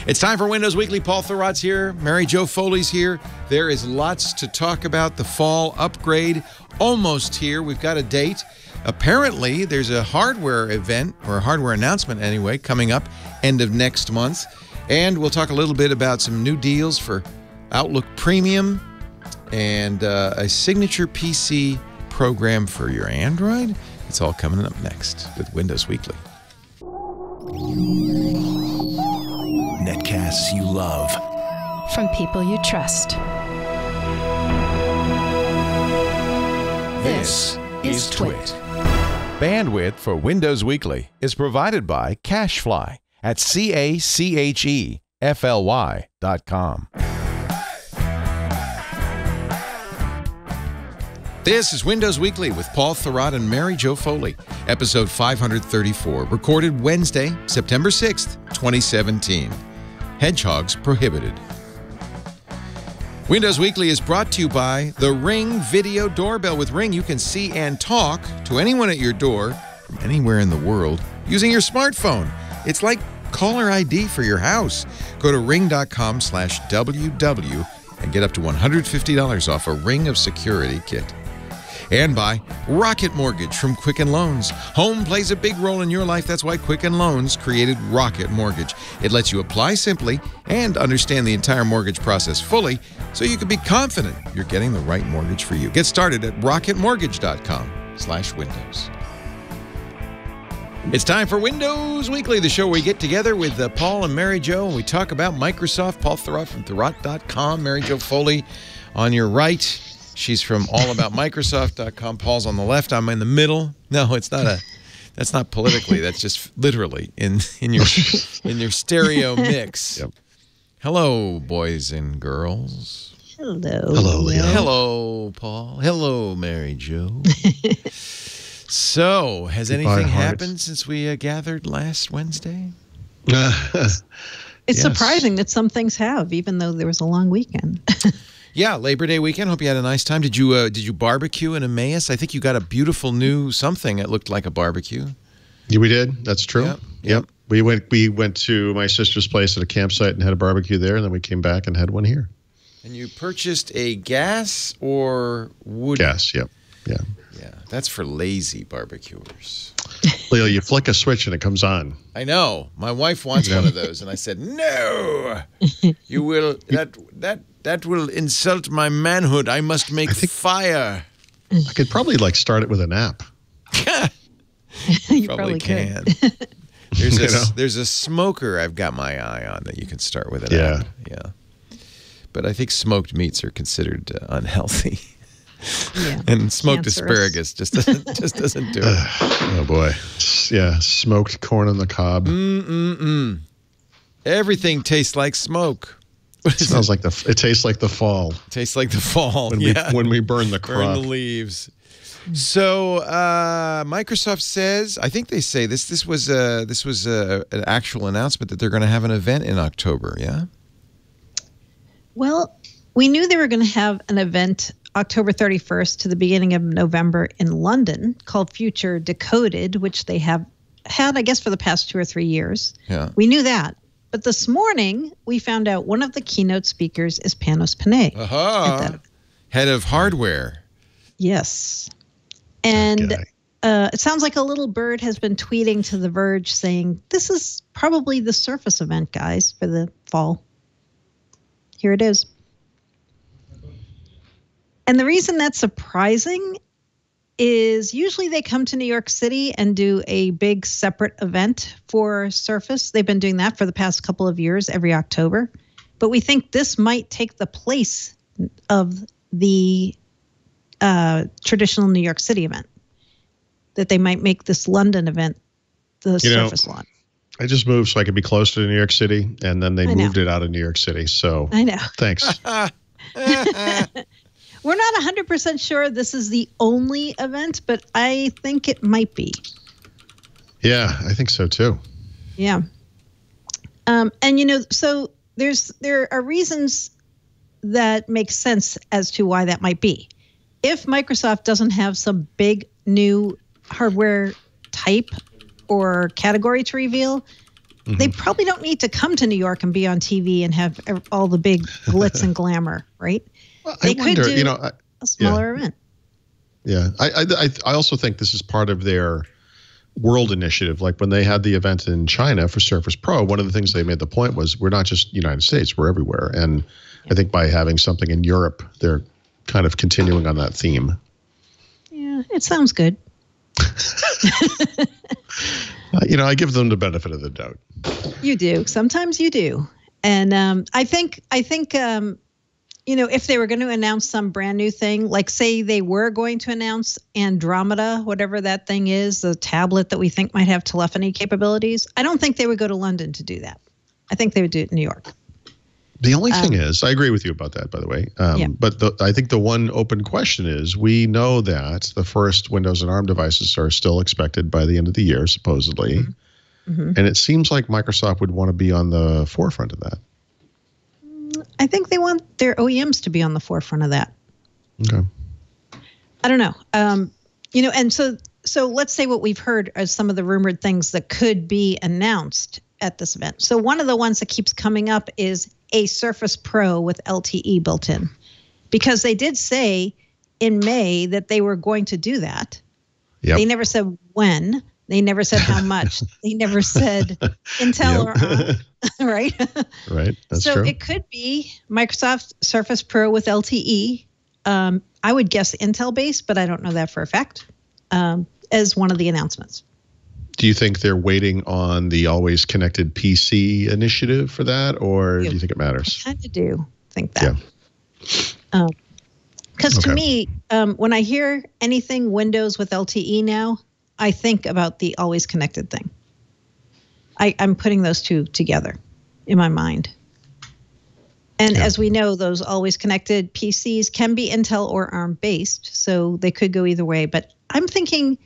It's time for Windows Weekly. Paul Thurrott's here. Mary Jo Foley's here. There is lots to talk about. The fall upgrade almost here. We've got a date. Apparently, there's a hardware event, or a hardware announcement anyway, coming up end of next month. And we'll talk a little bit about some new deals for Outlook Premium and a signature PC program for your Android. It's all coming up next with Windows Weekly. Netcasts you love. From people you trust. This is Twit. Bandwidth for Windows Weekly is provided by CacheFly at CacheFly.com. This is Windows Weekly with Paul Thurrott and Mary Jo Foley, episode 534, recorded Wednesday, September 6th, 2017. Hedgehogs Prohibited. Windows Weekly is brought to you by the Ring Video Doorbell. With Ring, you can see and talk to anyone at your door from anywhere in the world using your smartphone. It's like caller ID for your house. Go to ring.com/WW and get up to $150 off a Ring of Security kit. And by Rocket Mortgage from Quicken Loans. Home plays a big role in your life. That's why Quicken Loans created Rocket Mortgage. It lets you apply simply and understand the entire mortgage process fully so you can be confident you're getting the right mortgage for you. Get started at rocketmortgage.com/windows. It's time for Windows Weekly, the show where we get together with Paul and Mary Jo and we talk about Microsoft. Paul Thurrott from Thurrott.com, Mary Jo Foley on your right. She's from allaboutmicrosoft.com. Paul's on the left. I'm in the middle. No, it's not that's not politically. That's just literally in your stereo mix. Yep. Hello, boys and girls. Hello. Hello, Leo. Hello, Paul. Hello, Mary Jo. So, has anything happened since we gathered last Wednesday? It's surprising that some things have, even though there was a long weekend. Yeah, Labor Day weekend. Hope you had a nice time. Did you barbecue in Emmaus? I think you got a beautiful new something that looked like a barbecue. Yeah, we did. That's true. Yep. We went to my sister's place at a campsite and had a barbecue there, and then we came back and had one here. And you purchased a gas or wood? Gas, yep. Yeah. Yeah, that's for lazy barbecuers. Leo, you flick a switch and it comes on. I know. My wife wants one of those, and I said, "No, you will. That will insult my manhood. I must make fire." I could probably start it with an app. You probably can. There's a smoker I've got my eye on that you can start with an app. Yeah. But I think smoked meats are considered unhealthy. Yeah. And smoked asparagus just doesn't do it. Oh boy. Yeah, smoked corn on the cob. Everything tastes like smoke. It tastes like the fall. Tastes like the fall. When we burn the crop. Burn the leaves. So Microsoft says, I think they say this was an actual announcement that they're going to have an event in October. Yeah. Well, we knew they were going to have an event October 31st to the beginning of November in London called Future Decoded, which they have had, I guess, for the past 2 or 3 years. Yeah. We knew that. But this morning, we found out one of the keynote speakers is Panos Panay. Head of hardware. Yes. And it sounds like a little bird has been tweeting to The Verge saying, this is probably the Surface event, guys, for the fall. Here it is. And the reason that's surprising is usually they come to New York City and do a big separate event for Surface. They've been doing that for the past couple of years, every October. But we think this might take the place of the traditional New York City event, that they might make this London event the Surface launch. I just moved so I could be closer to New York City, and then they moved it out of New York City. So I know. Thanks. We're not 100% sure this is the only event, but I think it might be. Yeah, I think so too. Yeah. And so there are reasons that make sense as to why that might be. If Microsoft doesn't have some big new hardware type or category to reveal, They probably don't need to come to New York and be on TV and have all the big glitz and glamour, right? Well, they could do a smaller event. Yeah, I also think this is part of their world initiative. Like when they had the event in China for Surface Pro, one of the things they made the point was we're not just United States, we're everywhere. And I think by having something in Europe, they're kind of continuing on that theme. Yeah, it sounds good. I give them the benefit of the doubt. You do. Sometimes you do. And I think if they were going to announce some brand new thing, like say they were going to announce Andromeda, whatever that thing is, the tablet that we think might have telephony capabilities, I don't think they would go to London to do that. I think they would do it in New York. The only thing is, I agree with you about that, by the way. But I think the one open question is, we know that the first Windows and ARM devices are still expected by the end of the year, supposedly. And it seems like Microsoft would want to be on the forefront of that. I think they want their OEMs to be on the forefront of that. Okay. I don't know. And so let's say what we've heard are some of the rumored things that could be announced at this event. So one of the ones that keeps coming up is a Surface Pro with LTE built in, because they did say in May that they were going to do that. Yep. They never said when. They never said how much. They never said Intel or ARM, right? Right. That's so true. It could be Microsoft Surface Pro with LTE. I would guess Intel based, but I don't know that for a fact, as one of the announcements. Do you think they're waiting on the Always Connected PC initiative for that, or do you think it matters? I kind of do think that. Yeah. Because to me, when I hear anything Windows with LTE now, I think about the Always Connected thing. I'm putting those two together in my mind. And as we know, those Always Connected PCs can be Intel or ARM based, so they could go either way. But I'm thinking,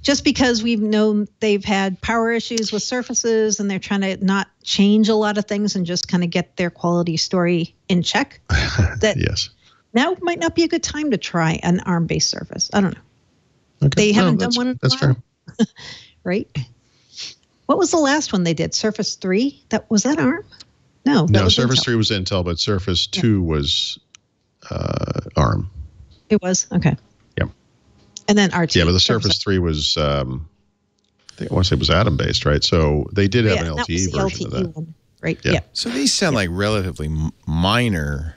just because we've known they've had power issues with Surfaces and they're trying to not change a lot of things and just kind of get their quality story in check, that now might not be a good time to try an ARM-based Surface. I don't know. Okay. They haven't done one in a while. Fair. Right? What was the last one they did? Surface 3? Was that ARM? No, Surface Intel. 3 was Intel, but Surface 2 was ARM. It was? Okay. Yep. And then RT. Yeah, but the Surface 3 was, I think I want to say it was Atom-based, right? So they did have an LTE version of that. One, right? Yeah. So these sound like relatively minor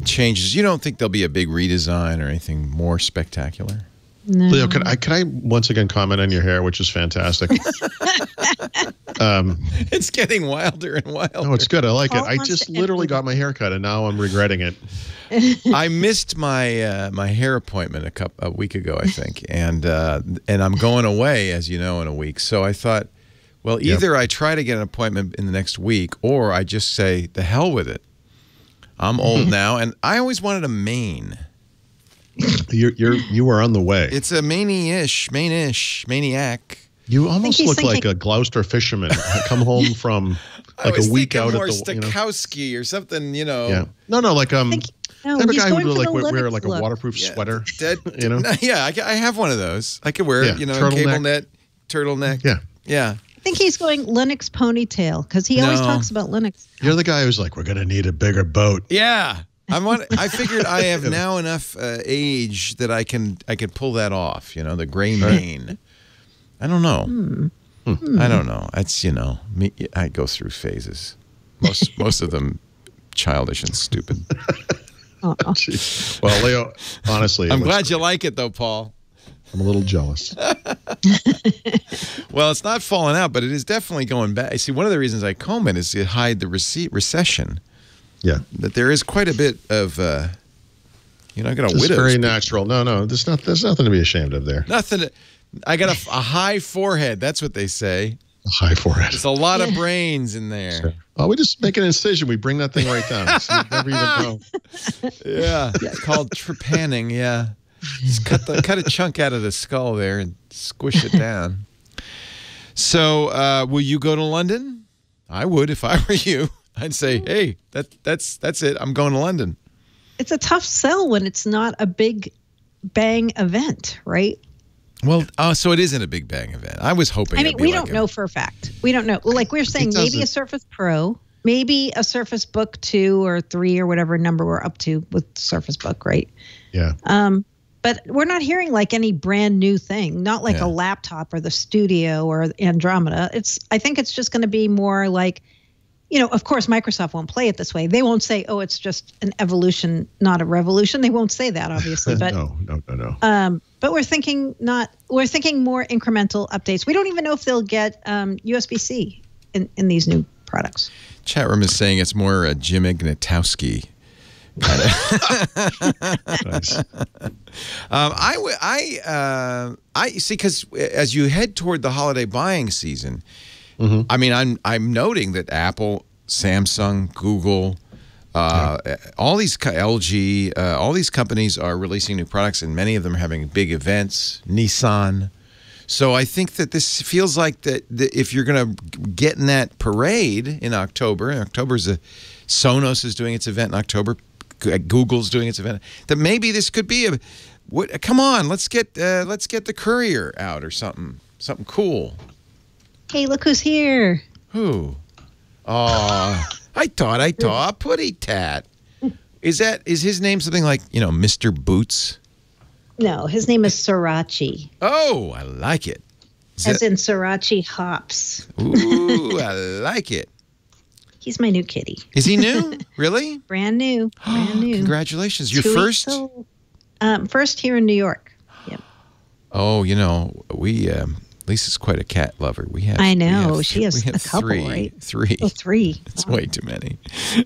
changes. You don't think there'll be a big redesign or anything more spectacular? No. Leo, can I once again comment on your hair, which is fantastic? It's getting wilder and wilder. No, it's good. I like it. I just literally got my hair cut, and now I'm regretting it. I missed my my hair appointment a week ago, I think, and I'm going away, as you know, in a week. So I thought, well, either I try to get an appointment in the next week, or I just say the hell with it. I'm old now, and I always wanted a mane. You are on the way. It's a maniac. You almost look like a Gloucester fisherman. Come home from like a week out at the Stokowski or something, you know. Yeah. No, like every guy who would wear like a waterproof sweater. Yeah, I have one of those. I could wear it, cable net, turtleneck. Yeah. I think he's going Linux ponytail because he always talks about Linux. You're the guy who's like, we're going to need a bigger boat. Yeah. I figured I have now enough age that I can pull that off, the gray mane. I don't know. I don't know. It's, me, I go through phases. Most of them childish and stupid. Well, Leo, honestly. I'm glad you like it, though, Paul. I'm a little jealous. Well, it's not falling out, but it is definitely going back. See, one of the reasons I comb it is to hide the recession. Yeah. That there is quite a bit of, I got a widow's. It's very natural. No, there's nothing to be ashamed of there. Nothing. I got a high forehead. That's what they say. A high forehead. There's a lot of brains in there. Sure. Oh, we just make an incision. We bring that thing right down. So you never even know. Yeah. It's called trepanning. Yeah. Just cut a chunk out of the skull there and squish it down. So, will you go to London? I would if I were you. I'd say, hey, that's it. I'm going to London. It's a tough sell when it's not a big bang event, right? Well, so it isn't a Big Bang event. I was hoping. I mean, it'd be we like don't know for a fact. We don't know. Like we're saying, maybe a Surface Pro, maybe a Surface Book 2 or 3 or whatever number we're up to with Surface Book, right? Yeah. But we're not hearing like any brand new thing, not like a laptop or the Studio or Andromeda. I think it's just going to be more like, of course, Microsoft won't play it this way. They won't say, oh, it's just an evolution, not a revolution. They won't say that, obviously. But No. But we're thinking more incremental updates. We don't even know if they'll get USB-C in these new products. Chat room is saying it's more Jim Ignatowski. Nice. I see, because as you head toward the holiday buying season, I mean, I'm noting that Apple, Samsung, Google, all these LG, all these companies are releasing new products, and many of them are having big events. Nissan. So I think that this feels like that if you're going to get in that parade in October, Sonos is doing its event in October. Google's doing its event. That maybe this could be come on, let's get the courier out or something cool. Hey, look who's here. Who? Oh, I thought Putty Tat. Is his name something like Mr. Boots? No, his name is Sorachi. Oh, I like it. As in Sorachi hops. Ooh, I like it. He's my new kitty. Is he new? Really? Brand new. Brand new. Congratulations. Your 2 first? weeks old. First here in New York. Yep. Oh, we Lisa's quite a cat lover. I know. She has a couple, right? Three. Oh, 3. It's way too many.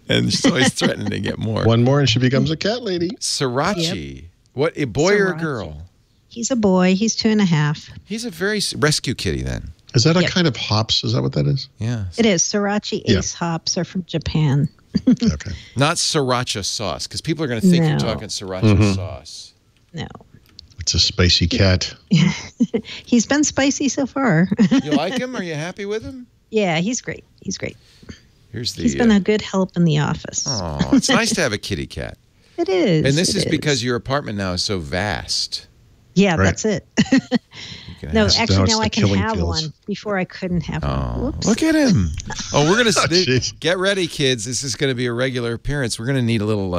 And she's always threatening to get more. One more and she becomes a cat lady. Sriracha. Yep. What, a boy or a Sriracha. girl? He's a boy. He's 2.5. He's a very rescue kitty then. Is that a kind of hops? Is that what that is? Yeah. It is. Sorachi Ace hops are from Japan. Okay. Not Sriracha sauce, because people are going to think you're talking Sriracha sauce. No. It's a spicy cat. He's been spicy so far. You like him? Are you happy with him? Yeah, he's great. He's great. He's been a good help in the office. Oh, it's nice to have a kitty cat. It is. And this is because your apartment now is so vast. Yeah, that's it. No, actually, now I can have fields. one. Before I couldn't have one. Whoops. Look at him. Oh, we're going to jeez. get ready, kids. This is going to be a regular appearance. We're going to need a little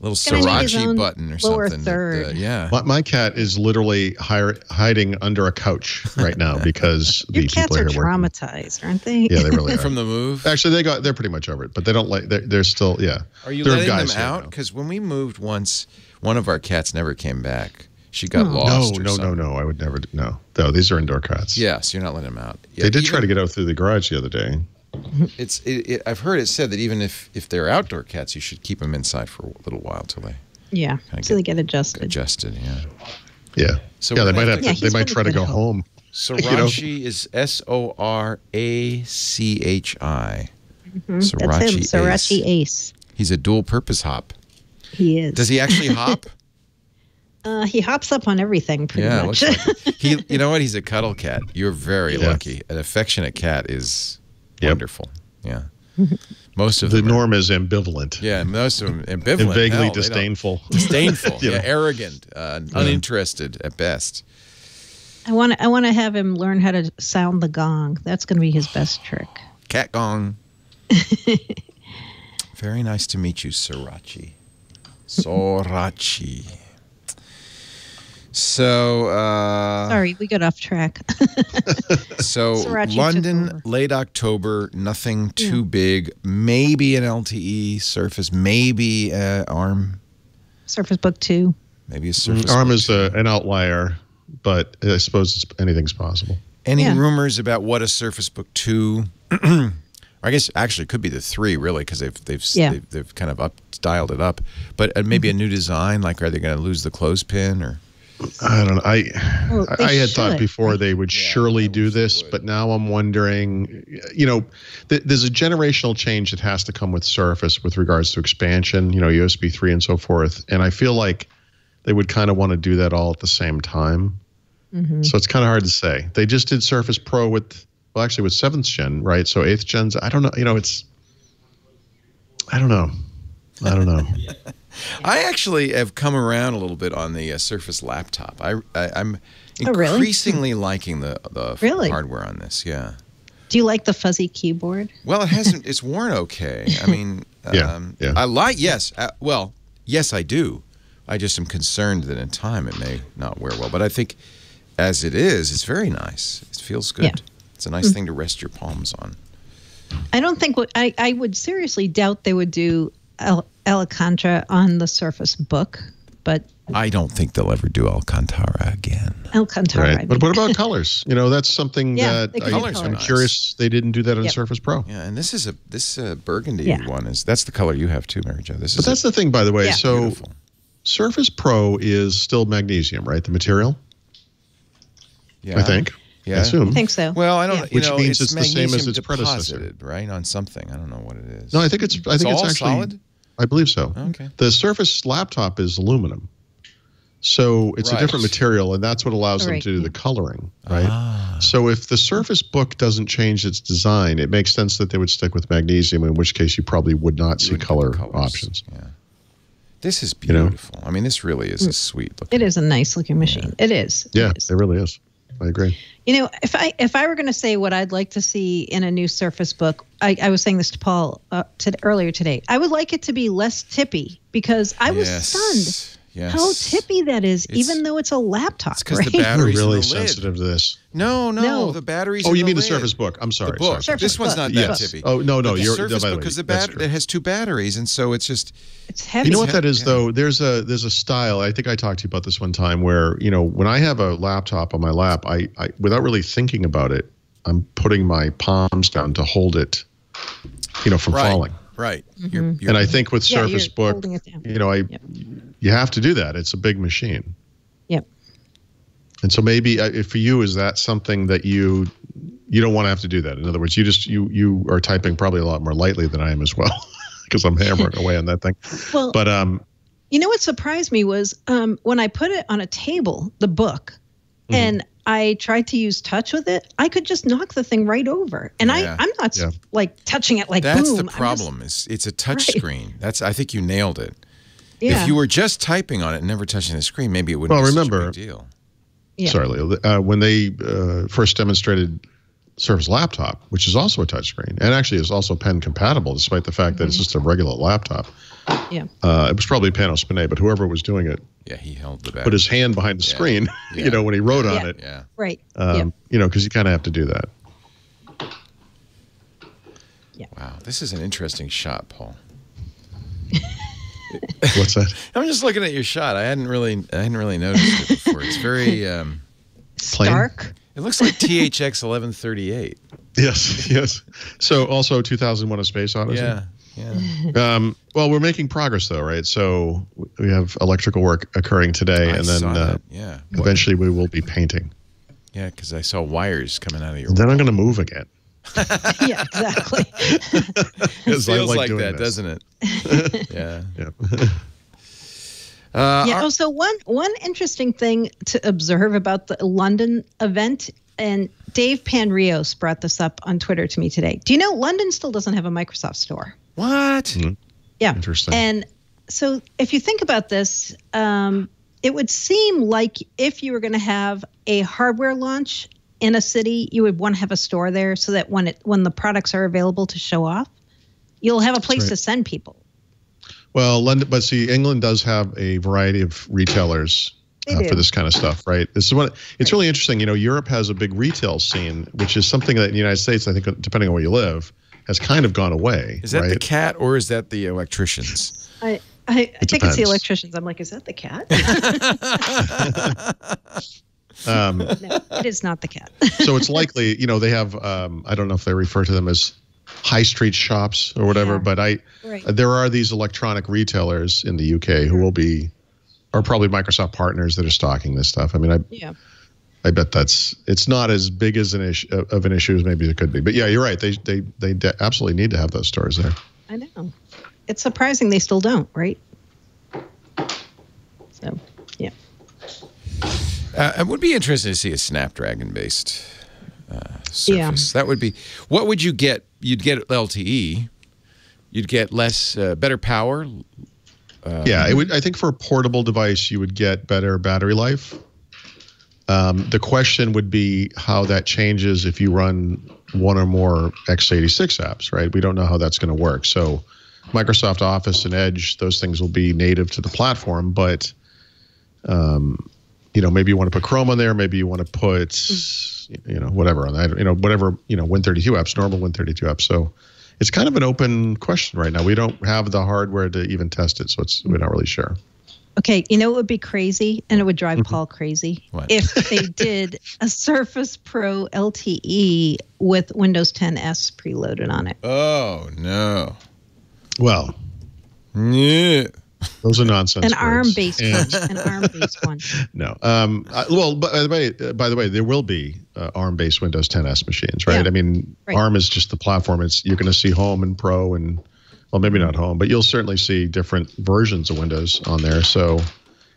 Sorachi button or lower something. Third. Yeah. My cat is literally hiding under a couch right now because Your the cats people are are here working. traumatized, aren't they? Yeah, they really are. From the move? Actually, they're pretty much over it, but they don't like. They're still Are you There letting them guys here out? now. Because when we moved once, one of our cats never came back. She got lost. No. I would never. No, these are indoor cats. Yes, you're not letting them out. Yeah, They did try to get out through the garage the other day. I've heard it said that even if they're outdoor cats, you should keep them inside for a little while till they they get adjusted. adjusted. Yeah. Yeah. So They we're might gonna have. Yeah, They he's might been try to good go help. home. Sorachi is Sorachi. That's him, Sorachi Ace. He's a dual-purpose hop. He is. Does he actually hop? He hops up on everything pretty much. Looks like it. You know what? He's a cuddle cat. You're very lucky. An affectionate cat is wonderful. Yeah. Most of The them. norm is ambivalent. Yeah, most of them ambivalent. And vaguely Hell, they don't- disdainful. Disdainful. You know. Arrogant. Uninterested at best. I want to have him learn how to sound the gong. That's going to be his best trick. Cat gong. Very nice to meet you, Sorachi. Sorachi. So, Sorry, we got off track. so Sorachi London, took over. late October, nothing too big. Maybe an LTE Surface, maybe ARM, Surface Book 2. maybe a Surface. ARM Book is 2. an outlier, but I suppose anything's possible. Any Yeah. rumors about what a Surface Book 2? I guess actually it could be the 3 really, because they've kind of dialed it up. But maybe a new design. Like, are they going to lose the clothespin or? I don't know. Well, they I had thought should, before they would surely do this, but now I'm wondering, there's a generational change that has to come with Surface with regards to expansion, USB 3 and so forth. And I feel like they would kind of want to do that all at the same time. Mm-hmm. So it's kind of hard to say. They just did Surface Pro with 7th gen, right? So 8th gens, I don't know. I don't know. I actually have come around a little bit on the Surface laptop. I'm Oh, really? increasingly liking the Really? hardware on this. Yeah. Do you like the fuzzy keyboard? Well, it hasn't. It's worn okay. I mean, Yeah. I like. Yes. Well, yes, I do. I just am concerned that in time it may not wear well. But I think, as it is, it's very nice. It feels good. Yeah. It's a nice thing to rest your palms on. I don't think I would seriously doubt they would do Alcantara on the Surface Book, but I don't think they'll ever do Alcantara again. Alcantara. Right. But what about colors? That's something Yeah, that they could do colors. I'm Nice. curious they didn't do that on Yep. Surface Pro. Yeah, and this burgundy Yeah. one that's the color you have too, Mary Jo. But that's the thing, by the way. Yeah. So beautiful. Surface Pro is still magnesium, right? The material, Yeah. I think. Yeah. I assume. I think so. Well, I don't. Yeah. You Which know, means it's the same as magnesium its predecessor. deposited, right, on something. I don't know what it is. No, I think it's all actually solid. I believe so. Okay. The Surface laptop is aluminum. So it's a Right. different material, and that's what allows them Right, to do yeah. the coloring, right? Ah. So if the Surface Book doesn't change its design, it makes sense that they would stick with magnesium, in which case you probably would not see wouldn't get color the colors. options. Yeah. This is know? beautiful. I mean, this really is a sweet looking. It is a nice looking machine. It is. Yeah, It is. it really is. I agree. If I were going to say what I'd like to see in a new Surface Book, I was saying this to Paul earlier today. I would like it to be less tippy because I was stunned Yes. how tippy that is, It's- even though it's a laptop. It's because right? the You're battery's really in the lid. sensitive to this. No, the battery's Oh, in you mean the lid. Surface Book? I'm sorry. The book. sorry. This one's not that Yes. tippy. Oh, no, But the you're Surface by the Book, way, because that's true. it has two batteries, and so it's just It's heavy. You know what that is, Yeah. though? There's a style. I think I talked to you about this one time where, when I have a laptop on my lap, I without really thinking about it, I'm putting my palms down to hold it, from falling. right. And I think with Yeah, Surface you're Book, holding it down. you have to do that. It's a big machine. Yep. And so maybe for you, is that something that you don't want to have to do that? In other words, you are typing probably a lot more lightly than I am as well, because I'm hammering away on that thing. Well, But what surprised me was when I put it on a table, the book, and I tried to use touch with it, I could just knock the thing right over. And Yeah. I'm not like touching it like That's boom. the I'm just- problem. It's a touch Right. screen. I think you nailed it. yeah. If you were just typing on it and never touching the screen, maybe it wouldn't Well, be remember- such a big deal. Yeah. Sorry, Leo. When they first demonstrated Surface Laptop, which is also a touchscreen, and actually is also pen compatible, despite the fact that it's just a regular laptop. Yeah. It was probably Panos, but whoever was doing it Yeah, he held the battery. put his hand behind the screen, Yeah. when he wrote on Yeah. it. Yeah. Right. Because you kind of have to do that. Wow, this is an interesting shot, Paul. What's that? I'm just looking at your shot. I hadn't really noticed it before. It's very. Stark. It looks like THX 1138. Yes. So also 2001: A Space Odyssey. Yeah. Well, we're making progress though, right? So we have electrical work occurring today, and then saw that. Yeah. eventually we will be painting. Yeah, because I saw wires coming out of your. Then I'm going to move again. Yeah, exactly. It 'Cause I feels like doing that, this. doesn't it? Yeah. Yeah. Also, one interesting thing to observe about the London event, and Dave Panrios brought this up on Twitter to me today. Do you know London still doesn't have a Microsoft store? What? Yeah. Interesting. And so if you think about this, it would seem like if you were going to have a hardware launch in a city, you would want to have a store there so that when the products are available to show off, you'll have a place right. to send people. Well, London, but see, England does have a variety of retailers for this kind of stuff, right? This is what it's really interesting. Europe has a big retail scene, which is something that in the United States, I think, depending on where you live, has kind of gone away. Is that right? the cat or is that the electricians? I think it's the depends. electricians. I'm like, is that the cat? No, it is not the cat. So it's likely, they have, I don't know if they refer to them as high street shops or whatever, Yeah. but Right. there are these electronic retailers in the UK who are probably Microsoft partners that are stocking this stuff. I mean, Yeah. I bet it's not as big as an issue as maybe it could be. But yeah, you're right. They absolutely need to have those stores there. I know. It's surprising they still don't, right? So, yeah. It would be interesting to see a Snapdragon-based Surface. That would be. What would you get? You'd get LTE. You'd get better power. Yeah, I think for a portable device, you would get better battery life. The question would be how that changes if you run one or more x86 apps, right? We don't know how that's going to work. So Microsoft Office and Edge, those things will be native to the platform, but maybe you want to put Chrome on there, maybe you want to put whatever on that, whatever, Win32 apps, normal Win32 apps. So it's kind of an open question right now. We don't have the hardware to even test it, so we're not really sure. Okay, it would be crazy, and it would drive Paul crazy if they did a Surface Pro LTE with Windows 10s preloaded on it. Oh, no. Well, yeah. Those are nonsense. An ARM-based one. An ARM-based one. No. Well, by the way, there will be ARM-based Windows 10s machines, right? Yeah. I mean, right. ARM is just the platform. You're going to see Home and Pro and, well, maybe not Home, but you'll certainly see different versions of Windows on there. So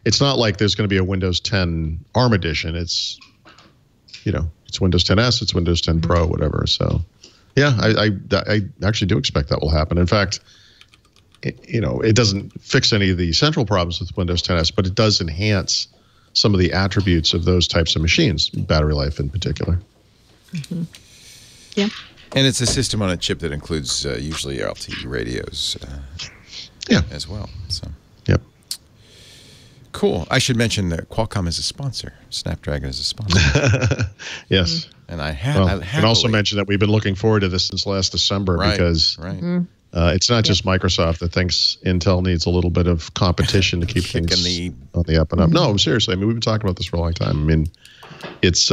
it's not like there's going to be a Windows 10 ARM edition. It's, it's Windows 10s, it's Windows 10 Pro, whatever. So, yeah, I actually do expect that will happen. In fact, it doesn't fix any of the central problems with Windows 10s, but it does enhance some of the attributes of those types of machines, battery life in particular. Mm-hmm. Yeah. And it's a system on a chip that includes usually LTE radios as well. So. Yep. Cool. I should mention that Qualcomm is a sponsor. Snapdragon is a sponsor. Yes. And I can also mention that we've been looking forward to this since last December because it's not just Microsoft that thinks Intel needs a little bit of competition to keep things on the up and up. No, seriously. I mean, we've been talking about this for a long time. I mean, it's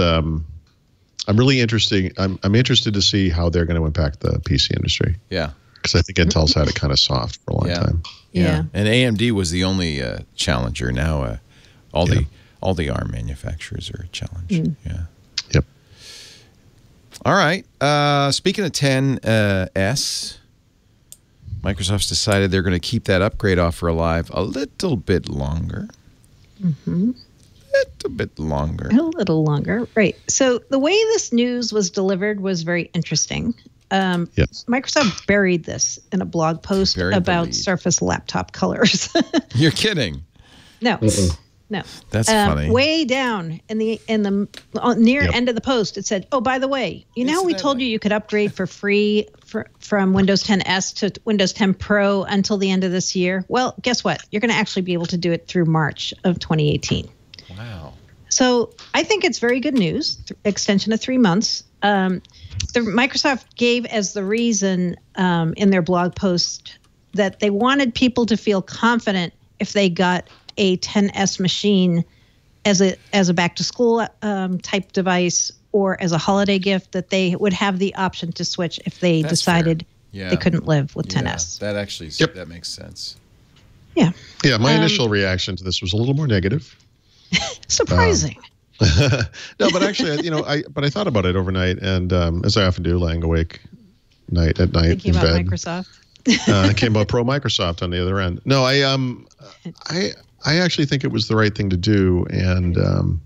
I'm really interested. I'm interested to see how they're going to impact the PC industry. Yeah, because I think Intel's had it kind of soft for a long time. Yeah, and AMD was the only challenger. Now all the ARM manufacturers are challenged. Yeah. Yep. All right. Speaking of 10s, Microsoft's decided they're going to keep that upgrade offer alive a little bit longer. Mm-hmm. A bit longer. A little longer, right. So the way this news was delivered was very interesting. Yes. Microsoft buried this in a blog post about Surface laptop colors. You're kidding. No. No. That's funny. Way down in the near end of the post, it said, "Oh, by the way, we told you could upgrade for free from Windows 10s to Windows 10 Pro until the end of this year. Well, guess what? You're going to actually be able to do it through March of 2018." Wow. So I think it's very good news. Extension of 3 months. Microsoft gave as the reason in their blog post that they wanted people to feel confident if they got a 10s machine as a back to school type device or as a holiday gift, that they would have the option to switch if they decided they couldn't live with 10s. That actually that makes sense. Yeah. Yeah. My initial reaction to this was a little more negative. Surprising. No, but actually, I thought about it overnight, and as I often do, laying awake at night thinking in about bed. Microsoft. Came about Pro Microsoft on the other end. No, I actually think it was the right thing to do, and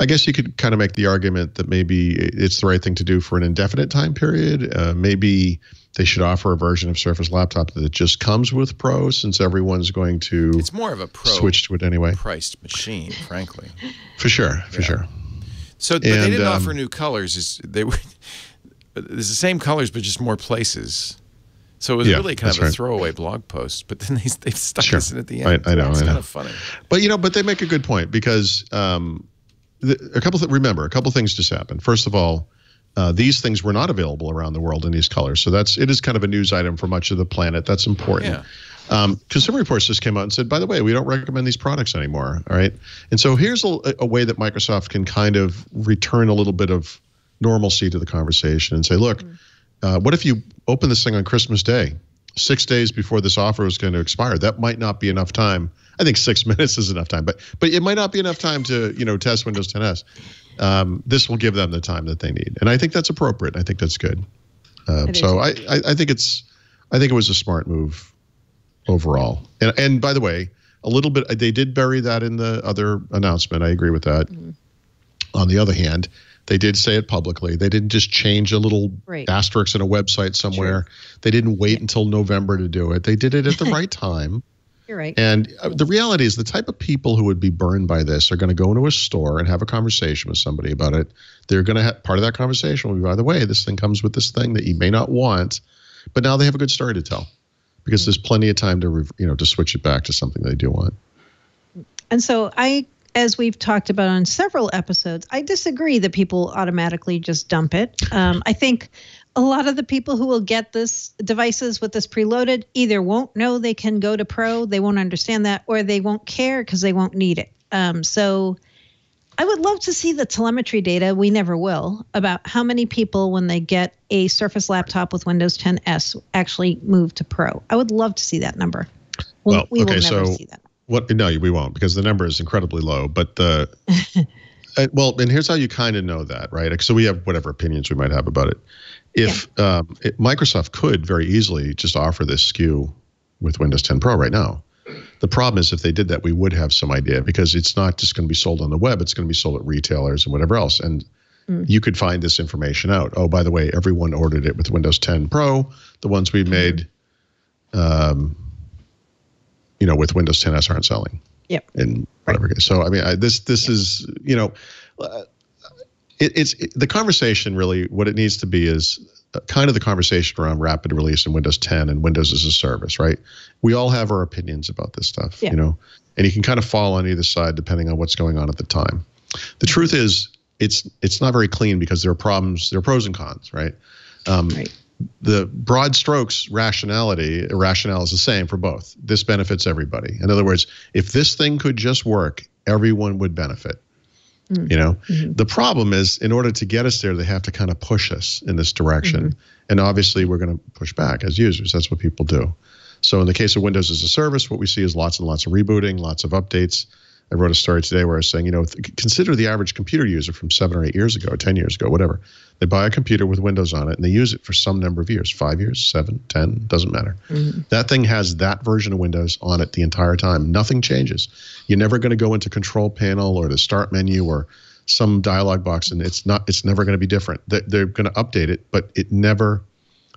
I guess you could kind of make the argument that maybe it's the right thing to do for an indefinite time period. Maybe they should offer a version of Surface laptop that just comes with Pro, since everyone's going to it's more of a Pro switch to it anyway. Priced machine, frankly. For sure. So, but they didn't offer new colors. It's the same colors, but just more places. So it was really kind of a throwaway blog post, but then they stuck this in at the end. I know. It's kind of funny. But they make a good point, because a couple things just happened. First of all, these things were not available around the world in these colors. So it is kind of a news item for much of the planet. That's important. Yeah. Consumer Reports just came out and said, by the way, we don't recommend these products anymore. All right. And so here's a way that Microsoft can kind of return a little bit of normalcy to the conversation and say, look, what if you open this thing on Christmas Day, 6 days before this offer is going to expire? That might not be enough time. I think 6 minutes is enough time, but it might not be enough time to test Windows 10s. This will give them the time that they need, and I think that's appropriate. I think that's good. So I think it was a smart move overall. And by the way, a little bit they did bury that in the other announcement. I agree with that. Mm-hmm. On the other hand, they did say it publicly. They didn't just change a little asterisk in a website somewhere. Sure. They didn't wait until November to do it. They did it at the right time. You're right. And the reality is the type of people who would be burned by this are going to go into a store and have a conversation with somebody about it. They're going to have part of that conversation will be, by the way, this thing comes with this thing that you may not want, but now they have a good story to tell because there's plenty of time to, to switch it back to something they do want. And so as we've talked about on several episodes, I disagree that people automatically just dump it. I think a lot of the people who will get this devices with this preloaded either won't know they can go to Pro, they won't understand that, or they won't care because they won't need it. So I would love to see the telemetry data, we never will, about how many people when they get a Surface laptop with Windows 10 S actually move to Pro. I would love to see that number. We will never see that. No, we won't because the number is incredibly low. But and here's how you kind of know that, right? So we have whatever opinions we might have about it. If Microsoft could very easily just offer this SKU with Windows 10 Pro right now. The problem is if they did that, we would have some idea because it's not just going to be sold on the web. It's going to be sold at retailers and whatever else. And you could find this information out. Oh, by the way, everyone ordered it with Windows 10 Pro. The ones we made, with Windows 10 S aren't selling. Yep. In whatever case. So, I mean, this is, it's the conversation really, what it needs to be is kind of the conversation around rapid release in Windows 10 and Windows as a service, right? We all have our opinions about this stuff, and you can kind of fall on either side depending on what's going on at the time. The truth is it's not very clean because there are problems, there are pros and cons, right? The broad strokes rationale is the same for both. This benefits everybody. In other words, if this thing could just work, everyone would benefit. The problem is in order to get us there, they have to kind of push us in this direction. And obviously we're going to push back as users. That's what people do. So in the case of Windows as a service, what we see is lots and lots of rebooting, lots of updates. I wrote a story today where I was saying, consider the average computer user from 7 or 8 years ago, 10 years ago, whatever. They buy a computer with Windows on it and they use it for some number of years, 5 years, 7, 10, doesn't matter. That thing has that version of Windows on it the entire time. Nothing changes. You're never going to go into Control Panel or the Start menu or some dialog box and it's never going to be different. They're going to update it, but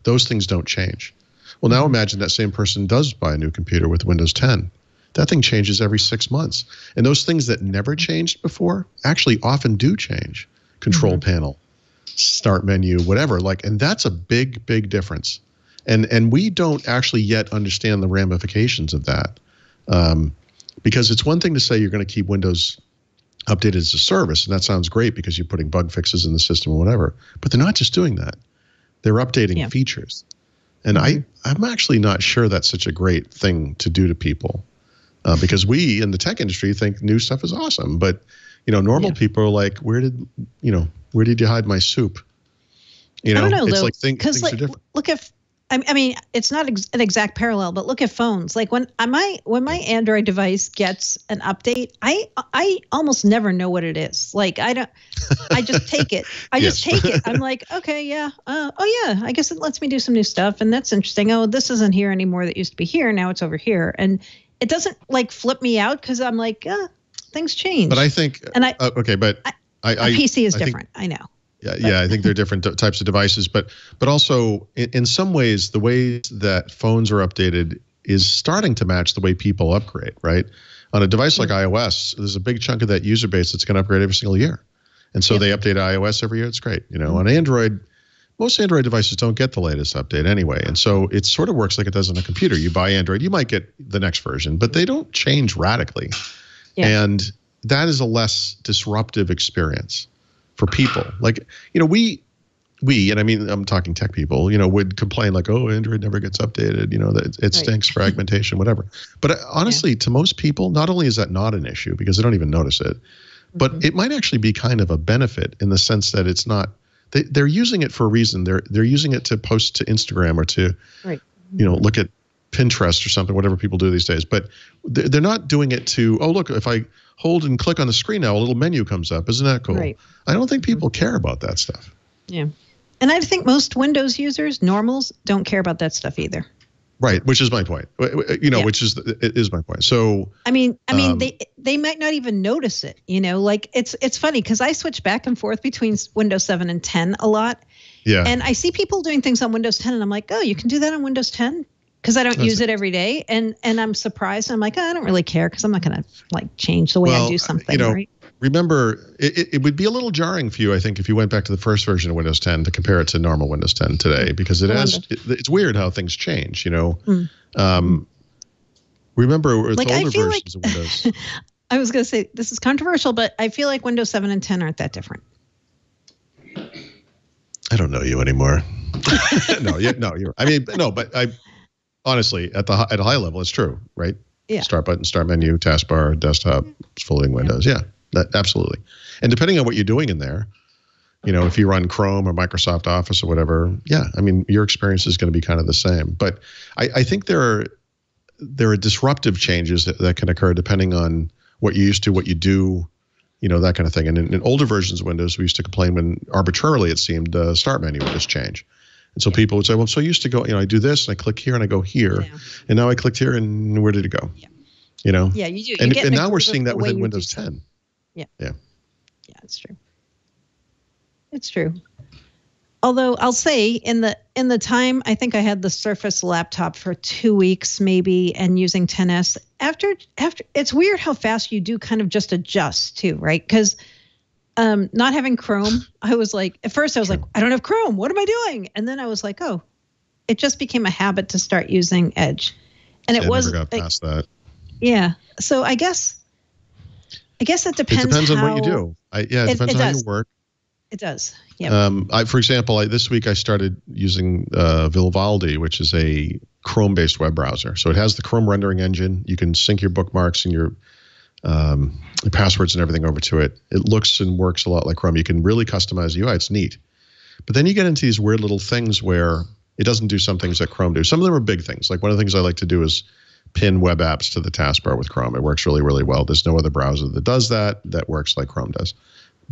those things don't change. Well, now imagine that same person does buy a new computer with Windows 10. That thing changes every 6 months. And those things that never changed before actually often do change. Control panel, start menu, whatever. And that's a big, big difference. And we don't actually yet understand the ramifications of that. Because it's one thing to say you're going to keep Windows updated as a service, and that sounds great because you're putting bug fixes in the system or whatever. But they're not just doing that. They're updating features. And I'm actually not sure that's such a great thing to do to people. Because we in the tech industry think new stuff is awesome, but normal people are like, where did you hide my soup? I don't know, it's like things are different. Look at, I mean, it's not an exact parallel, but look at phones. Like when my Android device gets an update, I almost never know what it is. Like I just take it. Just take it. I'm like, okay, yeah. I guess it lets me do some new stuff, and that's interesting. Oh, this isn't here anymore. That used to be here. Now it's over here, and it doesn't flip me out because I'm like, things change. But I think, but a PC is different. I know. Yeah, I think they're different types of devices, but also in some ways, the way that phones are updated is starting to match the way people upgrade, right? On a device like iOS, there's a big chunk of that user base that's going to upgrade every single year. And so they update iOS every year. It's great. On Android, most Android devices don't get the latest update anyway. And so it sort of works like it does on a computer. You buy Android, you might get the next version, but they don't change radically. Yeah. And that is a less disruptive experience for people. We, and I mean, I'm talking tech people, would complain like, oh, Android never gets updated, that it stinks, fragmentation, whatever. But honestly, to most people, not only is that not an issue because they don't even notice it, but it might actually be kind of a benefit in the sense that it's not, they're using it for a reason. They're using it to post to Instagram or to, look at Pinterest or something, whatever people do these days. But they're not doing it to, oh, look, if I hold and click on the screen now, a little menu comes up. Isn't that cool? Right. I don't think people care about that stuff. Yeah. And I think most Windows users, normals, don't care about that stuff either. Right, which is my point. Which is my point. So I mean, they might not even notice it. It's funny because I switch back and forth between Windows 7 and 10 a lot. Yeah. And I see people doing things on Windows 10, and I'm like, oh, you can do that on Windows 10? because I don't use it every day, and I'm surprised. I'm like, oh, I don't really care because I'm not going to like change the way I do something. Right? Remember, it would be a little jarring for you, I think, if you went back to the first version of Windows 10 to compare it to normal Windows 10 today, because it's weird how things change. Remember with older versions of Windows. I was going to say this is controversial, but I feel like Windows 7 and 10 aren't that different. I don't know you anymore. But I honestly, at a high level, it's true, right? Yeah. Start button, start menu, taskbar, desktop, folding windows. Yeah, absolutely. And depending on what you're doing in there, if you run Chrome or Microsoft Office or whatever, your experience is going to be kind of the same. But I think there are disruptive changes that can occur depending on what you used to, what you do, that kind of thing. And in older versions of Windows, we used to complain when arbitrarily it seemed the start menu would just change. And so people would say, well, I'm so used to go, I do this and I click here and I go here. Yeah. And now I clicked here and where did it go? Yeah. Yeah, you do. And now we're seeing that within Windows 10. Yeah. Yeah. Yeah, it's true. It's true. Although I'll say in the time, I think I had the Surface laptop for 2 weeks maybe and using 10S. After it's weird how fast you do kind of just adjust too, right? Because not having Chrome, I was like, at first I was like, I don't have Chrome. What am I doing? And then I was like, oh, it just became a habit to start using Edge. And it was never got past that. Yeah. So I guess it depends. It depends on what you do. It depends on how you work. It does. Yeah. For example, this week I started using Vivaldi, which is a Chrome-based web browser. So it has the Chrome rendering engine. You can sync your bookmarks and your passwords and everything over to it. It looks and works a lot like Chrome. You can really customize the UI. It's neat. But then you get into these weird little things where it doesn't do some things that Chrome do. Some of them are big things. Like one of the things I like to do is pin web apps to the taskbar with Chrome. It works really, really well. There's no other browser that does that works like Chrome does.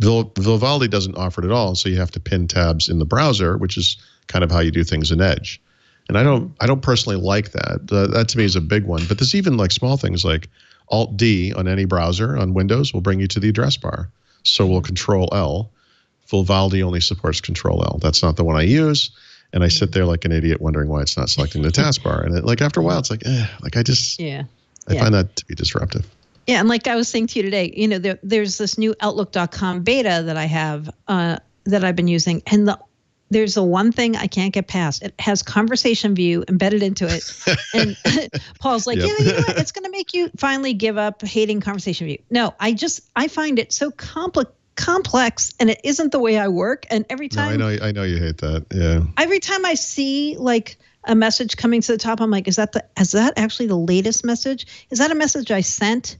Vivaldi doesn't offer it at all, so you have to pin tabs in the browser, which is kind of how you do things in Edge. And I don't personally like that. That to me is a big one. But there's even like small things like Alt-D on any browser on Windows will bring you to the address bar. So will Control-L. Vivaldi only supports Control-L. That's not the one I use. And I sit there like an idiot wondering why it's not selecting the taskbar. And after a while, it's like, I find that to be disruptive. Yeah, and like I was saying to you today, there's this new Outlook.com beta that I have that I've been using, and there's the one thing I can't get past. It has conversation view embedded into it, and Paul's like, you know what? It's going to make you finally give up hating conversation view. No, I find it so complex, and it isn't the way I work. And every time, I know you hate that. Yeah. Every time I see like a message coming to the top, I'm like, is that actually the latest message? Is that a message I sent?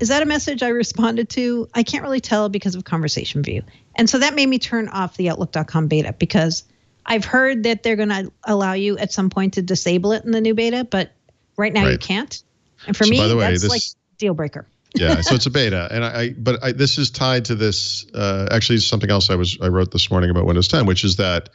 Is that a message I responded to? I can't really tell because of conversation view. And so that made me turn off the Outlook.com beta because I've heard that they're going to allow you at some point to disable it in the new beta, but right now you can't. And for me, by the way, that's like deal breaker. Yeah, so it's a beta, and this is tied to this. Actually, something else I wrote this morning about Windows 10, which is that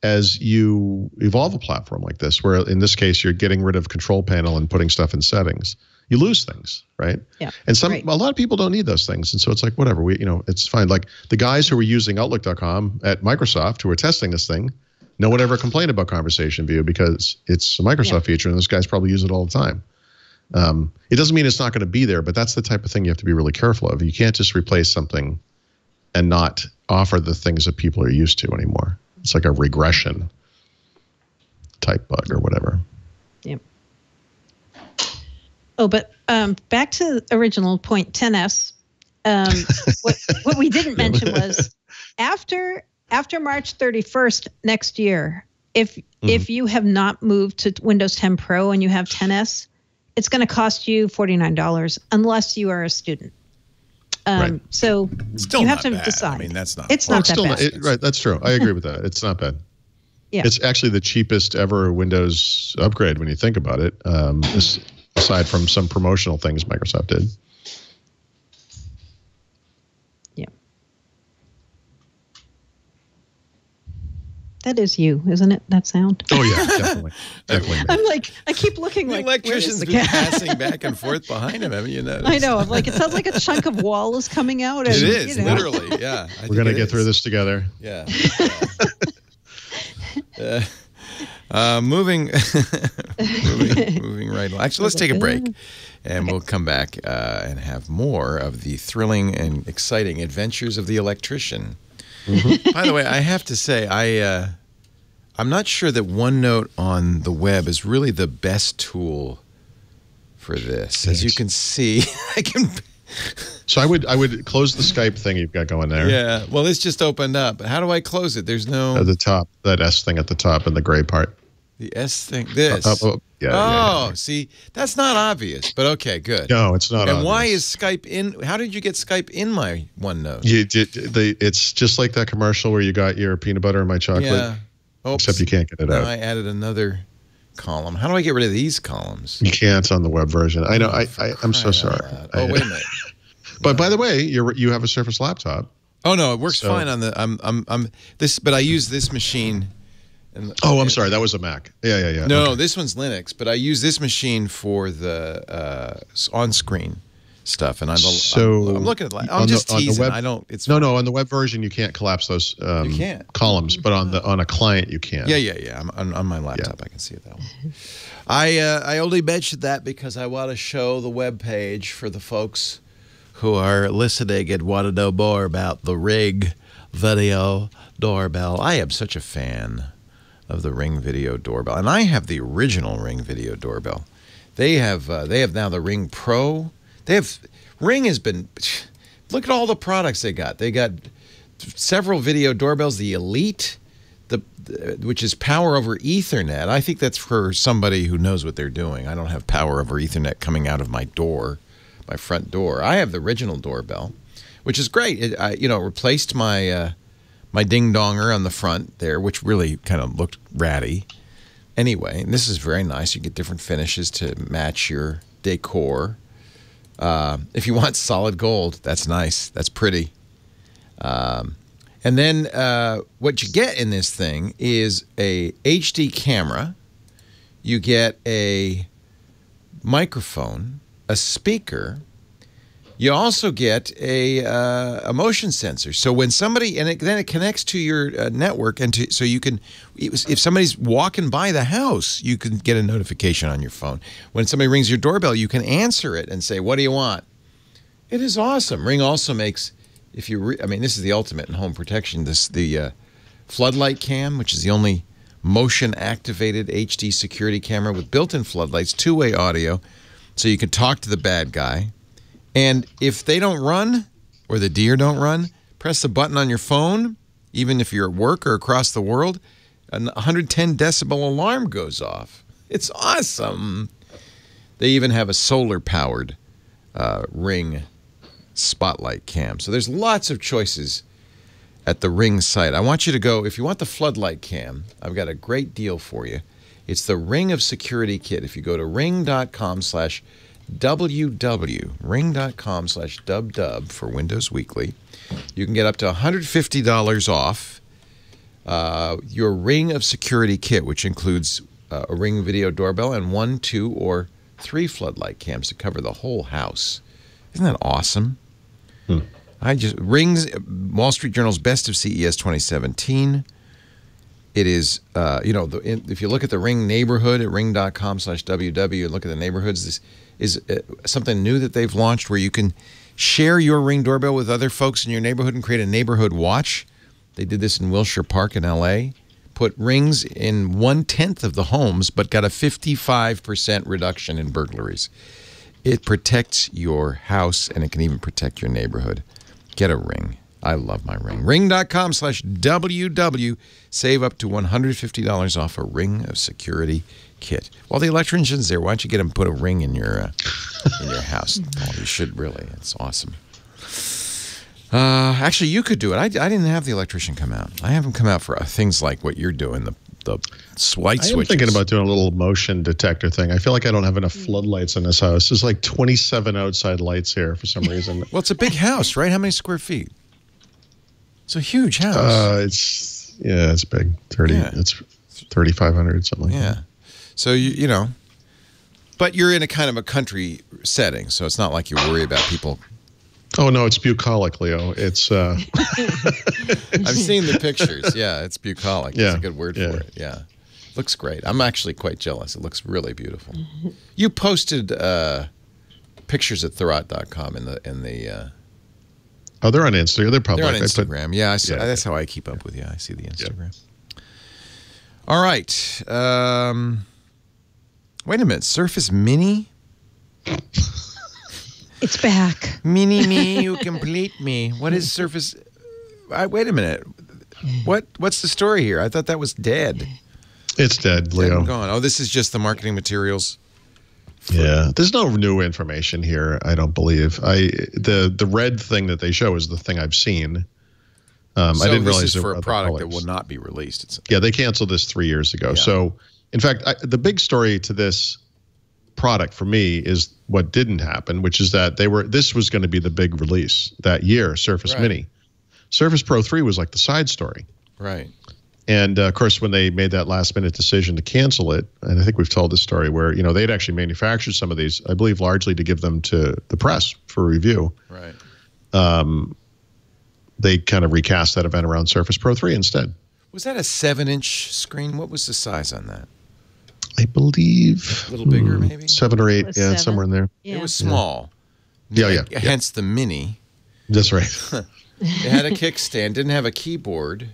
as you evolve a platform like this, where in this case you're getting rid of control panel and putting stuff in settings, you lose things, right? Yeah. And a lot of people don't need those things, and so it's like whatever. It's fine. Like the guys who were using Outlook.com at Microsoft who were testing this thing, no one ever complained about conversation view because it's a Microsoft feature, and those guys probably use it all the time. It doesn't mean it's not going to be there, but that's the type of thing you have to be really careful of. You can't just replace something and not offer the things that people are used to anymore. It's like a regression type bug or whatever. Yep. Oh, but back to the original point, 10S. What we didn't mention was after March 31st next year, if you have not moved to Windows 10 Pro and you have 10S, it's going to cost you $49 unless you are a student. Right. So still you have to bad. decide. I mean, that's not. It's not that bad. Right. That's true. I agree with that. It's not bad. Yeah. It's actually the cheapest ever Windows upgrade when you think about it. Aside from some promotional things Microsoft did. Yeah. That is you, isn't it? That sound. Oh yeah, definitely. I'm like, I keep looking the like electrician's been passing back and forth behind him. Haven't you noticed? I know. I'm like, it sounds like a chunk of wall is coming out. And, it is literally. Yeah. We're gonna get through this together. Yeah. Moving right along. Actually, let's take a break, and we'll come back and have more of the thrilling and exciting adventures of the electrician. By the way, I have to say, I'm not sure that OneNote on the web is really the best tool for this. As you can see, I can. So I would close the Skype thing you've got going there. Yeah. Well, this just opened up. How do I close it? There's no. At the top, that S thing at the top in the gray part. The S thing. This. See, that's not obvious, but okay, good. No, it's not. And why is Skype in? How did you get Skype in my OneNote? It's just like that commercial where you got your peanut butter and my chocolate. Yeah. Oops. Except you can't get it out. I added another column. How do I get rid of these columns? You can't on the web version. I know. I'm so sorry. Oh, wait a minute. But by the way, you have a Surface laptop. Oh no, it works fine on the. I'm this, but I use this machine. I'm sorry. That was a Mac. Yeah. No, okay. this one's Linux, but I use this machine for the on-screen stuff, and I'm looking at. I'm just teasing. Web, I don't. It's no. On the web version, you can't collapse those columns, but on a client, you can. Yeah. On my laptop, I can see it that way. I only mentioned that because I want to show the web page for the folks who are listening and want to know more about the Ring Video Doorbell. I am such a fan of the Ring Video Doorbell, and I have the original Ring Video Doorbell. They have now the Ring Pro. Ring has been. Look at all the products they got. They got several video doorbells. The Elite, which is power over Ethernet. I think that's for somebody who knows what they're doing. I don't have power over Ethernet coming out of my door, my front door. I have the original doorbell, which is great. It replaced my my ding-donger on the front there, which really kind of looked ratty. Anyway, and this is very nice. You get different finishes to match your decor. If you want solid gold, that's nice. That's pretty. And then what you get in this thing is a HD camera. You get a microphone, a speaker. You also get a motion sensor. So when somebody, then it connects to your network, so you can, if somebody's walking by the house, you can get a notification on your phone. When somebody rings your doorbell, you can answer it and say, "What do you want?" It is awesome. Ring also makes, this is the ultimate in home protection. The floodlight cam, which is the only motion-activated HD security camera with built-in floodlights, two-way audio, so you can talk to the bad guy. And if they don't run, or the deer don't run, press the button on your phone, even if you're at work or across the world, a 110 decibel alarm goes off. It's awesome. They even have a solar-powered Ring spotlight cam. So there's lots of choices at the Ring site. I want you to go, if you want the floodlight cam, I've got a great deal for you. It's the Ring of Security Kit. If you go to ring.com/WW, ring.com/dubdub for Windows Weekly, you can get up to $150 off your Ring of Security Kit, which includes a Ring Video Doorbell and 1, 2, or 3 floodlight cams to cover the whole house. Isn't that awesome? Ring's Wall Street Journal's Best of CES 2017. It is, if you look at the Ring neighborhood at ring.com/WW and look at the neighborhoods, this is something new that they've launched where you can share your Ring doorbell with other folks in your neighborhood and create a neighborhood watch. They did this in Wilshire Park in L.A. Put rings in 1/10 of the homes, but got a 55% reduction in burglaries. It protects your house, and it can even protect your neighborhood. Get a Ring. I love my Ring. Ring.com/WW. Save up to $150 off a Ring of Security Kit. While the electrician's there, why don't you get him to put a ring in your house? Oh, you should really. It's awesome. Actually, you could do it. I didn't have the electrician come out. I have him come out for things like what you're doing, the light switches. I'm thinking about doing a little motion detector thing. I feel like I don't have enough floodlights in this house. There's like 27 outside lights here for some reason. Well, it's a big house, right? How many square feet? It's a huge house. It's big. It's 3,500 something like that. So but you're in a kind of a country setting, so it's not like you worry about people. Oh no, it's bucolic, Leo. It's I've seen the pictures. Yeah, it's bucolic. Yeah, That's a good word for it. Yeah. Looks great. I'm actually quite jealous. It looks really beautiful. You posted pictures at Thurrott.com in the. Oh, they're on Instagram. They're public. They're on Instagram. That's how I keep up with you. I see the Instagram. Yeah. All right. Wait a minute. Surface Mini. It's back. Mini me, you complete me. What is Surface? Wait a minute. What's the story here? I thought that was dead. It's dead, Leo. Dead and gone. Oh, this is just the marketing materials. Yeah, there's no new information here. I don't believe. The red thing that they show is the thing I've seen. I didn't realize this is there for were a other product that colors. will not be released. Yeah, they canceled this 3 years ago. Yeah. So, in fact, the big story to this product for me is what didn't happen, which is that this was going to be the big release that year, Surface Mini. Surface Pro 3 was like the side story. Right. And of course, when they made that last minute decision to cancel it, and I think we've told this story where, they'd actually manufactured some of these, I believe, largely to give them to the press for review. Right. They kind of recast that event around Surface Pro 3 instead. Was that a 7-inch screen? What was the size on that? I believe A little bigger, maybe? 7 or 8, It was 7. somewhere in there. Yeah. It was small. Yeah. Hence the Mini. That's right. It had a kickstand, didn't have a keyboard.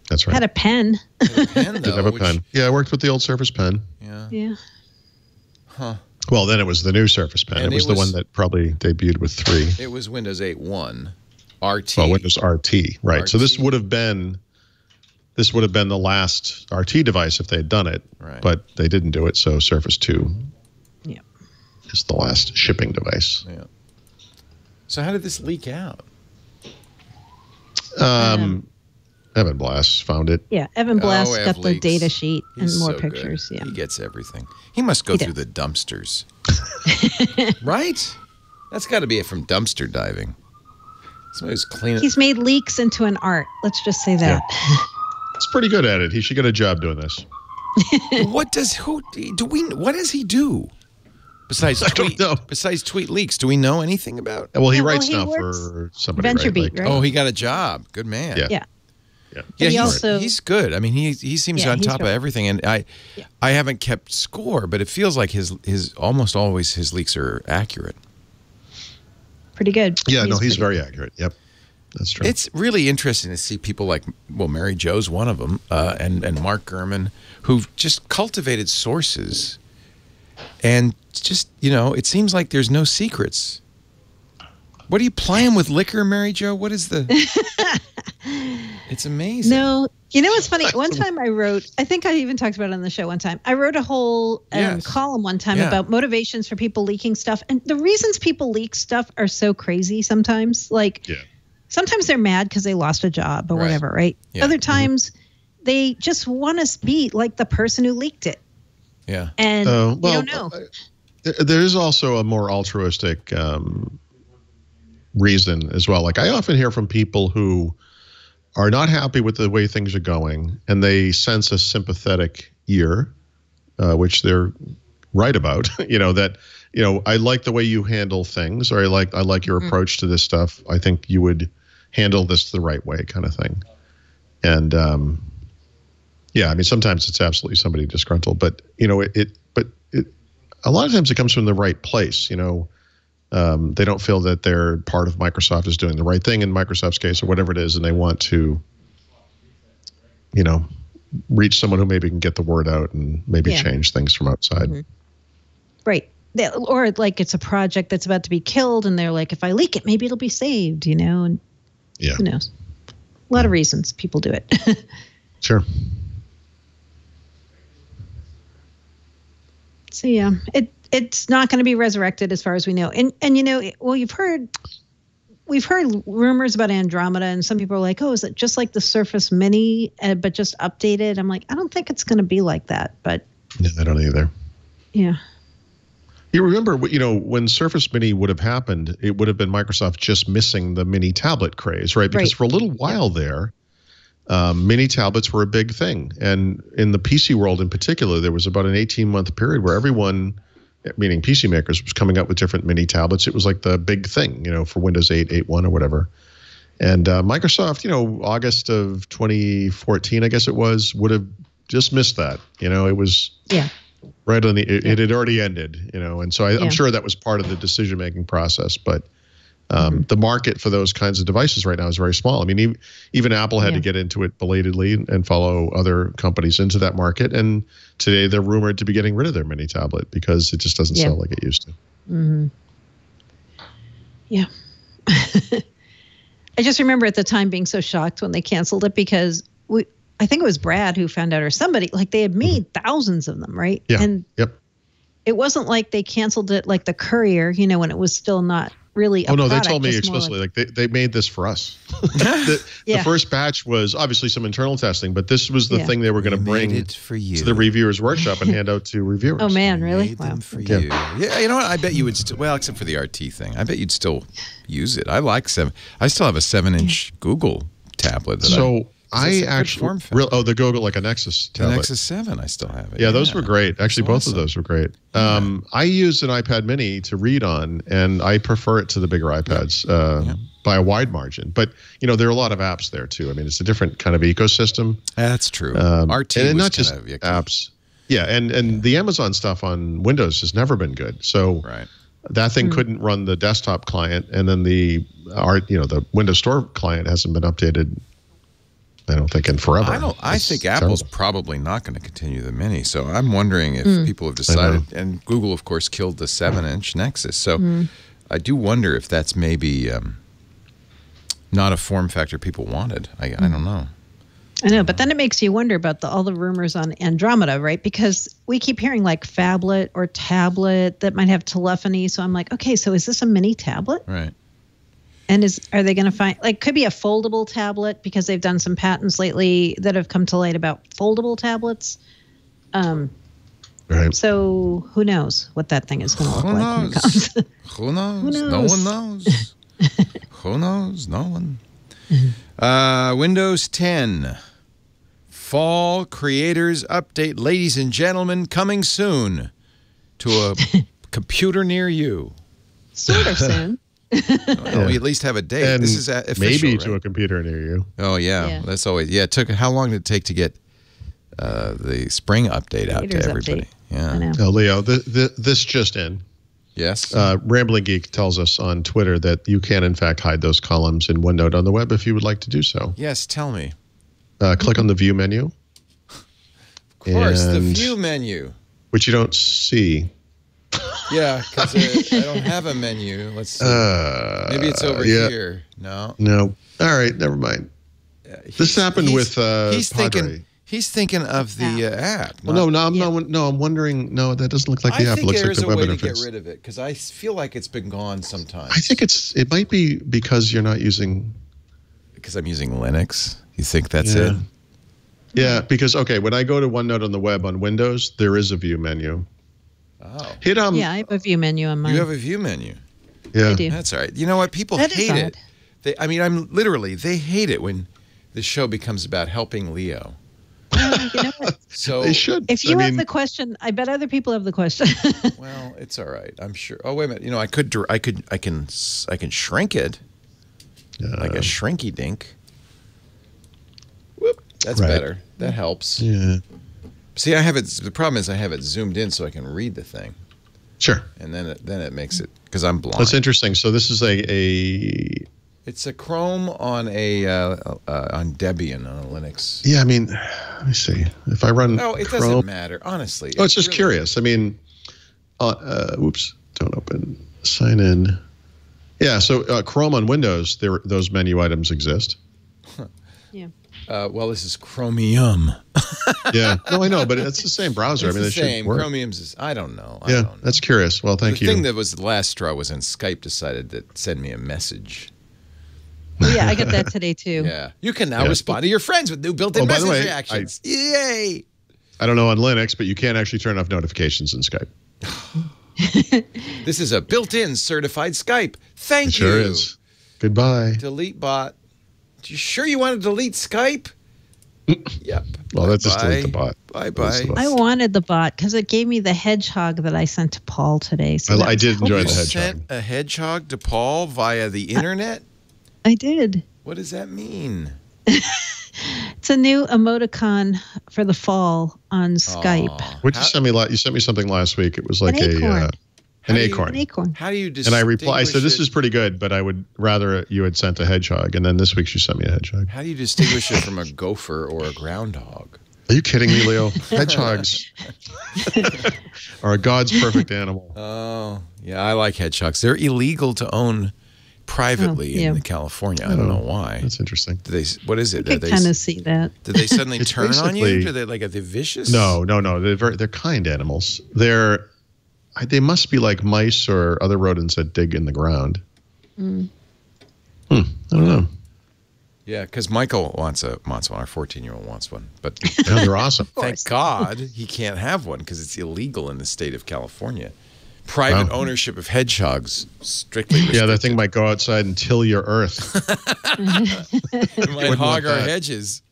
That's right. Had a pen. It had a pen, though. Didn't have a pen. Yeah, I worked with the old Surface Pen. Yeah. Yeah. Huh. Well, then it was the new Surface Pen. And It was the one that probably debuted with 3. It was Windows 8.1 RT. Well, Windows RT, right? RT. So this would have been the last RT device if they had done it, Right. but they didn't do it. So Surface 2 Yeah. is the last shipping device. Yeah. So how did this leak out? Evan Blass found it. Yeah. Evan Blass Ev got the leaks. data sheet He's and more so good. pictures. Yeah. He gets everything. He must go He through does. the dumpsters. Right? That's got to be from dumpster diving. Somebody's cleaning. He's made leaks into an art. Let's just say that. He's pretty good at it. He should get a job doing this. What does he do? Besides I don't tweet, know. besides tweet leaks, do we know anything about? Well, he Yeah, well, writes he now works for somebody. Venture Beat, right? Oh, he got a job. Good man. Yeah. Yeah. Yeah. Yeah, He he's, also- he's good. I mean, he seems Yeah, on he's top of right. everything, and I haven't kept score, but it feels like his almost always his leaks are accurate. Pretty good. Yeah, no, he's pretty very accurate. Yep, that's true. It's really interesting to see people like, Mary Jo's one of them, and Mark Gurman, who've just cultivated sources, and just, it seems like there's no secrets. What are you playing with liquor, Mary Jo? What is the... It's amazing. No, what's funny? One time I think I even talked about it on the show one time. I wrote a whole Yes. column one time Yeah. about motivations for people leaking stuff. And the reasons people leak stuff are so crazy sometimes. Like, sometimes they're mad because they lost a job or Right. whatever, right? Yeah. Other times they just want to be like the person who leaked it. Yeah. And you well, don't know. there is also a more altruistic reason as well. Like I often hear from people who are not happy with the way things are going, and they sense a sympathetic ear, which they're right about. I like the way you handle things, or I like your approach to this stuff. I think you would handle this the right way, kind of thing. And I mean, sometimes it's absolutely somebody disgruntled, but a lot of times it comes from the right place. They don't feel that their part of Microsoft is doing the right thing in Microsoft's case, or whatever it is, and they want to, reach someone who maybe can get the word out and maybe change things from outside. Mm-hmm. Right. Or like it's a project that's about to be killed, and they're like, if I leak it, maybe it'll be saved, and Yeah, who knows? A lot of reasons people do it. sure. So yeah, it's not going to be resurrected as far as we know. And we've heard rumors about Andromeda, and some people are like, oh, is it just like the Surface Mini, but just updated? I'm like, I don't think it's going to be like that, but No, I don't either. yeah. You remember, when Surface Mini would have happened, it would have been Microsoft just missing the mini tablet craze, right? Because for a little while there, mini tablets were a big thing. And in the PC world in particular, there was about an 18-month period where everyone, meaning PC makers, was coming up with different mini tablets. It was like the big thing, for Windows 8, 8.1 or whatever. And Microsoft, August of 2014, I guess it was, would have just missed that. It was right on the. It had already ended. And so I'm sure that was part of the decision-making process. But the market for those kinds of devices right now is very small. I mean, even Apple had to get into it belatedly and follow other companies into that market. And today they're rumored to be getting rid of their mini tablet because it just doesn't sell like it used to. Mm-hmm. Yeah. I just remember at the time being so shocked when they canceled it because I think it was Brad who found out or somebody, like they had made thousands of them, right? Yeah. And it wasn't like they canceled it like the Courier, when it was still not really a product. They told me explicitly, like they made this for us. The first batch was obviously some internal testing, but this was the thing they were going to bring it for you to the reviewers workshop and hand out to reviewers. Oh man, really? Made them for you. Yeah, you know what? I bet you would still, well, except for the RT thing, I bet you'd still use it. I still have a 7-inch Google tablet. I actually the Google, like a Nexus tablet. The Nexus 7, I still have it. Yeah, those were great. Actually, both of those were great. I use an iPad Mini to read on, and I prefer it to the bigger iPads by a wide margin. But there are a lot of apps there too. I mean, it's a different kind of ecosystem. That's true. RT and was not just yucky. apps. Yeah, and the Amazon stuff on Windows has never been good. So that thing couldn't run the desktop client, and then the Windows Store client hasn't been updated. I don't think in forever. I think Apple's probably not going to continue the Mini. So I'm wondering if people have decided. And Google, of course, killed the 7-inch Nexus. So I do wonder if that's maybe not a form factor people wanted. I don't know. I know, but then it makes you wonder about all the rumors on Andromeda, right? Because we keep hearing like phablet or tablet that might have telephony. So I'm like, okay, so is this a mini tablet? Right. And are they going to find, could be a foldable tablet because they've done some patents lately that have come to light about foldable tablets. Right. So who knows what that thing is going to look like when it comes. Who knows? No one knows. Who knows? No one. Windows 10 Fall Creators Update, ladies and gentlemen, coming soon to a computer near you. Sort of soon. Well, we at least have a date. And this is official, maybe to a computer near you. Oh yeah, that's always how long did it take to get the spring update out to everybody? Yeah. I know. Oh, Leo, this just in. Yes. Rambling Geek tells us on Twitter that you can in fact hide those columns in OneNote on the web if you would like to do so. Yes, tell me. Click on the View menu. Of course, the View menu. Which you don't see. Yeah, because I don't have a menu. Let's see. Maybe it's over here. No. All right, never mind. This happened with Padre. He's thinking of the app. Well, I'm wondering. No, that doesn't look like the app. It looks like the web interface. I think there's a way to get rid of it because I feel like it's been gone sometimes. I think it might be because you're not using. Because I'm using Linux. You think that's it? Yeah, because when I go to OneNote on the web on Windows, there is a View menu. Oh. Yeah, I have a View menu on mine. You have a View menu. Yeah, I do. That's all right. You know what? People hate it. They hate it when the show becomes about helping Leo. You know what? So they should. If you have the question, I bet other people have the question. Well, it's all right. I'm sure. Oh, wait a minute. I can shrink it like a shrinky dink. Whoop. That's better. That helps. Yeah. See, I have it. The problem is I have it zoomed in so I can read the thing. Sure. And then it makes it because I'm blind. That's interesting. So this is It's a Chrome on on Debian on a Linux. Yeah, I mean, let me see. If I run No, it Chrome, doesn't matter, honestly. Oh, it's just really curious. I mean, whoops, don't open. Sign in. Yeah, so Chrome on Windows, those menu items exist. Yeah. Well, this is Chromium. Yeah. No, I know, but it's the same browser. It's the same. Should work. Chromium's is, I don't know. I don't know. That's curious. Well, thank you. The thing that was the last straw was when Skype decided to send me a message. Oh, yeah, I got that today, too. Yeah. You can now respond to your friends with new built-in message reactions. Yay! I don't know on Linux, but you can't actually turn off notifications in Skype. This is a built-in certified Skype. Thank you. Sure is. Goodbye. Delete bot. You sure you want to delete Skype? Yep. Well, let's just delete the bot. Bye-bye. I wanted the bot because it gave me the hedgehog that I sent to Paul today. So I did enjoy the hedgehog. You sent a hedgehog to Paul via the internet? I did. What does that mean? It's a new emoticon for the fall on Skype. What did you send me? You sent me something last week. It was like An acorn. An acorn. An acorn. How do you And distinguish I replied. I said, "This it- is pretty good, but I would rather you had sent a hedgehog." And then this week she sent me a hedgehog. How do you distinguish it from a gopher or a groundhog? Are you kidding me, Leo? Hedgehogs are a God's perfect animal. Oh, yeah, I like hedgehogs. They're illegal to own privately in California. I don't know why. That's interesting. Do they? What is it? I can kind of see that. Did they suddenly It's turn on you? basically- Are they like are they vicious? No. They're kind animals. They must be like mice or other rodents that dig in the ground. I don't know. Yeah, because Michael wants one. Our 14-year-old wants one, but No, they're awesome. thank God he can't have one because it's illegal in the state of California. Private ownership of hedgehogs strictly restricted. Yeah, that thing might go outside and till your earth. It might hog our hedges.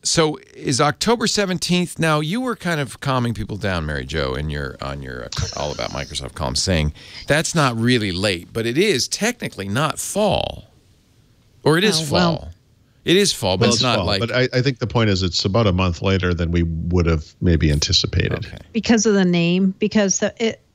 So is October 17th. Now, you were kind of calming people down, Mary Jo, on your All About Microsoft column, saying that's not really late, but it is technically not fall. Or it is fall. well. It is fall, but it's not fall, like... But I think the point is it's about a month later than we would have maybe anticipated. Okay. Because of the name, because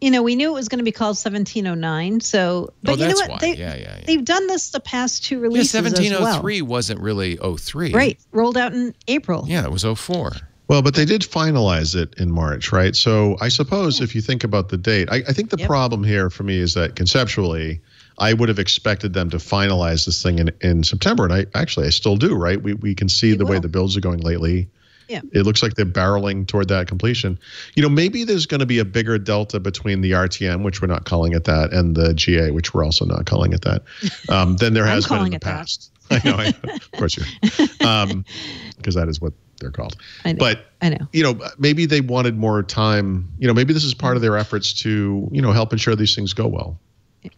we knew it was going to be called 1709. So, but you know that's what? why. Yeah. They've done this the past two Yeah, releases as well. 1703 wasn't really 03. Right, rolled out in April. Yeah, it was 04. Well, but they did finalize it in March, right? So I suppose if you think about the date, I think the problem here for me is that conceptually, I would have expected them to finalize this thing in September. And I still do, right? We can see the way the builds are going lately. Yeah. It looks like they're barreling toward that completion. Maybe there's going to be a bigger delta between the RTM, which we're not calling it that, and the GA, which we're also not calling it that, than there has been in the past. I know, of course you're. Because that is what they're called. I know. But I know. Maybe they wanted more time. Maybe this is part of their efforts to, help ensure these things go well.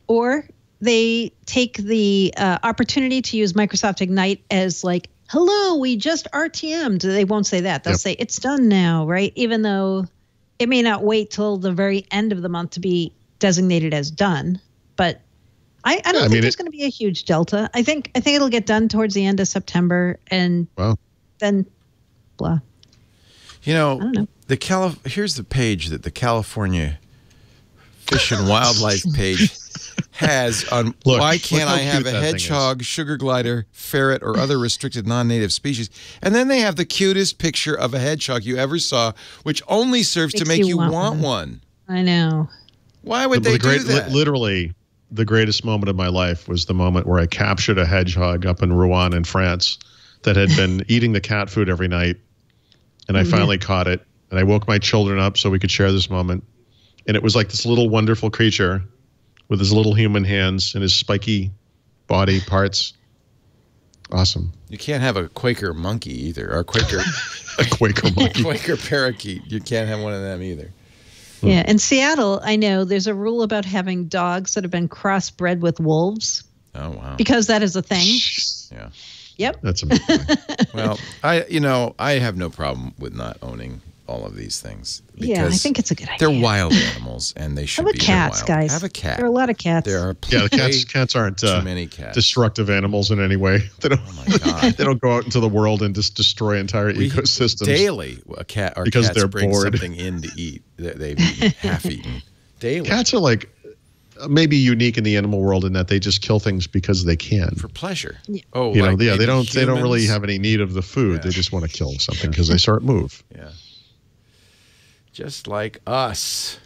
Or they take the opportunity to use Microsoft Ignite as like, hello, we just RTM'd. They won't say that. They'll say it's done now, right? Even though it may not wait till the very end of the month to be designated as done. But I don't think there's going to be a huge delta. I think it'll get done towards the end of September, and then blah. I don't know. Here's the page that the California Fish and Wildlife page has on why can't I have a hedgehog, sugar glider, ferret, or other restricted non-native species. And then they have the cutest picture of a hedgehog you ever saw, which only serves to make you want one. I know. Why would they do that? Literally, the greatest moment of my life was the moment where I captured a hedgehog up in Rouen in France that had been eating the cat food every night. And I finally caught it. And I woke my children up so we could share this moment. And it was like this little wonderful creature with his little human hands and his spiky body parts. Awesome. You can't have a Quaker monkey either, or a Quaker monkey. Quaker parakeet. You can't have one of them either. Yeah, in Seattle, I know there's a rule about having dogs that have been crossbred with wolves. Oh wow! Because that is a thing. Yeah. Yep. That's amazing. Well, I have no problem with not owning all of these things. Yeah, I think it's a good idea. They're wild animals, and they should be cats, wild. guys. Have a cat. There are a lot of cats. There are the cats aren't too many cats. destructive animals in any way. They don't. Oh my God! They don't go out into the world and just destroy entire ecosystems daily. Because cats they're bring bored. something in to eat that they've eaten, half-eaten daily. Cats are like maybe unique in the animal world in that they just kill things because they can for pleasure. Yeah. Oh, they don't really have any need of the food. Yeah. They just want to kill something because they start move. Yeah. Just like us.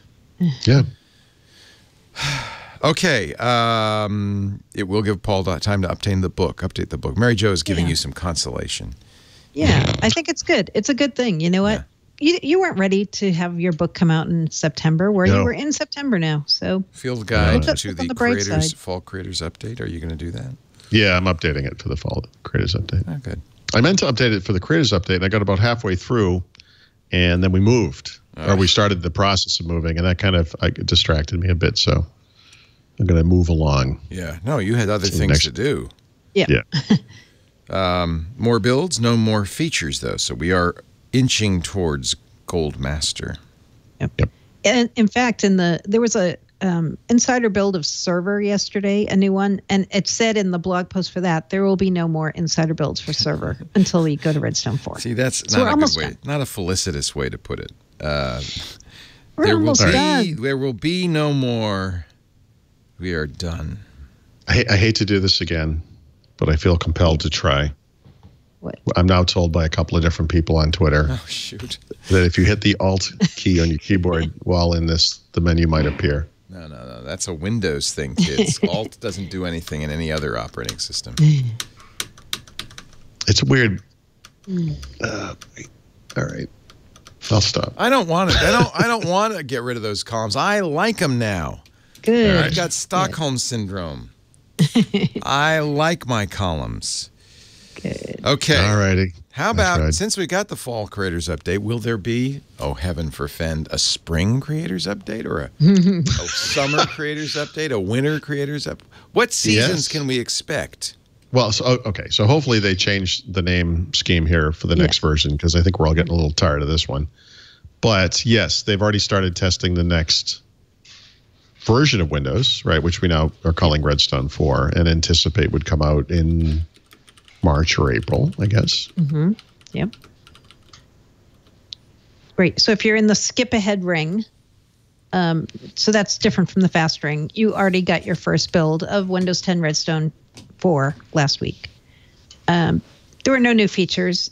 Yeah. Okay. It will give Paul time to update the book. Mary Jo is giving you some consolation. Yeah, I think it's good. It's a good thing. You know what? Yeah. You weren't ready to have your book come out in September, where you were in September now. So Field guide look to on the bright creators side. fall creators update. Are you going to do that? Yeah, I'm updating it for the fall creators update. Oh, good. I meant to update it for the creators update, and I got about halfway through, and then we moved. Or we started the process of moving, and that kind of distracted me a bit. So I'm going to move along. Yeah. No, you had other things to do. yeah. More builds, no more features, though. So we are inching towards Gold Master. Yep. And in fact, there was a insider build of Server yesterday, a new one, and it said in the blog post for that there will be no more insider builds for Server until we go to Redstone 4. See, that's So we're not a almost good way, done. not a felicitous way to put it. We're almost done. There will be no more. We are done. I hate to do this again, but I feel compelled to try. What? I'm now told by a couple of different people on Twitter Oh, shoot. that if you hit the Alt key on your keyboard while in this, the menu might appear. No. That's a Windows thing, kids. Alt doesn't do anything in any other operating system. It's weird. All right. I'll stop. I don't want it. I don't want to get rid of those columns. I like them now. Good. I've got Stockholm syndrome. I like my columns. Good. Okay. All righty. How about, since we got the fall creators update, will there be, oh heaven forfend, a spring creators update or a summer creators update, a winter creators update? What seasons can we expect? Well, okay. So hopefully they change the name scheme here for the next version, because I think we're all getting a little tired of this one. But yes, they've already started testing the next version of Windows, right, which we now are calling Redstone 4 and anticipate would come out in March or April, I guess. Mm-hmm. Yep. Great. So if you're in the skip ahead ring, so that's different from the fast ring. You already got your first build of Windows 10 Redstone 4 last week. There were no new features,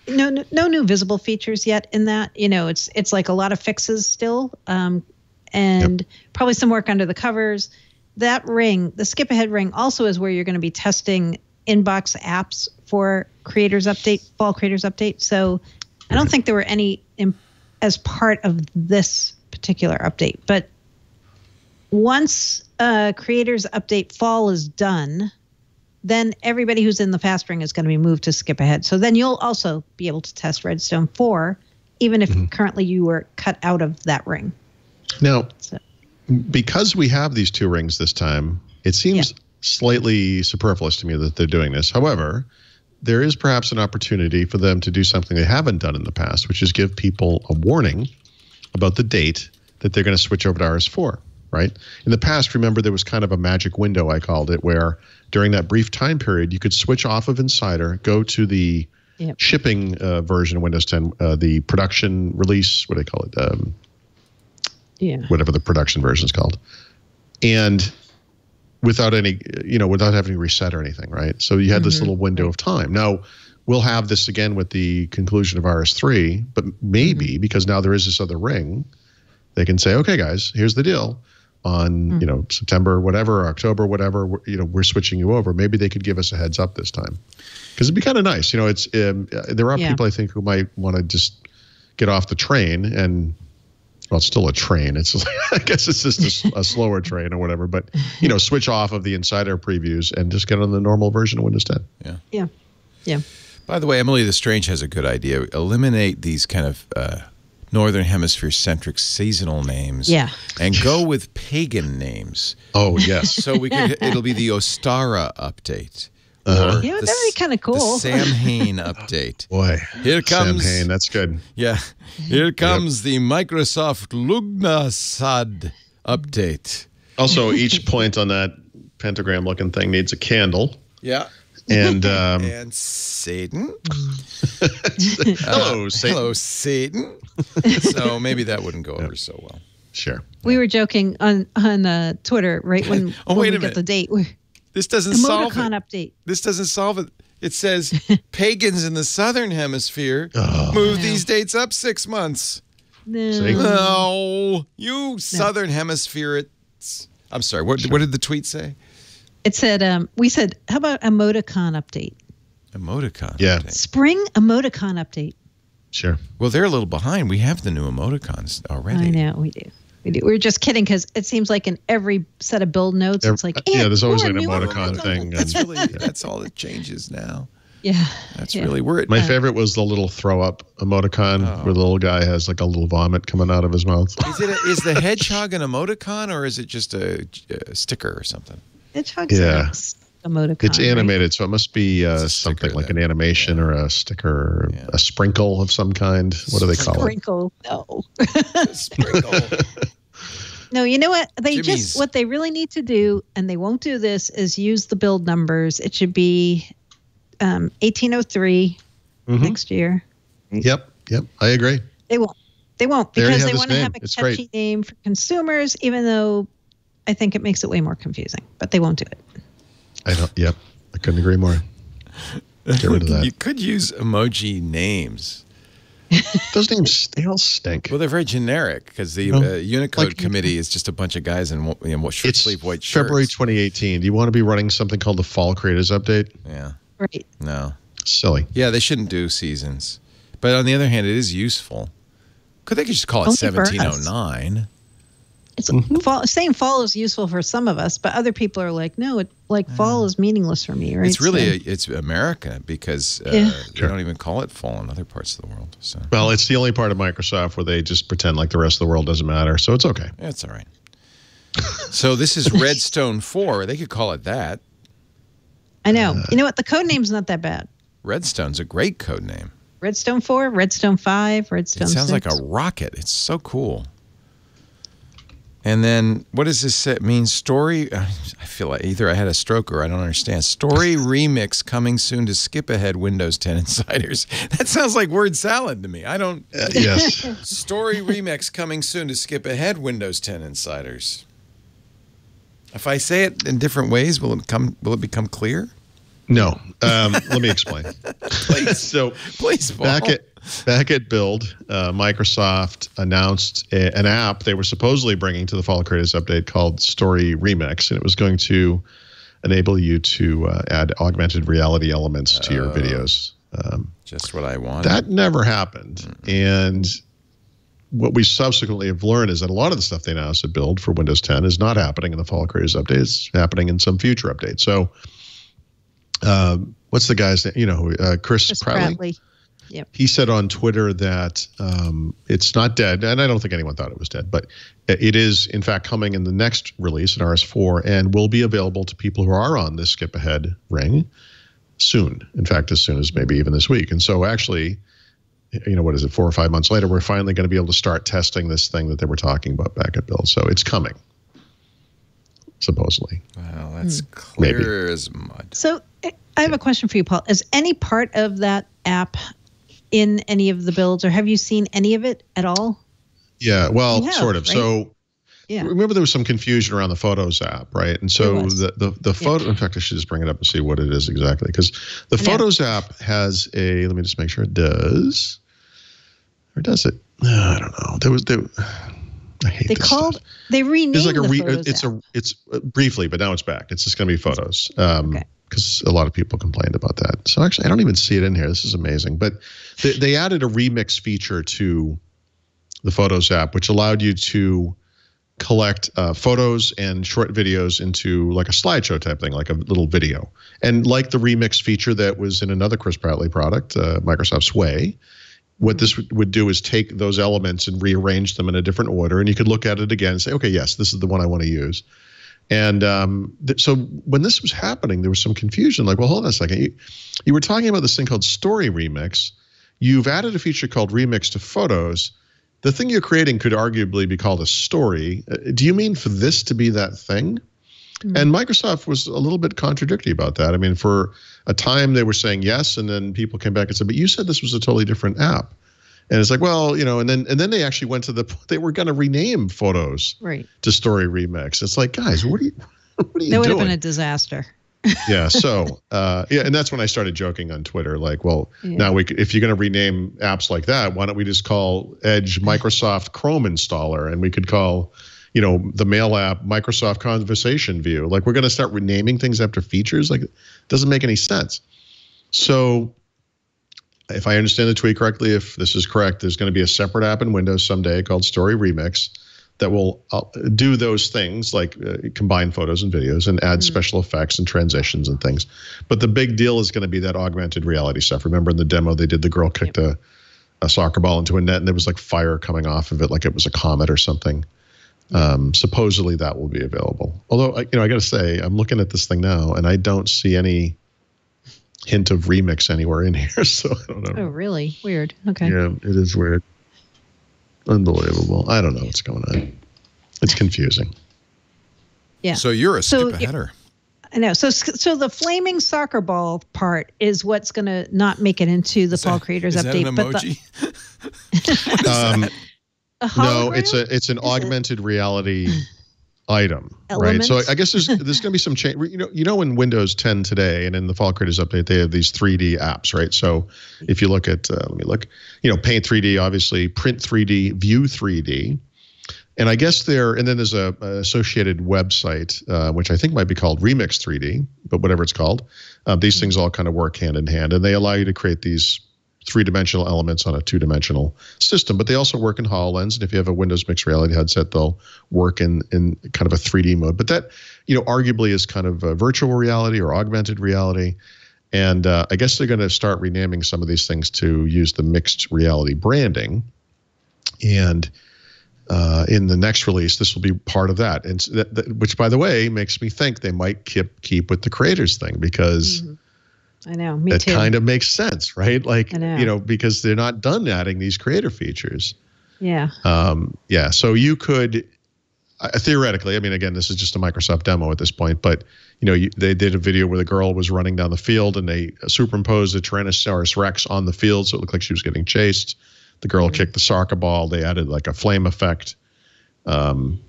no new visible features yet in that. You know, it's like a lot of fixes still, and probably some work under the covers. That ring, the skip ahead ring, also is where you're going to be testing inbox apps for creators update, fall creators update. So I don't think there were any as part of this particular update, but once creators update fall is done, then everybody who's in the fast ring is going to be moved to skip ahead. So then you'll also be able to test Redstone 4, even if currently you were cut out of that ring. Now, because we have these two rings this time, it seems slightly superfluous to me that they're doing this. However, there is perhaps an opportunity for them to do something they haven't done in the past, which is give people a warning about the date that they're going to switch over to RS4, right? In the past, remember, there was kind of a magic window, I called it, where during that brief time period, you could switch off of Insider, go to the shipping version of Windows 10, the production release, what do they call it? Whatever the production version is called. And without any, without having to reset or anything, right? So you had this little window of time. Now, we'll have this again with the conclusion of RS3, but maybe because now there is this other ring, they can say, okay, guys, here's the deal. On, September, whatever, October, whatever, we're switching you over. Maybe they could give us a heads up this time. Because it'd be kind of nice. There are people, I think, who might want to just get off the train and, well, it's still a train. It's I guess it's just a slower train or whatever. But, switch off of the Insider previews and just get on the normal version of Windows 10. Yeah. By the way, Emily the Strange has a good idea. Eliminate these kind of Northern Hemisphere-centric seasonal names. Yeah. And go with pagan names. Oh, yes. So it'll be the Ostara update. That'd be kind of cool. The Samhain update. Boy, here comes Samhain. That's good. Yeah, here comes the Microsoft Lugnasad update. Also, each point on that pentagram-looking thing needs a candle. Yeah, and and Satan. Hello, Satan. Hello, Satan. So maybe that wouldn't go over so well. Sure. We were joking on Twitter right when we get the date. This doesn't solve it. Update. This doesn't solve it. It says pagans in the Southern Hemisphere move these dates up 6 months. No, you Southern Hemisphere. I'm sorry. What did the tweet say? It said, we said, how about emoticon update? Emoticon. Yeah. Update. Spring emoticon update. Sure. Well, they're a little behind. We have the new emoticons already. I know, we do. We were just kidding because it seems like in every set of build notes, it's like, there's always an emoticon thing. That's really that's all that changes now. Yeah, that's really weird. My favorite was the little throw up emoticon where the little guy has like a little vomit coming out of his mouth. Is the hedgehog an emoticon or is it just a sticker or something? Hedgehog's emoticon. It's animated, so it must be something like an animation or a sticker, or a sprinkle of some kind. What do they call it? Sprinkle. No. Sprinkle. No, you know what? Jimmy's. What they really need to do, and they won't do this, is use the build numbers. It should be 1803 next year. Right? Yep. I agree. They won't They already because have they this want to name. have a It's catchy great. name for consumers, even though I think it makes it way more confusing. But they won't do it. Yep. I couldn't agree more. Get rid of that. You could use emoji names. Those names, they all stink. Well, they're very generic because the Unicode committee is just a bunch of guys in short sleeve white shirts. February 2018. Do you want to be running something called the Fall Creators Update? Yeah. Right. No. Silly. Yeah, they shouldn't do seasons. But on the other hand, it is useful. They could just call it Only for us. 1709. It's saying fall is useful for some of us, but other people are like, no, fall is meaningless for me, right? It's really it's America because they don't even call it fall in other parts of the world. So Well, it's the only part of Microsoft where they just pretend like the rest of the world doesn't matter, so it's okay. yeah, it's all right. So this is Redstone 4. They could call it that. I know. You know what? The code name's not that bad. Redstone's a great code name. Redstone 4, Redstone 5, Redstone 6. It sounds like a rocket. It's so cool. And then, what does this mean? Story? I feel like either I had a stroke or I don't understand. Story remix coming soon to skip ahead Windows 10 Insiders. That sounds like word salad to me. I don't. Yes. Story remix coming soon to skip ahead Windows 10 Insiders. If I say it in different ways, will it become clear? No. Let me explain. Please. Please, Paul. Back at Build, Microsoft announced an app they were supposedly bringing to the Fall Creators Update called Story Remix, and it was going to enable you to add augmented reality elements to your videos. Just what I wanted. That never happened. And what we subsequently have learned is that a lot of the stuff they announced at Build for Windows 10 is not happening in the Fall Creators Update. It's happening in some future update. So what's the guy's name? Chris Pratley? Yep. He said on Twitter that it's not dead, and I don't think anyone thought it was dead, but it is, in fact, coming in the next release in RS4 and will be available to people who are on this skip ahead ring soon. In fact, as soon as maybe even this week. And so actually, what is it, 4 or 5 months later, we're finally going to be able to start testing this thing that they were talking about back at Build. So it's coming, supposedly. Well, that's clear as mud. So I have a question for you, Paul. Is any part of that app in any of the builds, or have you seen any of it at all? Yeah, well, You have, sort of. right? So Yeah. remember there was some confusion around the Photos app, right? And so There was. the photo, in fact, I should just bring it up and see what it is exactly. Because the Photos app has let me just make sure it does. Or does it? I don't know. I hate this stuff. They renamed It's like the Photos app. it's briefly, but now it's back. It's just going to be Photos. Okay. Because a lot of people complained about that. So actually, I don't even see it in here. This is amazing. But they added a remix feature to the Photos app, which allowed you to collect photos and short videos into like a slideshow type thing, like a little video. And like the remix feature that was in another Chris Pratley product, Microsoft Sway, what this would do is take those elements and rearrange them in a different order. And you could look at it again and say, okay, yes, this is the one I want to use. And so when this was happening, there was some confusion. Like, well, hold on a second. You were talking about this thing called Story Remix. You've added a feature called Remix to Photos. The thing you're creating could arguably be called a story. Do you mean for this to be that thing? Mm-hmm. And Microsoft was a little bit contradictory about that. I mean, for a time they were saying yes, and then people came back and said, but you said this was a totally different app. And it's like, well, and then they actually went to they were going to rename Photos to Story Remix. It's like, guys, what are you doing? That would have been a disaster. Yeah. So, and that's when I started joking on Twitter, like, well, now if you're going to rename apps like that, why don't we just call Edge Microsoft Chrome Installer, and we could call, the Mail app Microsoft Conversation View. Like, we're going to start renaming things after features. Like, it doesn't make any sense. So, if I understand the tweet correctly, if this is correct, there's going to be a separate app in Windows someday called Story Remix that will do those things like combine photos and videos and add special effects and transitions and things. But the big deal is going to be that augmented reality stuff. Remember in the demo, they did the girl kicked a soccer ball into a net and there was like fire coming off of it, like it was a comet or something. Supposedly that will be available. Although, I got to say, I'm looking at this thing now and I don't see any hint of remix anywhere in here, so I don't know. Oh, really? Weird. Okay. Yeah, it is weird. Unbelievable. I don't know what's going on. It's confusing. Yeah. So you're a skip aheader. I know. So the flaming soccer ball part is what's going to not make it into the Fall Creators Is update. that an emoji? No, it's an augmented reality item, right? So I guess there's going to be some change. You know, in Windows 10 today and in the Fall Creators update, they have these 3D apps, right? So if you look at, let me look, Paint 3D, obviously, Print 3D, View 3D. And I guess and then there's a associated website, which I think might be called Remix 3D, but whatever it's called. These things all kind of work hand in hand, and they allow you to create these three-dimensional elements on a two-dimensional system. But they also work in HoloLens, and if you have a Windows mixed reality headset, they'll work in kind of a 3D mode. But that, arguably is kind of a virtual reality or augmented reality. And I guess they're going to start renaming some of these things to use the mixed reality branding. And in the next release, this will be part of that, and which, by the way, makes me think they might keep with the creators thing, because I know, me that too. kind of makes sense, right? Like, I know. Because they're not done adding these creator features. Yeah. Yeah. So you could theoretically, I mean, again, this is just a Microsoft demo at this point, but they did a video where the girl was running down the field, and they superimposed a Tyrannosaurus Rex on the field, so it looked like she was getting chased. The girl kicked the soccer ball. They added like a flame effect. We'll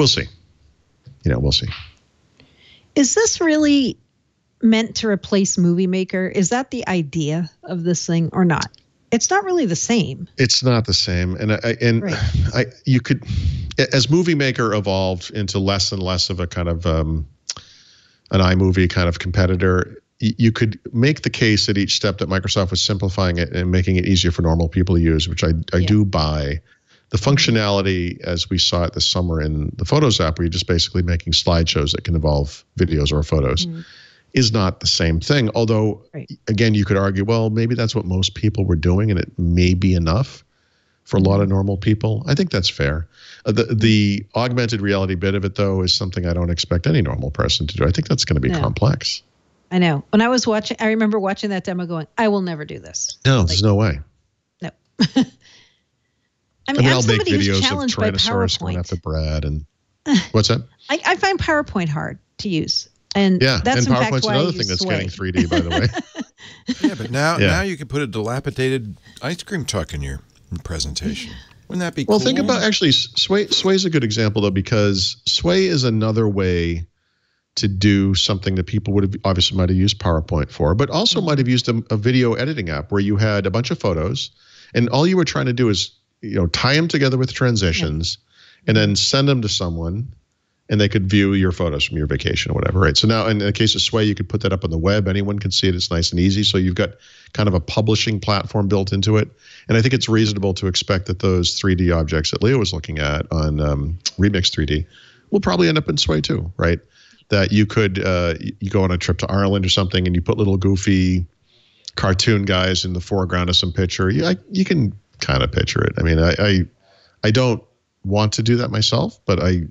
see. We'll see. Is this really meant to replace Movie Maker? Is that the idea of this thing or not? It's not really the same. It's not the same. And you could, as Movie Maker evolved into less and less of a kind of an iMovie kind of competitor, you could make the case at each step that Microsoft was simplifying it and making it easier for normal people to use, which I do buy. The functionality, as we saw it this summer in the Photos app, where you're just basically making slideshows that can involve videos or photos, is not the same thing. Although, again, you could argue, well, maybe that's what most people were doing, and it may be enough for a lot of normal people. I think that's fair. The augmented reality bit of it, though, is something I don't expect any normal person to do. I think that's going to be complex. I know. When I was watching, I remember watching that demo going, I will never do this. No, there's no way. No. I mean, I'll make videos of Tyrannosaurus going after Brad. And what's that? I find PowerPoint hard to use. And and that's PowerPoint's another thing that's getting 3D, by the way. But now you can put a dilapidated ice cream truck in your presentation. Wouldn't that be cool? Well, think about, actually, Sway's a good example, though, because Sway is another way to do something that people would have obviously might have used PowerPoint for, but also might have used a video editing app where you had a bunch of photos, and all you were trying to do is tie them together with transitions, and then send them to someone, and they could view your photos from your vacation or whatever, right? So now, in the case of Sway, you could put that up on the web. Anyone can see it. It's nice and easy. So you've got kind of a publishing platform built into it. And I think it's reasonable to expect that those 3D objects that Leo was looking at on Remix 3D will probably end up in Sway too, right? That you could, you go on a trip to Ireland or something, and you put little goofy cartoon guys in the foreground of some picture. You can kind of picture it. I mean, I don't want to do that myself, but they're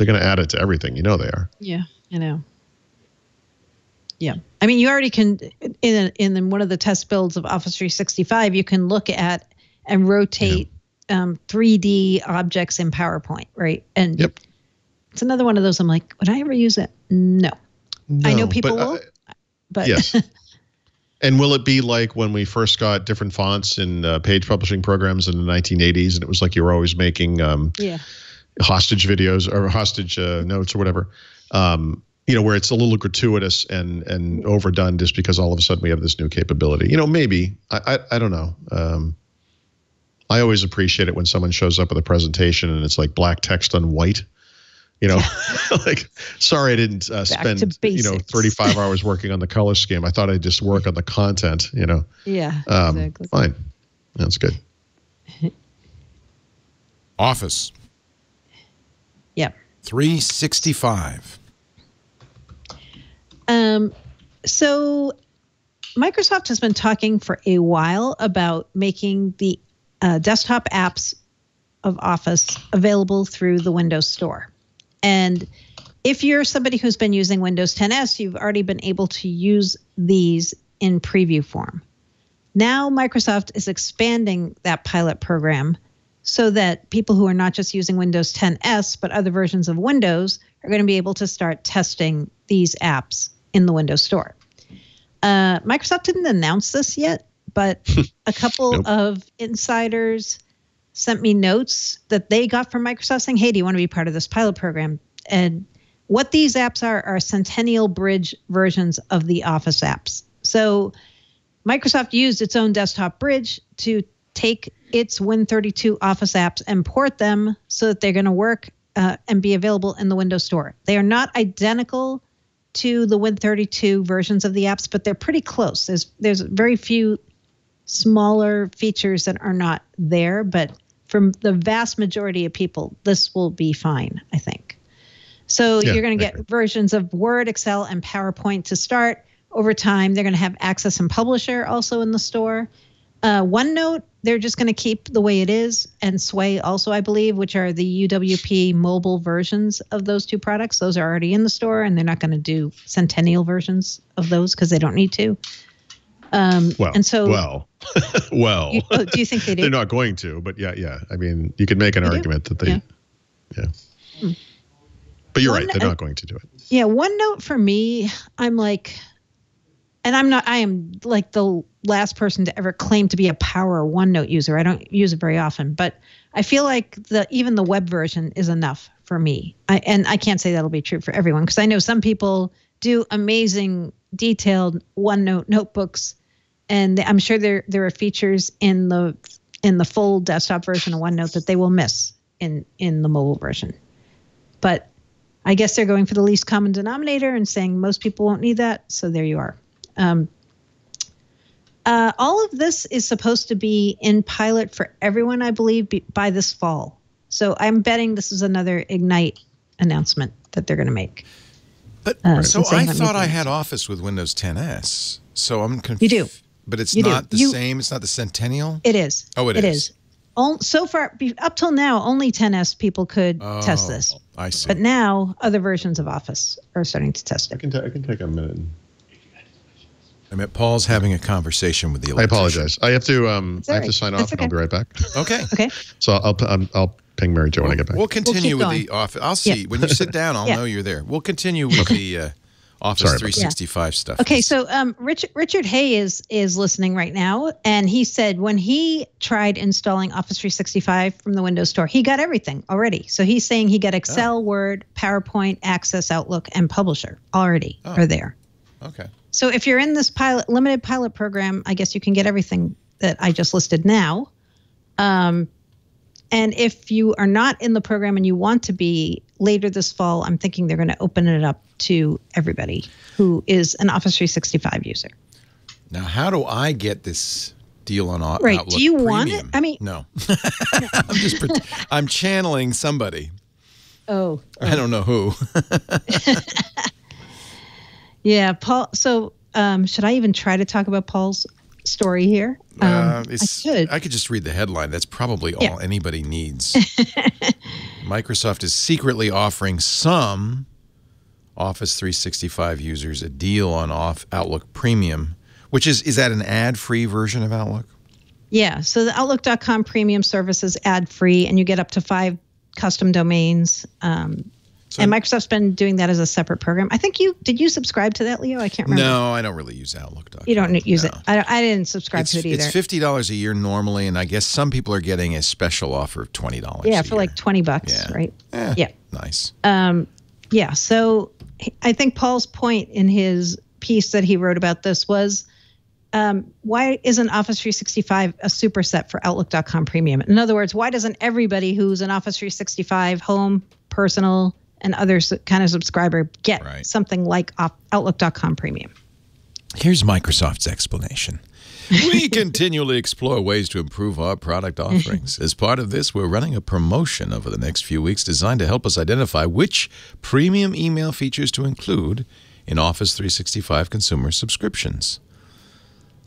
going to add it to everything. They are. Yeah, I know. Yeah. I mean, you already can, in one of the test builds of Office 365, you can look at and rotate 3D objects in PowerPoint, right? And it's another one of those, I'm like, would I ever use it? No. I know people will. But yes. And will it be like when we first got different fonts in page publishing programs in the 1980s, and it was like you were always making hostage videos or hostage notes or whatever, where it's a little gratuitous and overdone just because all of a sudden we have this new capability. Maybe. I don't know. I always appreciate it when someone shows up with a presentation and it's like black text on white. Like, sorry, I didn't spend 35 hours working on the color scheme. I thought I'd just work on the content. Yeah, exactly. Fine, that's good. Office. Yep. 365. So Microsoft has been talking for a while about making the desktop apps of Office available through the Windows Store. And if you're somebody who's been using Windows 10s, you've already been able to use these in preview form. Now Microsoft is expanding that pilot program so that people who are not just using Windows 10S, but other versions of Windows are going to be able to start testing these apps in the Windows Store. Microsoft didn't announce this yet, but a couple of insiders sent me notes that they got from Microsoft saying, hey, do you want to be part of this pilot program? And what these apps are Centennial Bridge versions of the Office apps. So Microsoft used its own desktop bridge to take its Win32 Office apps and port them so that they're going to work and be available in the Windows Store. They are not identical to the Win32 versions of the apps, but they're pretty close. There's very few smaller features that are not there, but for the vast majority of people, this will be fine, I think. So you're going to get versions of Word, Excel, and PowerPoint to start. Over time, they're going to have Access and Publisher also in the store. OneNote, they're just going to keep the way it is, and Sway also, I believe, which are the UWP mobile versions of those two products. Those are already in the store, and they're not going to do Centennial versions of those because they don't need to. Well, do you think they do? They're not going to, but yeah. I mean, you could make an argument that they, But you're right, they're not going to do it. Yeah, OneNote for me, I'm like, and I am like the last person to ever claim to be a power OneNote user. I don't use it very often, but I feel like even the web version is enough for me. I can't say that'll be true for everyone because I know some people do amazing detailed OneNote notebooks, and I'm sure there are features in the full desktop version of OneNote that they will miss in the mobile version. But I guess they're going for the least common denominator and saying most people won't need that. So there you are. All of this is supposed to be in pilot for everyone, I believe, by this fall. So I'm betting this is another Ignite announcement that they're going to make. But so I thought I had Office with Windows 10S. So I'm confused. You do. But it's not the same. It's not the Centennial? It is. Oh, it is. So far, up till now, only 10S people could test this. I see. But now, other versions of Office are starting to test it. I can take a minute. I mean, Paul's having a conversation with the electrician. I apologize. I have to sign off, and I'll be right back. Okay. Okay. So I'll ping Mary Jo when I get back. We'll continue with the Office. I'll see. When you sit down, I'll know you're there. We'll continue with the Office 365 stuff. Okay, so Richard Hay is listening right now, and he said when he tried installing Office 365 from the Windows Store, he got everything already. So he's saying he got Excel, Word, PowerPoint, Access, Outlook, and Publisher already are there. Okay. So if you're in this limited pilot program, I guess you can get everything that I just listed now. And if you are not in the program and you want to be later this fall, I'm thinking they're going to open it up to everybody who is an Office 365 user. Now, how do I get this deal on Outlook Right. Do you Premium? want it? I mean, no. I'm channeling somebody. Oh. I don't know who. Yeah, Paul. So should I even try to talk about Paul's story here? I should. I could just read the headline. That's probably all anybody needs. Microsoft is secretly offering some Office 365 users a deal on Outlook Premium, which is that an ad-free version of Outlook? Yeah. So the Outlook.com Premium service is ad-free, and you get up to 5 custom domains. And Microsoft's been doing that as a separate program. I think did you subscribe to that, Leo? I can't remember. No, I don't really use Outlook.com. You don't use it. I didn't subscribe to it either. It's $50 a year normally, and I guess some people are getting a special offer of $20. Yeah, for like $20, right? Yeah. Nice. Yeah. So I think Paul's point in his piece that he wrote about this was, why isn't Office 365 a superset for Outlook.com Premium? In other words, why doesn't everybody who's an Office 365 home, personal, and other kind of subscriber get something like Outlook.com Premium? Here's Microsoft's explanation. We continually explore ways to improve our product offerings. As part of this, we're running a promotion over the next few weeks designed to help us identify which premium email features to include in Office 365 consumer subscriptions.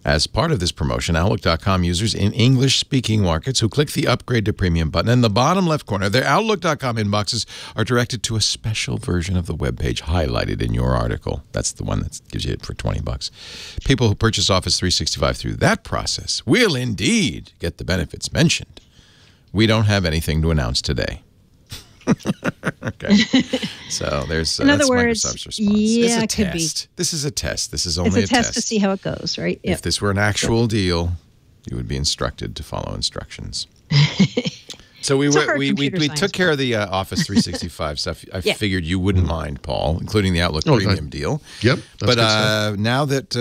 As part of this promotion, Outlook.com users in English-speaking markets who click the Upgrade to Premium button in the bottom left corner, their Outlook.com inboxes are directed to a special version of the webpage highlighted in your article. That's the one that gives you it for $20. People who purchase Office 365 through that process will indeed get the benefits mentioned, We don't have anything to announce today. Okay. So there's in other that's words, Microsoft's response. yeah, it's it a could be. test. This is a test. This is only It's a test to see how it goes, right? Yep. If this were an actual deal, you would be instructed to follow instructions. So we took care of the Office 365 stuff. I figured you wouldn't mind, Paul, including the Outlook Premium deal. Yep. But now that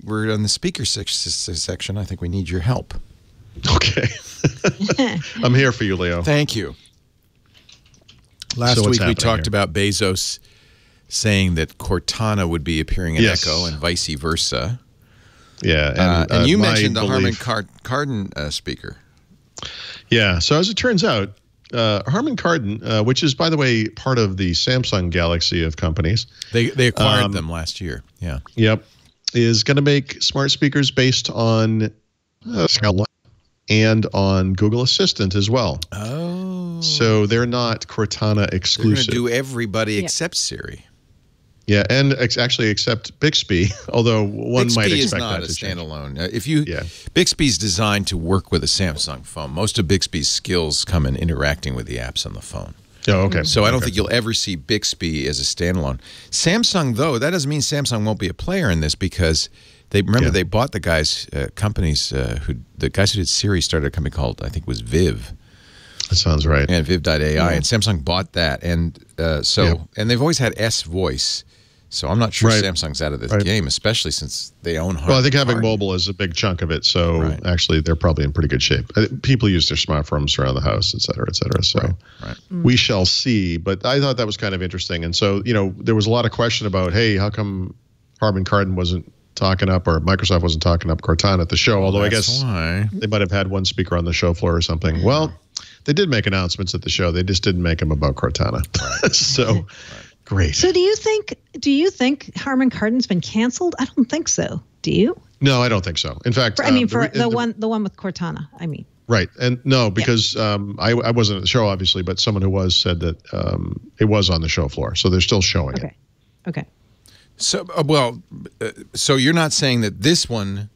we're on the speaker section, I think we need your help. Okay. I'm here for you, Leo. Thank you. Last week we talked about Bezos saying that Cortana would be appearing in Echo and vice versa. Yeah. And you mentioned the Harman Kardon speaker. Yeah. So as it turns out, Harman Kardon, which is, by the way, part of the Samsung galaxy of companies. They acquired them last year. Yeah. Yep. Is going to make smart speakers based on and on Google Assistant as well. Oh. So they're not Cortana exclusive. They're going to do everybody except Siri. Yeah, and actually except Bixby, although one might expect that to Bixby is not a standalone. Bixby's designed to work with a Samsung phone. Most of Bixby's skills come in interacting with the apps on the phone. Oh, okay. So I don't think you'll ever see Bixby as a standalone. Samsung, though, that doesn't mean Samsung won't be a player in this because they bought the guys, the guys who did Siri started a company called, I think it was Viv. That sounds right. And Viv.ai, and Samsung bought that. And and they've always had S Voice. So I'm not sure Samsung's out of this game, especially since they own Harman. Well, I think having mobile is a big chunk of it. So actually, they're probably in pretty good shape. People use their smartphones around the house, et cetera, et cetera. So we shall see. But I thought that was kind of interesting. And so, there was a lot of question about, hey, how come Harman Kardon wasn't talking up, or Microsoft wasn't talking up Cortana at the show? Although I guess they might have had one speaker on the show floor or something. Well, they did make announcements at the show. They just didn't make them about Cortana. So. Great. So do you think Harman Kardon's been canceled? I don't think so. Do you? No, I don't think so. In fact, the one with Cortana. I mean. Right, and no, because I wasn't at the show, obviously, but someone who was said that it was on the show floor, so they're still showing it. Okay. So so you're not saying that this one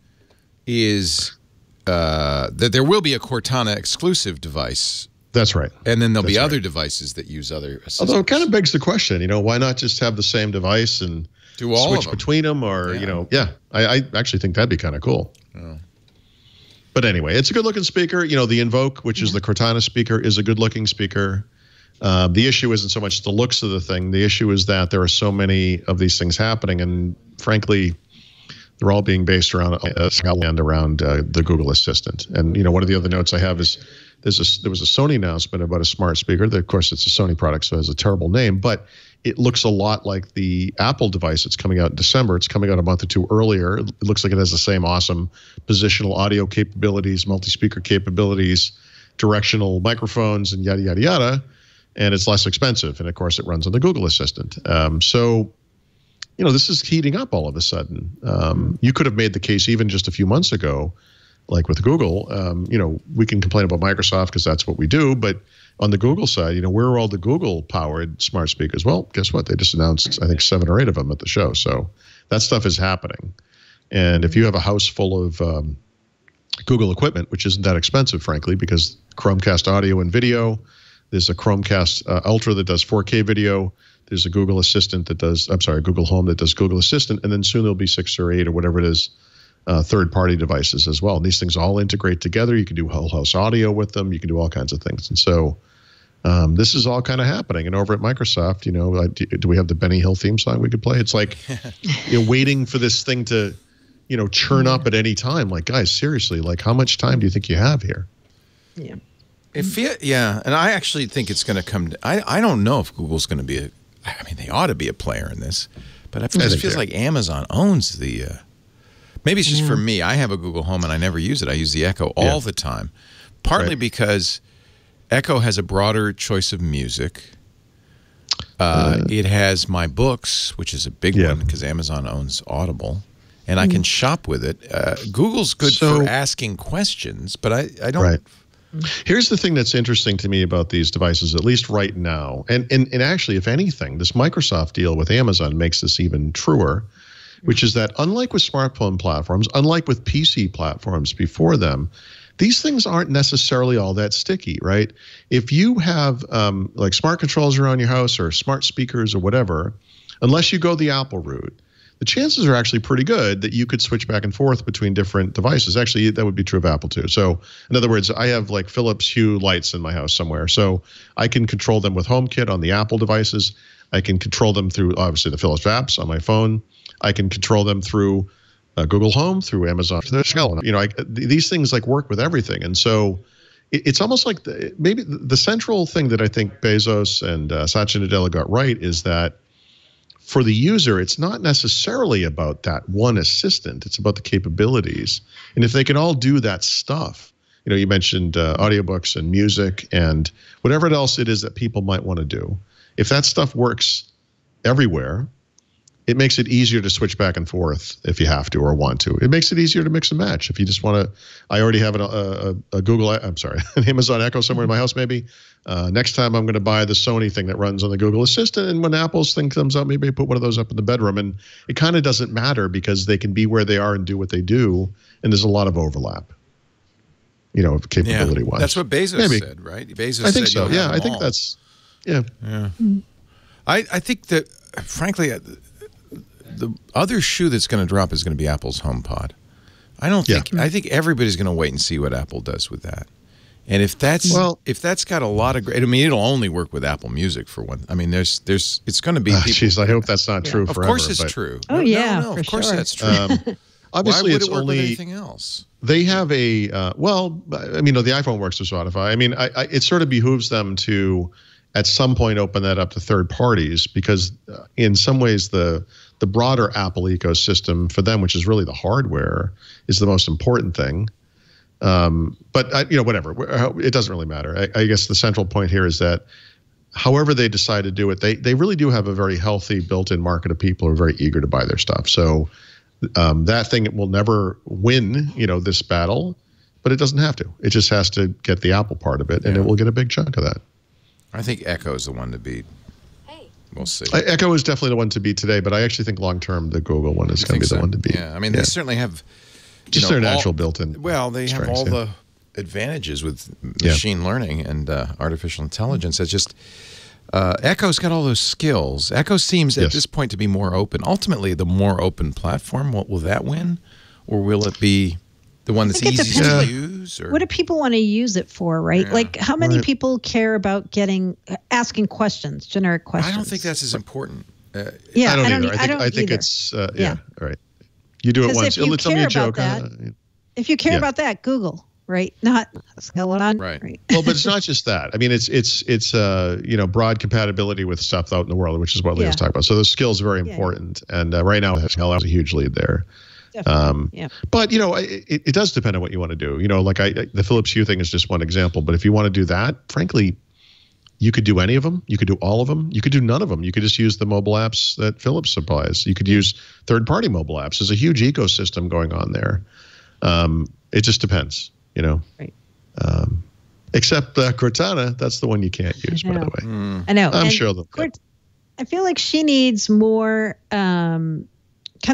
is that there will be a Cortana exclusive device. That's right. And then there'll be other devices that use other assistants. Although it kind of begs the question, why not just have the same device and switch between them? Or, I actually think that'd be kind of cool. Oh. But anyway, it's a good-looking speaker. The Invoke, which is the Cortana speaker, is a good-looking speaker. The issue isn't so much the looks of the thing. The issue is that there are so many of these things happening, and frankly, they're all being based around the Google Assistant. And, one of the other notes I have is there was a Sony announcement about a smart speaker. Of course, it's a Sony product, so it has a terrible name, but it looks a lot like the Apple device that's coming out in December. It's coming out a month or two earlier. It looks like it has the same awesome positional audio capabilities, multi-speaker capabilities, directional microphones, and yada, yada, yada. And it's less expensive. And, of course, it runs on the Google Assistant. So, this is heating up all of a sudden. You could have made the case even just a few months ago, like with Google, we can complain about Microsoft because that's what we do. But on the Google side, where are all the Google-powered smart speakers? Well, guess what? They just announced, I think, 7 or 8 of them at the show. So that stuff is happening. And if you have a house full of Google equipment, which isn't that expensive, frankly, because Chromecast audio and video, there's a Chromecast Ultra that does 4K video. There's a Google Assistant Google Home that does Google Assistant. And then soon there'll be 6 or 8 or whatever it is. Third-party devices as well. And these things all integrate together. You can do whole house audio with them. You can do all kinds of things. And so this is all kind of happening. And over at Microsoft, do we have the Benny Hill theme song we could play? It's like waiting for this thing to, churn up at any time. Like, guys, seriously, how much time do you think you have here? Yeah. And I actually think it's going to come. I don't know if Google's going to be they ought to be a player in this. But it just feels like Amazon owns the... Maybe it's just for me. I have a Google Home and I never use it. I use the Echo all the time. Partly because Echo has a broader choice of music. It has my books, which is a big one because Amazon owns Audible. And I can shop with it. Google's good for asking questions, but I don't... Right. Here's the thing that's interesting to me about these devices, at least right now. And actually, if anything, this Microsoft deal with Amazon makes this even truer. Which is that unlike with smartphone platforms, unlike with PC platforms before them, these things aren't necessarily all that sticky, right? If you have like smart controls around your house or smart speakers or whatever, unless you go the Apple route, the chances are actually pretty good that you could switch back and forth between different devices. Actually, that would be true of Apple too. So in other words, I have like Philips Hue lights in my house somewhere. So I can control them with HomeKit on the Apple devices. I can control them through, obviously, the Philips apps on my phone. I can control them through Google Home, through Amazon. You know, these things like work with everything. And so it's almost like maybe the central thing that I think Bezos and Satya Nadella got right is that for the user, it's not necessarily about that one assistant. It's about the capabilities. And if they can all do that stuff, you know, you mentioned audiobooks and music and whatever else it is that people might want to do. If that stuff works everywhere, it makes it easier to switch back and forth if you have to or want to. It makes it easier to mix and match. If you just want to, I already have a Google, I'm sorry, an Amazon Echo somewhere in my house maybe. Next time I'm going to buy the Sony thing that runs on the Google Assistant. And when Apple's thing comes out, maybe I put one of those up in the bedroom. And it kind of doesn't matter because they can be where they are and do what they do. And there's a lot of overlap, you know, capability-wise. That's what Bezos said, right? Bezos I think said so. Yeah, I think all. that's, yeah. I think that, frankly, the other shoe that's going to drop is going to be Apple's HomePod. I think everybody's going to wait and see what Apple does with that. And if that's got a lot of great, I mean, it'll only work with Apple Music for one. I mean, it's going to be people. Jeez, I hope that's not true forever. Of course it's true. Oh, yeah, no, for of course sure. that's true. Obviously, Why would it's it work only with anything else. They have a well, I mean, no, the iPhone works with Spotify. I mean, it sort of behooves them to, at some point, open that up to third parties because, in some ways, the broader Apple ecosystem for them, which is really the hardware, is the most important thing. But you know, whatever, it doesn't really matter. I guess the central point here is that, however they decide to do it, they really do have a very healthy built-in market of people who are very eager to buy their stuff. So that thing will never win, you know, this battle, but it doesn't have to. It just has to get the Apple part of it, and it will get a big chunk of that. I think Echo is the one to beat. We'll see. Echo is definitely the one to beat today, but I actually think long-term the Google one is going to be the one to beat. Yeah, I mean, they certainly have just their natural built-in. Well, they have all the advantages with machine learning and artificial intelligence. It's just Echo's got all those skills. Echo seems at this point to be more open. Ultimately, the more open platform, will that win, or will it be the one that's easiest to use? Or? What do people want to use it for, right? Yeah. Like, how many people care about asking questions, generic questions? I don't think that's as important. I don't either. I think it's, all right. You do it once. Tell me a joke. If you care about that, Google, right? Not skeleton. Right. Well, but it's not just that. I mean, it's you know, broad compatibility with stuff out in the world, which is what Leah's talking about. So those skills are very important. And right now, Hell has a huge lead there. But you know, it does depend on what you want to do. You know, like the Philips Hue thing is just one example. But if you want to do that, frankly, you could do any of them. You could do all of them. You could do none of them. You could just use the mobile apps that Philips supplies. You could use third-party mobile apps. There's a huge ecosystem going on there. It just depends, you know. Right. Except Cortana, that's the one you can't use, by the way. I know. I'm sure that. I feel like she needs more kind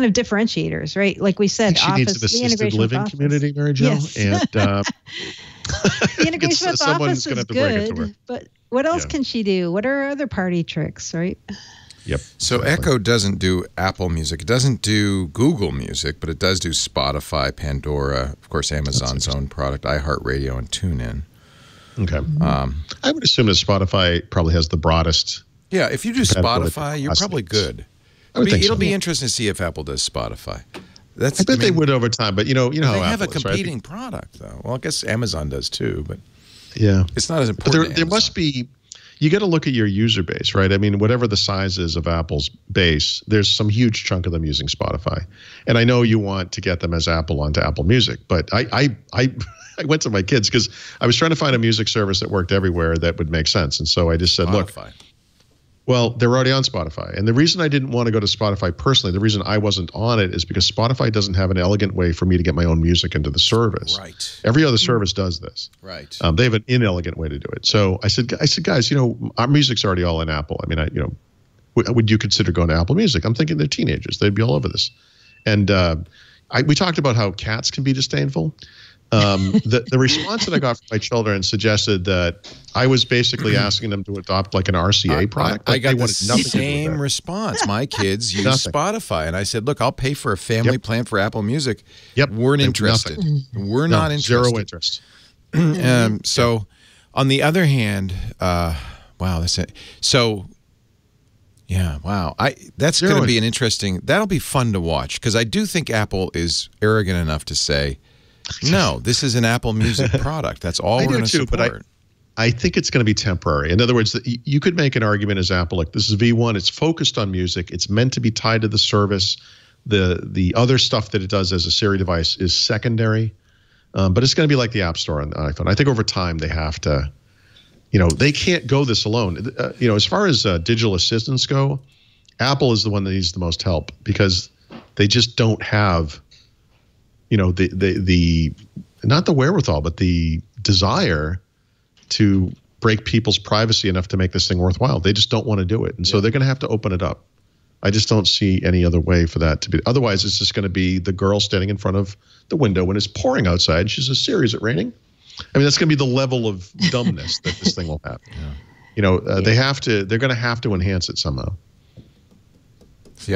of differentiators, right? Like we said, she needs an assisted living community, Mary Jo. Yes. And the integration with Office is good, but what else can she do? What are other party tricks, right? Yep. So Echo doesn't do Apple Music. It doesn't do Google Music, but it does do Spotify, Pandora, of course, Amazon's own product, iHeartRadio, and TuneIn. Okay. I would assume that Spotify probably has the broadest. Yeah, if you do Spotify, you're probably good. It'll be interesting to see if Apple does Spotify. I bet they would over time, but you know how they have Apple a competing product, though. Well, I guess Amazon does too, but it's not as important. But there must be. You got to look at your user base, right? I mean, whatever the size is of Apple's base, there's some huge chunk of them using Spotify, and I know you want to get them as Apple onto Apple Music, but I went to my kids because I was trying to find a music service that worked everywhere that would make sense, and so I just said, look. Well, they're already on Spotify. And the reason I didn't want to go to Spotify personally, the reason I wasn't on it is because Spotify doesn't have an elegant way for me to get my own music into the service. Right. Every other service does this. Right. They have an inelegant way to do it. So I said, guys, you know, our music's already all in Apple. I mean, would you consider going to Apple Music? I'm thinking they're teenagers. They'd be all over this. And we talked about how cats can be disdainful. The response that I got from my children suggested that I was basically asking them to adopt like an RCA product. I Like, got they the wanted nothing to do with same that. response. My kids use Nothing. Spotify, and I said, "Look, I'll pay for a family plan for Apple Music." Yep. Weren't They- interested. nothing. We're No, not interested. Zero interest. So, on the other hand, wow, that's it. So, yeah, wow, that's going to be an interesting. That'll be fun to watch because I do think Apple is arrogant enough to say, "No, this is an Apple Music product. That's all I we're do going to too, support." but I think it's going to be temporary. In other words, you could make an argument as Apple, like this is V1. It's focused on music. It's meant to be tied to the service. The other stuff that it does as a Siri device is secondary. But it's going to be like the App Store on the iPhone. I think over time they have to, they can't go this alone. As far as digital assistants go, Apple is the one that needs the most help because they just don't have, the not the wherewithal, but the desire to break people's privacy enough to make this thing worthwhile. They just don't want to do it. And so they're going to have to open it up. I just don't see any other way for that to be. Otherwise, it's just going to be the girl standing in front of the window when it's pouring outside. She says, Siri, is it raining? I mean, that's going to be the level of dumbness that this thing will have. They're going to have to enhance it somehow. See,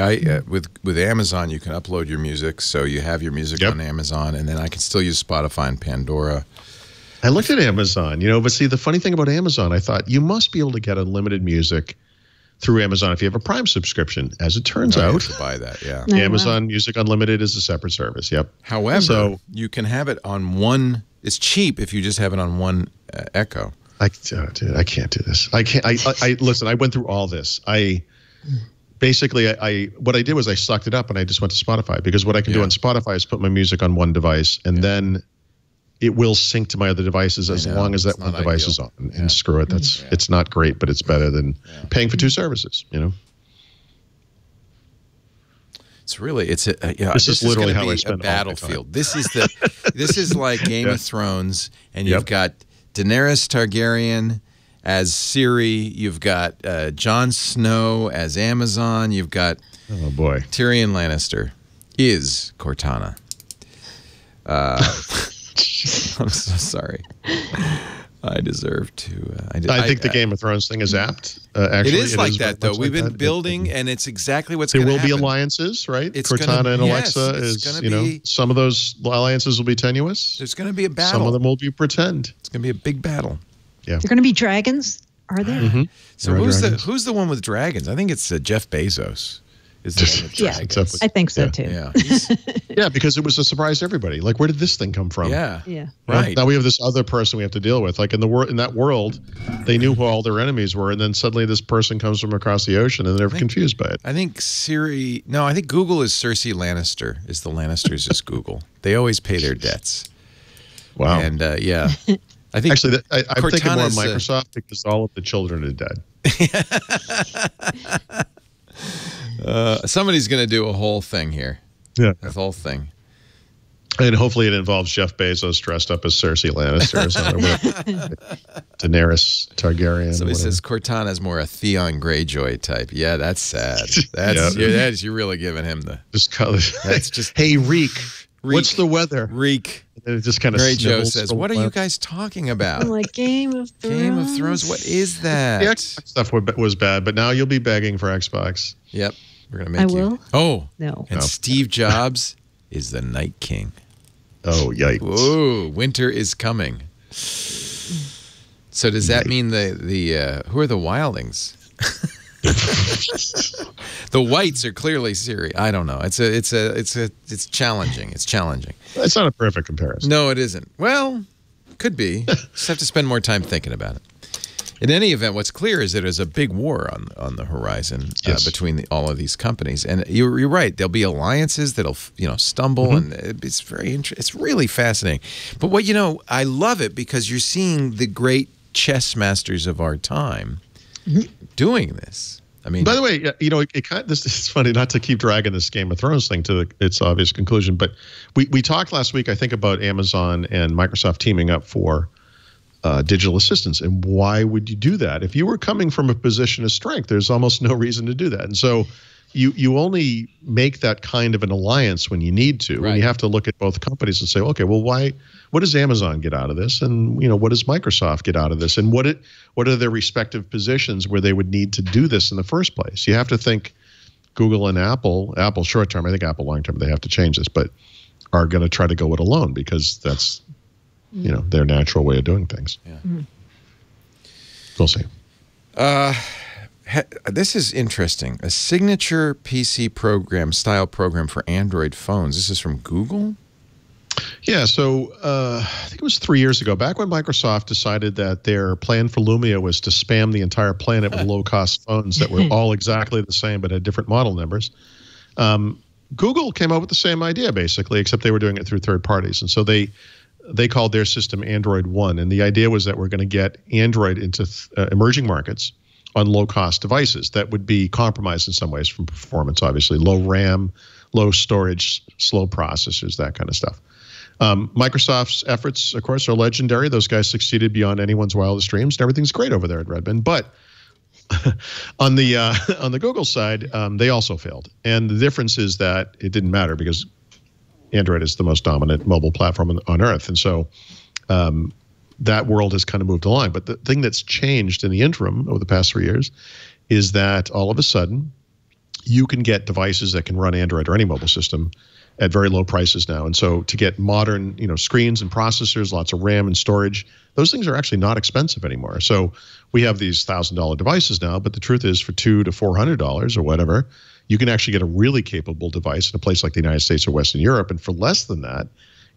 with Amazon, you can upload your music, so you have your music on Amazon, and then I can still use Spotify and Pandora. I looked at Amazon, but see, the funny thing about Amazon, I thought you must be able to get unlimited music through Amazon if you have a Prime subscription. As it turns out, you have to buy that, yeah. Amazon Music Unlimited is a separate service. Yep. However, you can have it on one. It's cheap if you just have it on one Echo. Dude, I can't do this. I can't. I listen. I went through all this. Basically, what I did was I sucked it up and I just went to Spotify because what I can do on Spotify is put my music on one device and then it will sync to my other devices as long as that one device is on. And screw it. It's not great, but it's better than paying for two services. It's really this is literally how I spend a battlefield. This is like Game of Thrones, and you've got Daenerys Targaryen as Siri, you've got Jon Snow as Amazon, you've got Tyrion Lannister is Cortana. I'm so sorry. I deserve to. I think the Game of Thrones thing is apt. Actually, it is like that, though. We've been building, and it's exactly what's going to happen. There will be alliances, right? It's Cortana and Alexa is, some of those alliances will be tenuous. There's going to be a battle. Some of them will be pretend. It's going to be a big battle. Yeah. They're going to be dragons, are there? Mm-hmm. So who's the one with dragons? I think it's Jeff Bezos. Is the one with dragons. I think so too. Yeah. Yeah, because it was a surprise to everybody. Like, where did this thing come from? Yeah. Right. Now we have this other person we have to deal with. Like in that world, they knew who all their enemies were, and then suddenly this person comes from across the ocean, and they're confused by it. I think I think Google is Cersei Lannister. Is the Lannisters is Google? They always pay their debts. Wow. And I think actually, I'm thinking more of Cortana's, Microsoft because all of the children are dead. Somebody's going to do a whole thing here. Yeah. A whole thing. And hopefully it involves Jeff Bezos dressed up as Cersei Lannister or something. Daenerys Targaryen. Somebody says Cortana's more a Theon Greyjoy type. Yeah, that's sad. You're really giving him the... That's just... Hey, Reek, what's the weather? Reek. And it just kind of Mary Jo says, what are you guys talking about? I'm like, Game of Thrones. Game of Thrones? What is that? The Xbox stuff was bad, but now you'll be begging for Xbox. Yep. We're going to make you. I will? Oh. No. And Steve Jobs is the Night King. Oh, yikes. Whoa, winter is coming. So does that mean the who are the wildlings? The whites are clearly Siri. I don't know. It's challenging. It's challenging. It's not a perfect comparison. No, it isn't. Well, could be. Just have to spend more time thinking about it. In any event, what's clear is that there's a big war on the horizon between all of these companies, and you're right. There'll be alliances that'll stumble, and it's it's really fascinating. But I love it because you're seeing the great chess masters of our time doing this. I mean, by the way, this is funny not to keep dragging this Game of Thrones thing to its obvious conclusion, but we talked last week, I think, about Amazon and Microsoft teaming up for digital assistants. And why would you do that? If you were coming from a position of strength, there's almost no reason to do that. And so you only make that kind of an alliance when you need to. Right. And you have to look at both companies and say, okay, well, what does Amazon get out of this? And, what does Microsoft get out of this? And what are their respective positions where they would need to do this in the first place? You have to think Google and Apple short term, I think Apple long term, they have to change this, but are going to try to go it alone because that's, their natural way of doing things. Yeah. Mm-hmm. We'll see. This is interesting. A signature PC style program for Android phones. This is from Google? Yeah, so I think it was 3 years ago, back when Microsoft decided that their plan for Lumia was to spam the entire planet with low-cost phones that were all exactly the same but had different model numbers. Google came up with the same idea, basically, except they were doing it through third parties. And so they called their system Android One. And the idea was that we're going to get Android into emerging markets on low-cost devices that would be compromised in some ways from performance, obviously. Low RAM, low storage, slow processors, that kind of stuff. Microsoft's efforts, of course, are legendary. Those guys succeeded beyond anyone's wildest dreams, and everything's great over there at Redmond. But on the Google side, they also failed. And the difference is that it didn't matter because Android is the most dominant mobile platform on Earth. And so that world has kind of moved along. But the thing that's changed in the interim over the past 3 years is that all of a sudden you can get devices that can run Android or any mobile system at very low prices now. And so to get modern, screens and processors, lots of RAM and storage, those things are actually not expensive anymore. So we have these $1,000 devices now, but the truth is for $200 to $400 or whatever, you can actually get a really capable device in a place like the United States or Western Europe. And for less than that,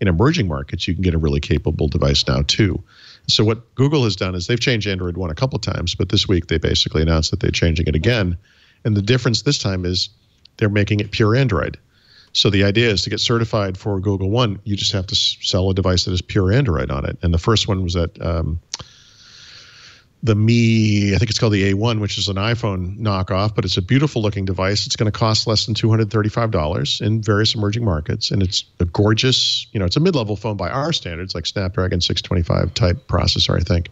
in emerging markets, you can get a really capable device now too. So what Google has done is they've changed Android One a couple of times, but this week they basically announced that they're changing it again. And the difference this time is they're making it pure Android. So the idea is to get certified for Google One, you just have to sell a device that is pure Android on it. And the first one was at the I think it's called the A1, which is an iPhone knockoff, but it's a beautiful looking device. It's going to cost less than $235 in various emerging markets. And it's a gorgeous, it's a mid-level phone by our standards, like Snapdragon 625 type processor, I think.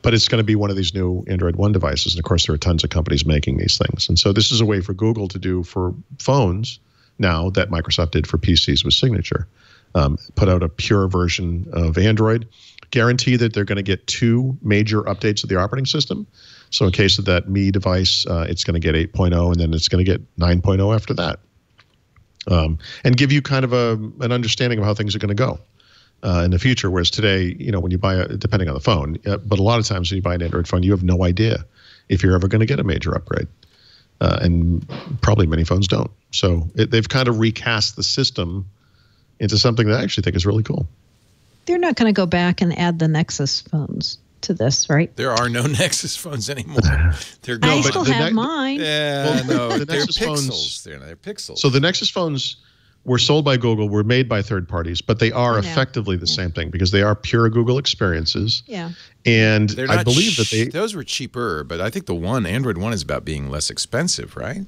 But it's going to be one of these new Android One devices. And of course, there are tons of companies making these things. And so this is a way for Google to do for phones now that Microsoft did for PCs with Signature. Put out a pure version of Android, guarantee that they're going to get 2 major updates of the operating system. So in case of that Mi device, it's going to get 8.0, and then it's going to get 9.0 after that. And give you kind of an understanding of how things are going to go in the future. Whereas today, when you buy depending on the phone, but a lot of times when you buy an Android phone, you have no idea if you're ever going to get a major upgrade. And probably many phones don't. So they've kind of recast the system into something that I actually think is really cool. They're not going to go back and add the Nexus phones to this, right? There are no Nexus phones anymore. They're I still have mine. Yeah, no, the they're Nexus pixels. phones, They're pixels. So the Nexus phones were sold by Google, were made by third parties, but they are effectively the same thing because they are pure Google experiences. Yeah. And I believe that those were cheaper, but I think the Android One is about being less expensive, right?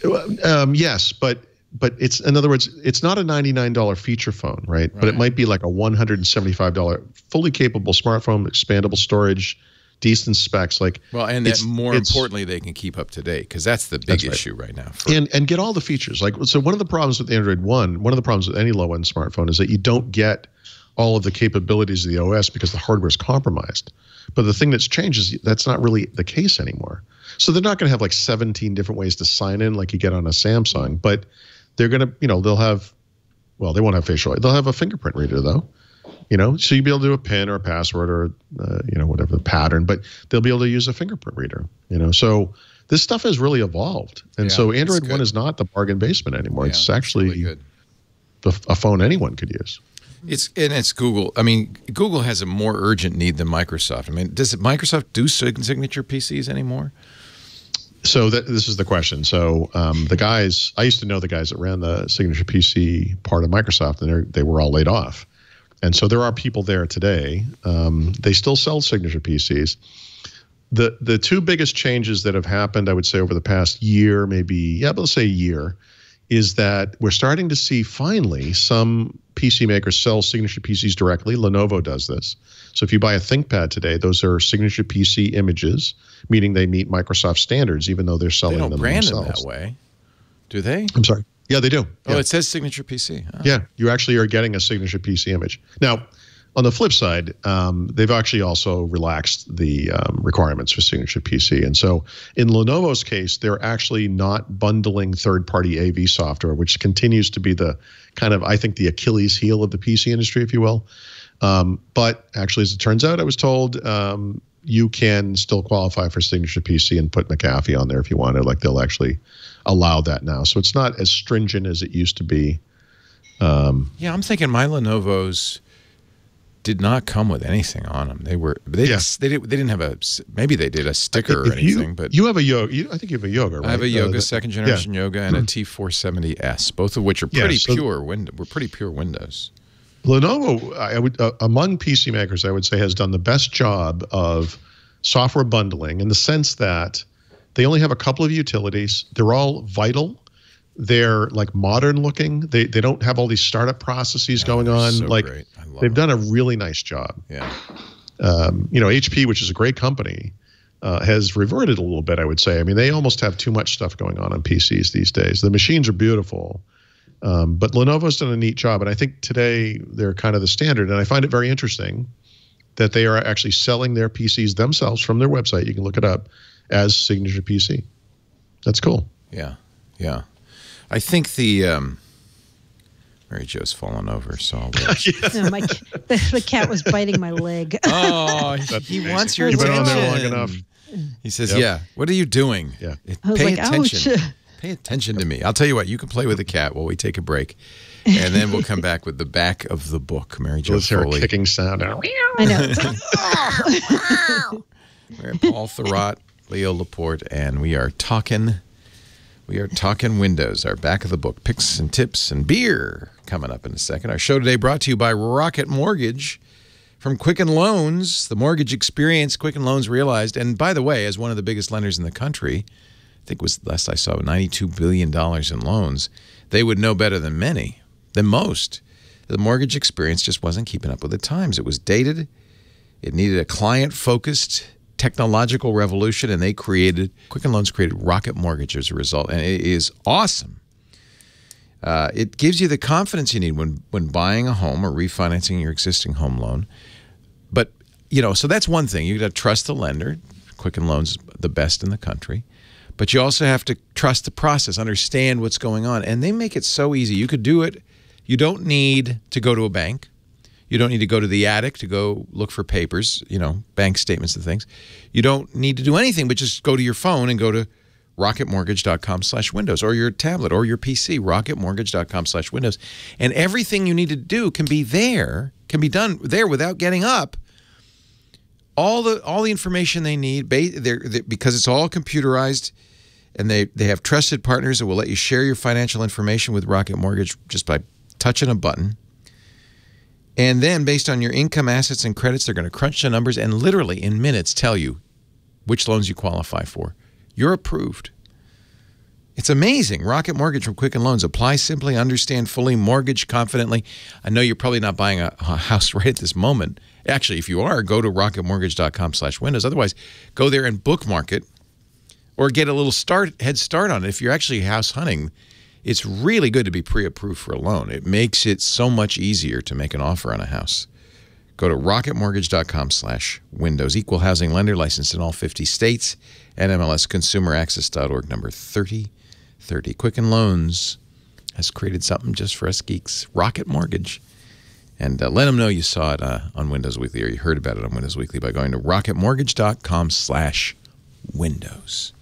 Yes, but it's, in other words, it's not a $99 feature phone, right? But it might be like a $175 fully capable smartphone, expandable storage, decent specs. And that more importantly, they can keep up to date because that's the big issue right now. And get all the features. So one of the problems with the Android One, one of the problems with any low-end smartphone is that you don't get all of the capabilities of the OS because the hardware is compromised. But the thing that's changed is that's not really the case anymore. So they're not going to have like 17 different ways to sign in like you get on a Samsung, but they're going to, they'll have, they won't have facial. They'll have a fingerprint reader though, so you'll be able to do a PIN or a password or, whatever the pattern, but they'll be able to use a fingerprint reader, so this stuff has really evolved. And so Android One is not the bargain basement anymore. Yeah, it's actually really good. A phone anyone could use. It's Google. I mean, Google has a more urgent need than Microsoft. I mean, does Microsoft do signature PCs anymore? So this is the question. So the guys, I used to know the guys that ran the Signature PC part of Microsoft, and they were all laid off. And so there are people there today. They still sell Signature PCs. The 2 biggest changes that have happened, I would say, over the past year, maybe, let's say a year, is that we're starting to see finally some PC makers sell signature PCs directly. Lenovo does this. So if you buy a ThinkPad today, those are signature PC images, meaning they meet Microsoft standards, even though they're selling them themselves. They don't brand them that way, do they? I'm sorry. Yeah, they do. Oh, it says signature PC. Oh. Yeah, you actually are getting a signature PC image. Now, on the flip side, they've actually also relaxed the requirements for signature PC. And so in Lenovo's case, they're actually not bundling third-party AV software, which continues to be the kind of, I think, the Achilles heel of the PC industry, if you will. But actually, as it turns out, I was told you can still qualify for signature PC and put McAfee on there if you wanted. Like, they'll actually allow that now. So it's not as stringent as it used to be. Yeah, I'm thinking my Lenovo's did not come with anything on them. They didn't have a, maybe they did a sticker or anything, but you have a Yoga. I think you have a Yoga, right? I have a Yoga, second generation Yoga, and a T470S, both of which are pretty pure Windows. Lenovo, among PC makers, I would say, has done the best job of software bundling in the sense that they only have a couple of utilities. They're all vital. They're like modern looking. They don't have all these startup processes going on. So like great. they've done a really nice job. Yeah. HP, which is a great company, has reverted a little bit, I would say. I mean, they almost have too much stuff going on PCs these days. The machines are beautiful. But Lenovo's done a neat job. And I think today they're kind of the standard. And I find it very interesting that they are actually selling their PCs themselves from their website. You can look it up as signature PC. That's cool. Yeah. Yeah. I think the Mary Jo's fallen over, so I'll wait. No, the cat was biting my leg. Oh, he wants your attention. You've been on there long enough. He says, "Yeah, what are you doing? Yeah, I was pay like, attention. ouch. Pay attention to me. I'll tell you what. You can play with the cat while we take a break, and then we'll come back with the back of the book. Mary Jo Let's hear a Foley. kicking sound. I know. We're Paul Thurrott, Leo Laporte, and we are talking Windows. Our back of the book, picks and tips and beer coming up in a second. Our show today brought to you by Rocket Mortgage from Quicken Loans. The mortgage experience Quicken Loans realized, and by the way, as one of the biggest lenders in the country, I think it was last I saw $92 billion in loans, they would know better than most. The mortgage experience just wasn't keeping up with the times. It was dated. It needed a client-focused technological revolution, and Quicken Loans created Rocket Mortgage as a result, and it is awesome. It gives you the confidence you need when buying a home or refinancing your existing home loan. But, so that's one thing. You got to trust the lender. Quicken Loans is the best in the country. But you also have to trust the process, understand what's going on, and they make it so easy. You could do it. You don't need to go to a bank. You don't need to go to the attic to go look for papers, bank statements and things. You don't need to do anything but just go to your phone and go to rocketmortgage.com/windows or your tablet or your PC, rocketmortgage.com/windows. And everything you need to do can be done there without getting up. All the information they need, because it's all computerized, and they have trusted partners that will let you share your financial information with Rocket Mortgage just by touching a button. And then, based on your income, assets, and credits, they're going to crunch the numbers and literally in minutes tell you which loans you qualify for. You're approved. It's amazing. Rocket Mortgage from Quicken Loans. Apply simply, understand fully, mortgage confidently. I know you're probably not buying a house right at this moment. Actually, if you are, go to rocketmortgage.com/windows. Otherwise, go there and bookmark it or get a little head start on it. If you're actually house hunting, it's really good to be pre-approved for a loan. It makes it so much easier to make an offer on a house. Go to rocketmortgage.com/windows. Equal housing lender, licensed in all 50 states. NMLSconsumeraccess.org, number 3030. Quicken Loans has created something just for us geeks. Rocket Mortgage. And let them know you saw it on Windows Weekly, or you heard about it on Windows Weekly by going to rocketmortgage.com/windows.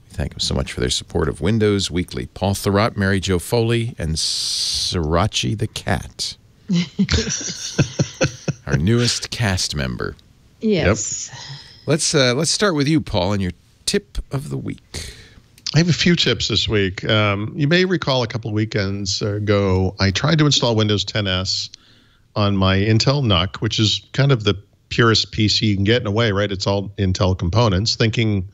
Thank them so much for their support of Windows Weekly. Paul Thurrott, Mary Jo Foley, and Sorachi the cat. Our newest cast member. Yes. Yep. Let's start with you, Paul, and your tip of the week. I have a few tips this week. You may recall a couple of weekends ago, I tried to install Windows 10S on my Intel NUC, which is kind of the purest PC you can get in a way, right? It's all Intel components, thinking,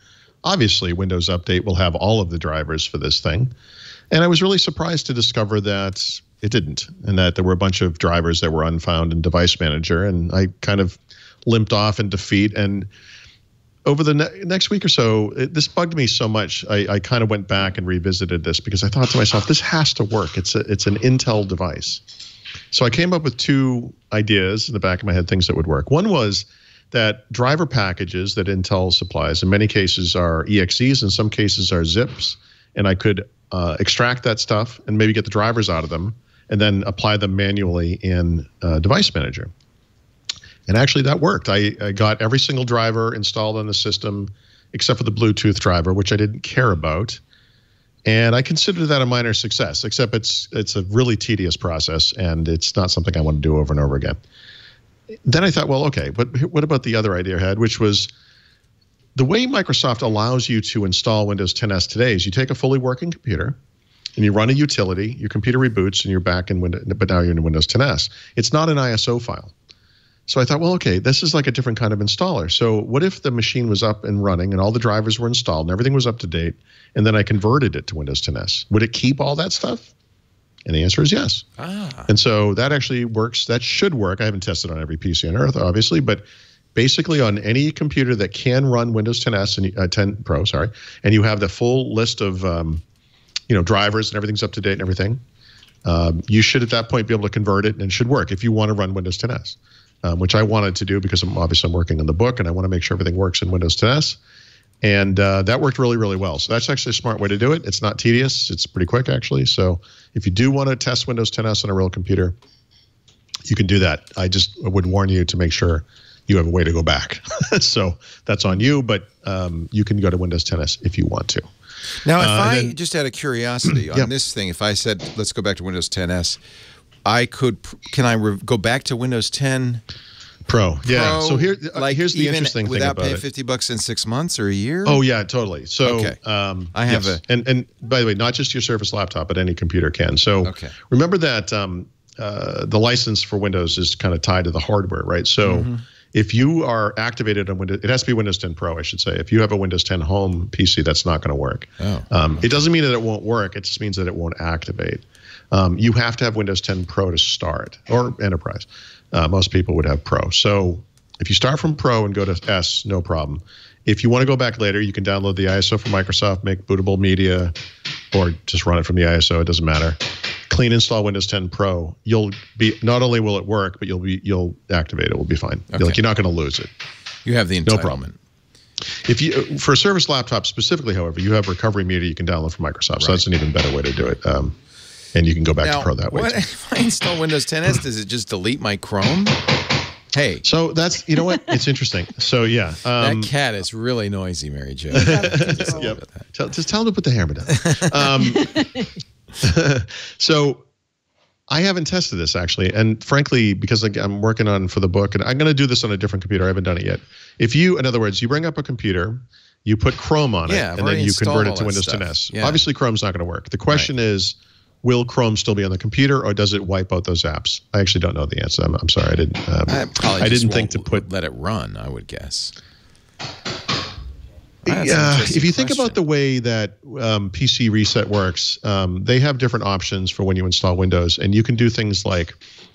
obviously, Windows Update will have all of the drivers for this thing. And I was really surprised to discover that it didn't, and that there were a bunch of drivers that were unfound in Device Manager, and I kind of limped off in defeat. And over the next week or so, this bugged me so much. I kind of went back and revisited this because I thought to myself, this has to work. It's an Intel device. So I came up with two ideas in the back of my head, things that would work. One was that driver packages that Intel supplies, in many cases are EXEs, in some cases are zips, and I could extract that stuff and maybe get the drivers out of them and then apply them manually in Device Manager. And actually that worked. I got every single driver installed on the system except for the Bluetooth driver, which I didn't care about. And I consider that a minor success, except it's a really tedious process, and it's not something I want to do over and over again. Then I thought, well, okay, but what about the other idea I had, which was the way Microsoft allows you to install Windows 10s today is you take a fully working computer and you run a utility, your computer reboots, and you're back in Windows, but now you're in Windows 10s. It's not an ISO file. So I thought, well, okay, this is like a different kind of installer. So what if the machine was up and running and all the drivers were installed and everything was up to date, and then I converted it to Windows 10s? Would it keep all that stuff? And the answer is yes. And so that actually works. That should work. I haven't tested on every PC on Earth, obviously, but basically on any computer that can run Windows 10s and 10 Pro, sorry, and you have the full list of drivers and everything's up to date and everything, you should at that point be able to convert it, and it should work if you want to run Windows 10s. Which I wanted to do because I'm working on the book and I want to make sure everything works in Windows 10s. And that worked really, really well. So that's actually a smart way to do it. It's not tedious. It's pretty quick, actually. So if you do want to test Windows 10s on a real computer, you can do that. I just would warn you to make sure you have a way to go back. So that's on you, but you can go to Windows 10s if you want to. Now, if I just out of curiosity on this thing, if I said, let's go back to Windows 10s, can I go back to Windows 10 Pro? Yeah. So here's the interesting thing without about paying $50 in 6 months or a year? Oh yeah, totally. So okay. I have and by the way, not just your Surface laptop, but any computer can. So remember that the license for Windows is kind of tied to the hardware, right? So if you are activated on Windows, it has to be Windows 10 Pro, I should say. If you have a Windows 10 Home PC, that's not going to work. It doesn't mean that it won't work. It just means that it won't activate. You have to have Windows 10 Pro to start, or Enterprise. Most people would have Pro. So if you start from Pro and go to S, no problem. If you want to go back later, you can download the ISO from Microsoft, make bootable media, or just run it from the ISO. It doesn't matter. Clean install Windows 10 Pro. You'll be, not only will it work, but you'll activate it. Will be fine. You're not going to lose it. You have the entitlement. No problem. If you, for a Surface laptop specifically, however, you have recovery media you can download from Microsoft. So that's an even better way to do it. And you can go back to Pro that way. What if I install Windows 10s? Does it just delete my Chrome? Hey. So that's, you know what? It's interesting. So yeah. That cat is really noisy, Mary Jo. Yep. Just tell him to put the hammer down. So I haven't tested this actually. And frankly, because I'm working on for the book, and I'm going to do this on a different computer. I haven't done it yet. If you, in other words, you bring up a computer, you put Chrome on it, and then you convert it to Windows 10s. Yeah. Obviously, Chrome's not going to work. The question is, will Chrome still be on the computer, or does it wipe out those apps? I actually don't know the answer. I'm sorry, I didn't. I didn't think to let it run. I would guess. If you think about the way that PC Reset works, they have different options for when you install Windows, and you can do things like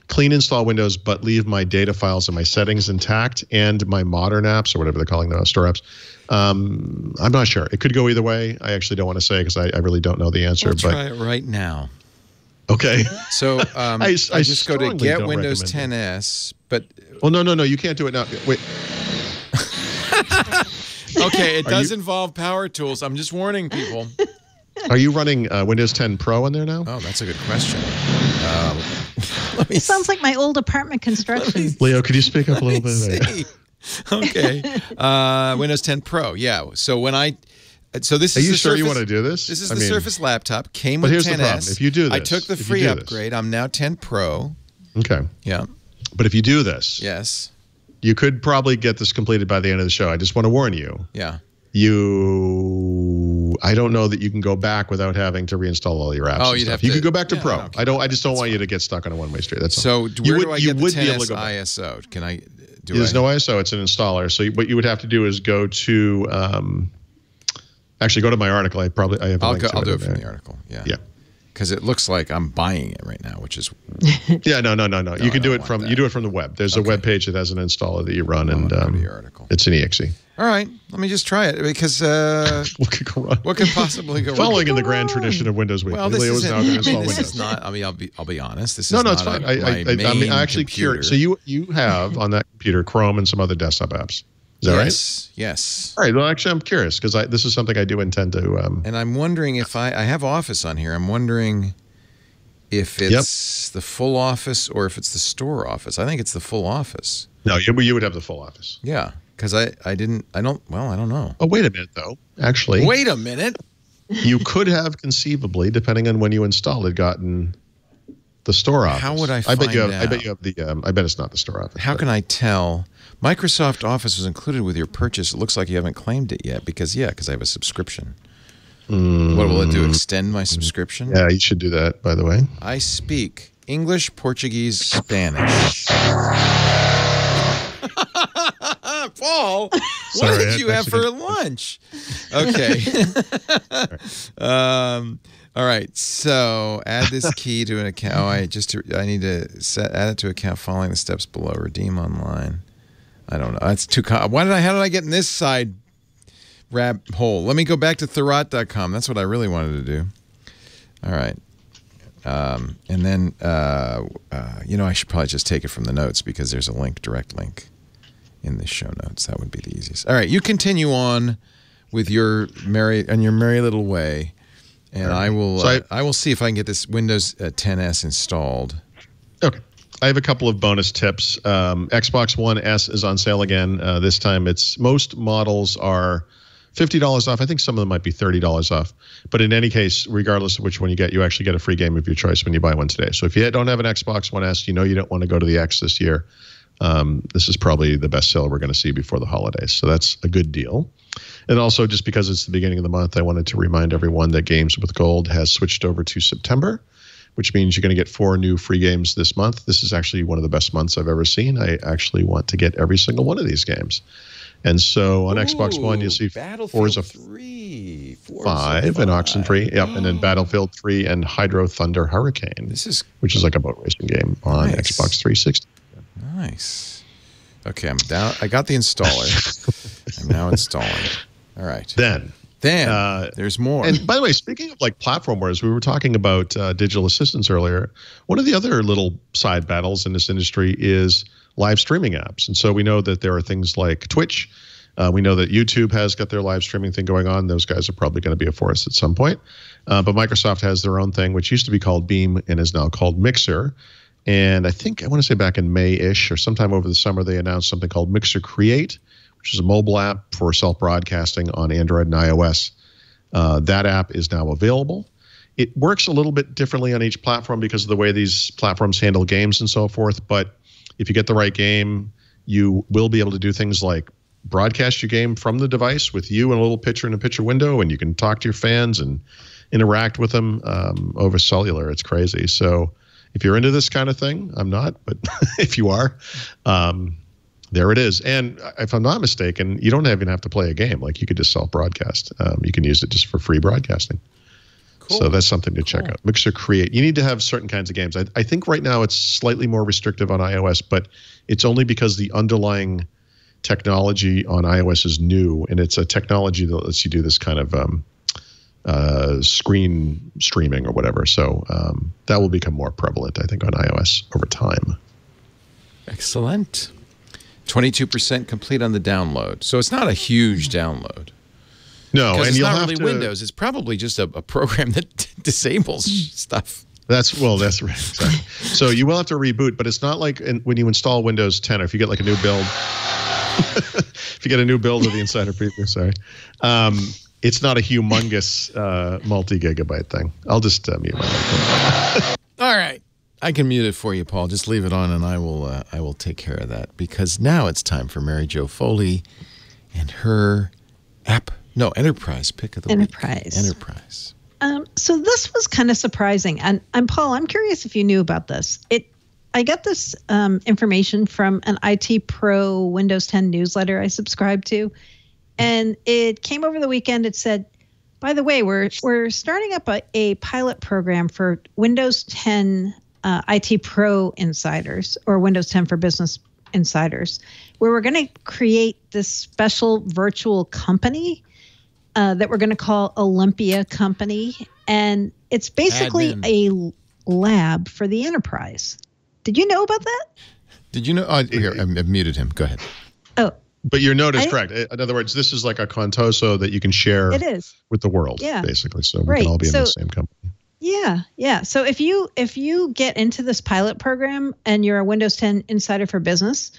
clean install Windows, but leave my data files and my settings intact, and my modern apps, or whatever they're calling those, store apps. I'm not sure. It could go either way. I actually don't want to say because I really don't know the answer. We'll try it right now. Okay. So I just go to get Windows 10s, but no, you can't do it now. Wait. Okay, it does involve power tools. I'm just warning people. Are you running Windows 10 Pro on there now? Oh, that's a good question. It sounds like my old apartment construction. Leo, could you speak up a little bit? Okay. Windows 10 Pro. Yeah. So when this Are is you the sure Surface, you want to do this? This is the Surface laptop. Came with 10s. But here's the problem. If you do this, I took the free upgrade. I'm now 10 Pro. Okay. Yeah. But if you do this, yes, you could probably get this completed by the end of the show. I just want to warn you. Yeah. I don't know that you can go back without having to reinstall all your apps. You could go back to Pro. I just don't want you to get stuck on a one-way street. That's so. All. Where do I get the 10s ISO? Can I? There's no ISO. It's an installer. So what you would have to do is go to. Actually, go to my article. I'll do it from the article. Yeah. Yeah. because it looks like I'm buying it right now, which is Yeah, no. You can do it from the web. There's a web page that has an installer that you run, and it's an exe. All right, let me just try it because what could go wrong? What could possibly go wrong? Following in the grand tradition of Windows Week. Well, Leo is now going to install this Windows. is not. I mean, I'll be honest. This is no, not it's fine. I'm actually curious. So you have on that computer Chrome and some other desktop apps. Is that right? Yes. All right. Well, actually, I'm curious because this is something I do intend to. And I'm wondering if I have Office on here. I'm wondering if it's the full Office or if it's the store Office. I think it's the full Office. No, you would have the full Office. Yeah, because I don't know. Oh, wait a minute, though. Actually. Wait a minute. You could have conceivably, depending on when you installed it, gotten the store Office. How would I find out? I bet you have the. I bet it's not the store Office. How can I tell? Microsoft Office was included with your purchase. It looks like you haven't claimed it yet because I have a subscription. What will it do? Extend my subscription? Yeah, you should do that, by the way. I speak English, Portuguese, Spanish. Paul, what did you have for lunch? Okay. All right. So add this key to an account. I need to add it to account following the steps below. Redeem online. I don't know. That's too. How did I get in this side rabbit hole? Let me go back to Thurrott.com. That's what I really wanted to do. All right. And then I should probably just take it from the notes because there's a direct link in the show notes. That would be the easiest. All right, you continue on with your merry little way, and I will. I will see if I can get this Windows 10s installed. Okay. I have a couple of bonus tips. Xbox One S is on sale again. This time, most models are $50 off. I think some of them might be $30 off. But in any case, regardless of which one you get, you actually get a free game of your choice when you buy one today. So if you don't have an Xbox One S, you don't want to go to the X this year. This is probably the best sale we're going to see before the holidays. So that's a good deal. And also, just because it's the beginning of the month, I wanted to remind everyone that Games with Gold has switched over to September, which means you're going to get 4 new free games this month. This is actually one of the best months I've ever seen. I actually want to get every single one of these games. And so on Xbox One, you'll see Forza 3, 5, and Oxenfree. Yep, and then Battlefield 3 and Hydro Thunder Hurricane, which is like a boat racing game on Xbox 360. Nice. Okay, I'm down. I got the installer. I'm now installing. All right. Then there's more. And by the way, speaking of like platform wars, we were talking about digital assistants earlier. One of the other little side battles in this industry is live streaming apps. And so we know that there are things like Twitch. We know that YouTube has got their live streaming thing going on. Those guys are probably going to be a force at some point. But Microsoft has their own thing, which used to be called Beam and is now called Mixer. And I want to say back in May-ish or sometime over the summer, they announced something called Mixer Create, which is a mobile app for self-broadcasting on Android and iOS. That app is now available. It works a little bit differently on each platform because of the way these platforms handle games and so forth. But if you get the right game, you will be able to do things like broadcast your game from the device with you and a little picture in a picture window, and you can talk to your fans and interact with them over cellular. It's crazy. So if you're into this kind of thing, I'm not, but if you are, there it is. And if I'm not mistaken, you don't even have to play a game. Like you could just self-broadcast. You can use it just for free broadcasting. Cool. So that's something to check out. Mixer Create. You need to have certain kinds of games. I think right now it's slightly more restrictive on iOS, but it's only because the underlying technology on iOS is new, and it's a technology that lets you do this kind of screen streaming or whatever. So that will become more prevalent, I think, on iOS over time. Excellent. 22% complete on the download. So it's not a huge download. No, and it's you'll not have really to, Windows. It's probably just a program that disables stuff. That's right. Exactly. So you will have to reboot, but it's not like when you install Windows 10 or if you get like a new build. If you get a new build of the Insider Preview, sorry. It's not a humongous multi-gigabyte thing. I'll just mute my microphone. All right. I can mute it for you, Paul. Just leave it on, and I will take care of that. Because now it's time for Mary Jo Foley and her Enterprise pick of the week. Enterprise. So this was kind of surprising, and Paul, I'm curious if you knew about this. I got this information from an IT Pro Windows 10 newsletter I subscribe to, and it came over the weekend. It said, By the way, we're starting up a pilot program for Windows 10 IT Pro insiders or Windows 10 for Business insiders, where we're going to create this special virtual company that we're going to call Olympia Company. And it's basically a lab for the enterprise. Did you know about that? Did you know? Oh, here, I've muted him. Go ahead. Oh. But your note is correct. In other words, this is like a Contoso that you can share with the world, basically. So we can all be in the same company. Yeah. So if you get into this pilot program and you're a Windows 10 insider for business,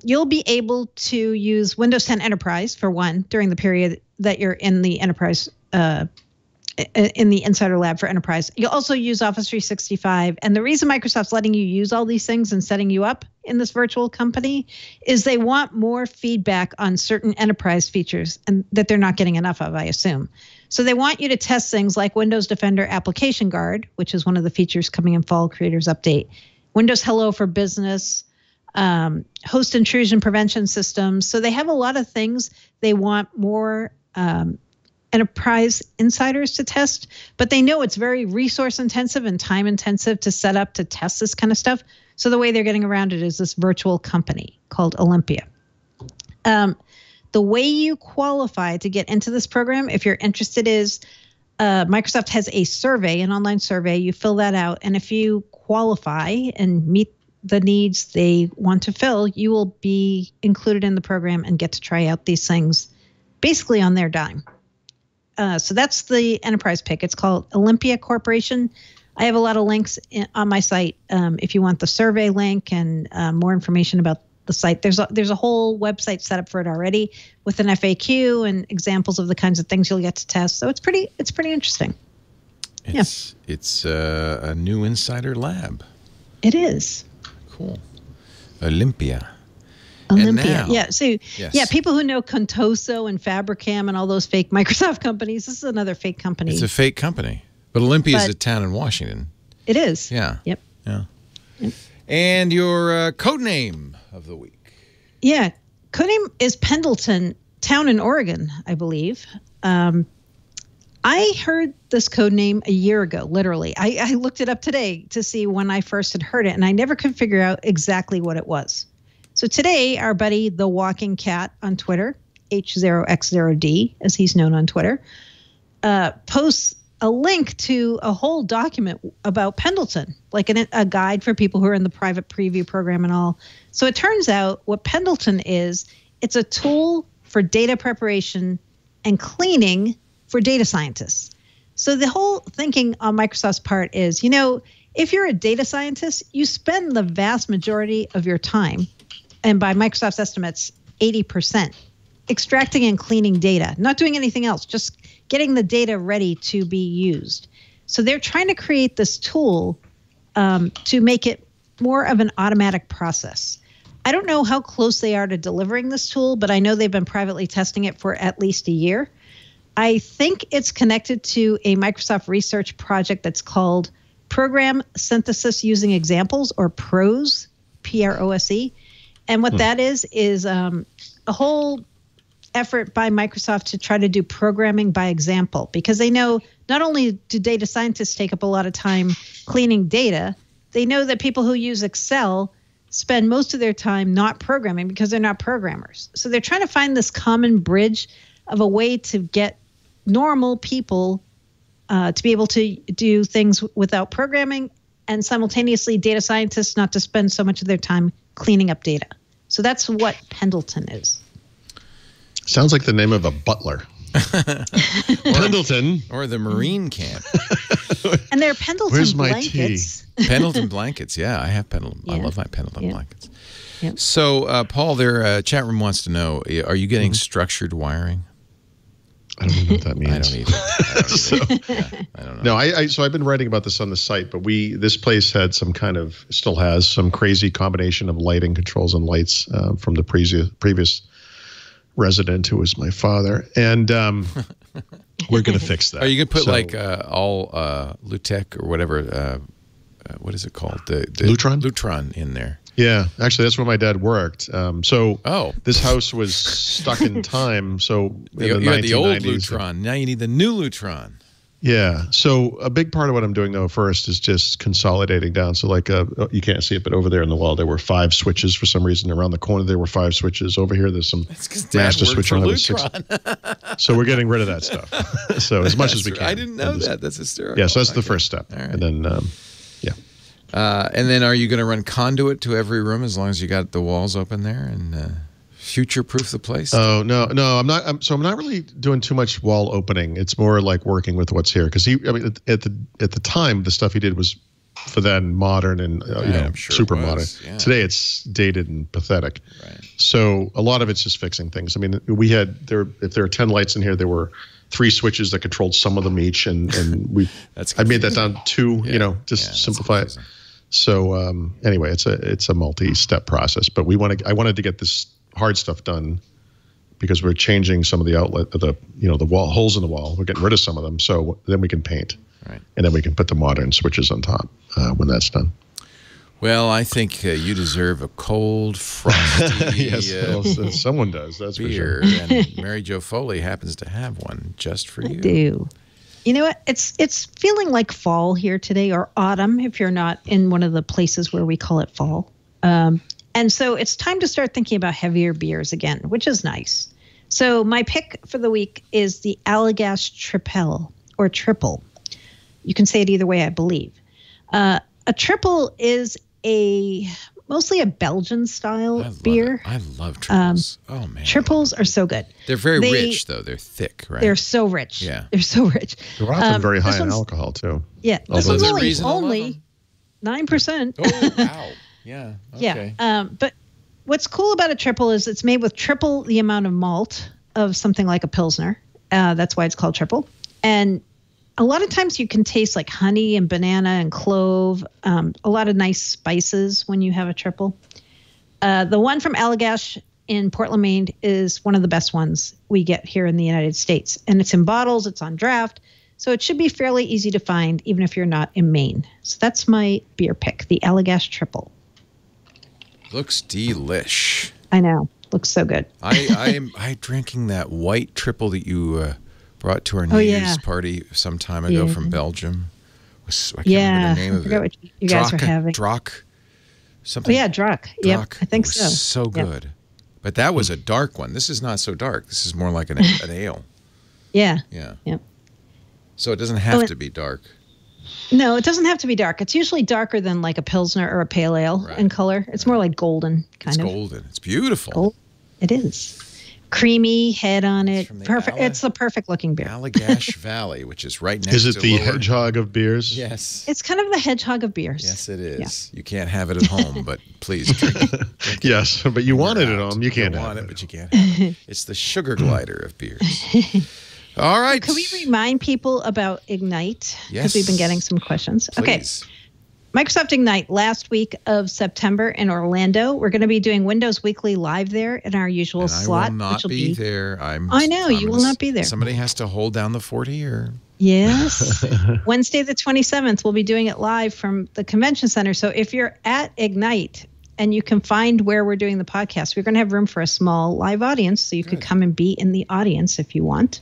you'll be able to use Windows 10 Enterprise for one during the period that you're in the enterprise, in the insider lab for enterprise. You'll also use Office 365. And the reason Microsoft's letting you use all these things and setting you up in this virtual company is they want more feedback on certain enterprise features and that they're not getting enough of, I assume. So they want you to test things like Windows Defender Application Guard, which is one of the features coming in Fall Creators Update, Windows Hello for Business, host intrusion prevention systems. So they have a lot of things they want more enterprise insiders to test, but they know it's very resource intensive and time intensive to set up to test this kind of stuff. So the way they're getting around it is this virtual company called Olympia. The way you qualify to get into this program, if you're interested, is Microsoft has a survey, an online survey. You fill that out, and if you qualify and meet the needs they want to fill, you will be included in the program and get to try out these things basically on their dime. So that's the enterprise pick. It's called Olympia Corporation. I have a lot of links on my site if you want the survey link and more information about the site. There's a whole website set up for it already with an FAQ and examples of the kinds of things you'll get to test. So it's pretty interesting. It's a new insider lab. It is. Cool. Olympia. Olympia. People who know Contoso and Fabricam and all those fake Microsoft companies, this is another fake company. It's a fake company. But Olympia is a town in Washington. It is. Yeah. Yep. Yeah. Yep. And your code name of the week. Yeah. Codename is Pendleton, town in Oregon, I believe. I heard this code name a year ago, literally. I looked it up today to see when I first had heard it, and I never could figure out exactly what it was. So today, our buddy, The Walking Cat on Twitter, H0X0D, as he's known on Twitter, posts a link to a whole document about Pendleton, like a guide for people who are in the private preview program and all. So it turns out what Pendleton is, it's a tool for data preparation and cleaning for data scientists. So the whole thinking on Microsoft's part is, if you're a data scientist, you spend the vast majority of your time, and by Microsoft's estimates, 80%, extracting and cleaning data, not doing anything else, just getting the data ready to be used. So they're trying to create this tool to make it more of an automatic process. I don't know how close they are to delivering this tool, but I know they've been privately testing it for at least a year. I think it's connected to a Microsoft research project that's called Program Synthesis Using Examples, or PROSE, P-R-O-S-E. And what that is a whole effort by Microsoft to try to do programming by example, because they know not only do data scientists take up a lot of time cleaning data, they know that people who use Excel spend most of their time not programming because they're not programmers. So they're trying to find this common bridge of a way to get normal people to be able to do things without programming, and simultaneously data scientists not to spend so much of their time cleaning up data. So that's what Pendleton is. Sounds like the name of a butler. Pendleton. Or the Marine camp. And they're Pendleton Where's my Tea? blankets. Pendleton blankets. Yeah, I have Pendleton. Yeah. I love my Pendleton blankets. Yep. So, Paul, their chat room wants to know, are you getting structured wiring? I don't know what that means. I don't either. I don't know. No, so I've been writing about this on the site, but this place had still has some crazy combination of lighting controls and lights from the previous resident, who was my father, and we're going to fix that. Are you going to put all Lutec or whatever? What is it called? The Lutron? Lutron in there. Yeah, actually, that's where my dad worked. Oh. This house was stuck in time. So You in the had the old 1990s, Lutron. Now you need the new Lutron. Yeah. So a big part of what I'm doing, though, first is just consolidating down. So like you can't see it, but over there in the wall, there were 5 switches for some reason. Around the corner, there were 5 switches. Over here, there's some master switch on Lutron. So we're getting rid of that stuff. So as much as we can. I didn't know that. That's hysterical. Yeah, so that's the first step. Right. And then, and then are you going to run conduit to every room as long as you got the walls open there and future-proof the place? Oh, no, I'm not. I'm not really doing too much wall opening. It's more like working with what's here. Because at the time, the stuff he did was for then modern and sure super modern. Yeah. Today it's dated and pathetic. Right. So a lot of it's just fixing things. I mean, we had if there were 10 lights in here, there were 3 switches that controlled some of them each, and we I made that down to 2. Simplify it. So anyway, it's a multi-step process. But I wanted to get this hard stuff done because we're changing some of the outlet, the wall holes in the wall. We're getting rid of some of them, so then we can paint, right? And then we can put the modern switches on top when that's done. Well, I think you deserve a cold, frosty yes, someone does. That's beer, for sure. And Mary Jo Foley happens to have one just for you. I do. You know what? It's feeling like fall here today, or autumn if you're not in one of the places where we call it fall. And so it's time to start thinking about heavier beers again, which is nice. So my pick for the week is the Allagash Triple, or Triple. You can say it either way, I believe. A triple is mostly a Belgian style beer. I love triples. Oh man, triples are so good. They're very rich though. They're thick, right? They're so rich. Yeah, they're so rich. They're often very high in alcohol too. Yeah, this one's only 9%. Oh wow. Yeah. Okay. Yeah. But what's cool about a triple is it's made with triple the amount of malt of something like a Pilsner. That's why it's called triple. And a lot of times you can taste like honey and banana and clove, a lot of nice spices when you have a triple. The one from Allagash in Portland, Maine is one of the best ones we get here in the United States. And it's in bottles, it's on draft. So it should be fairly easy to find even if you're not in Maine. So that's my beer pick, the Allagash Triple. Looks delish. I know. Looks so good. I'm drinking that white triple that you brought to our New Year's party some time ago from Belgium. I can't remember the name of it. I forgot what you guys were having. Drak. Something. Oh, yeah, Drak. Yep, I think so. So good. Yep. But that was a dark one. This is not so dark. This is more like an ale. Yeah. Yeah. Yep. So it doesn't have to be dark. No, it doesn't have to be dark. It's usually darker than like a Pilsner or a Pale Ale in color. It's more like golden, kind of. It's golden. It's beautiful. It is. Creamy head on it. Perfect. It's the perfect looking beer. Allagash Valley, which is right next to Is it the hedgehog of beers? Yes. It's kind of the hedgehog of beers. Yes, it is. Yeah. You can't have it at home, but please drink it. Yes, but you want it at home. You can't have it. But you can't have it. It's the sugar glider of beers. All right. Can we remind people about Ignite? Yes. Because we've been getting some questions. Please. Okay. Microsoft Ignite last week of September in Orlando. We're going to be doing Windows Weekly live there in our usual slot. I will not be there. I know you will not be there. Somebody has to hold down the fort here. Yes. Wednesday the 27th, we'll be doing it live from the convention center. So if you're at Ignite and you can find where we're doing the podcast, we're going to have room for a small live audience. So you could come and be in the audience if you want.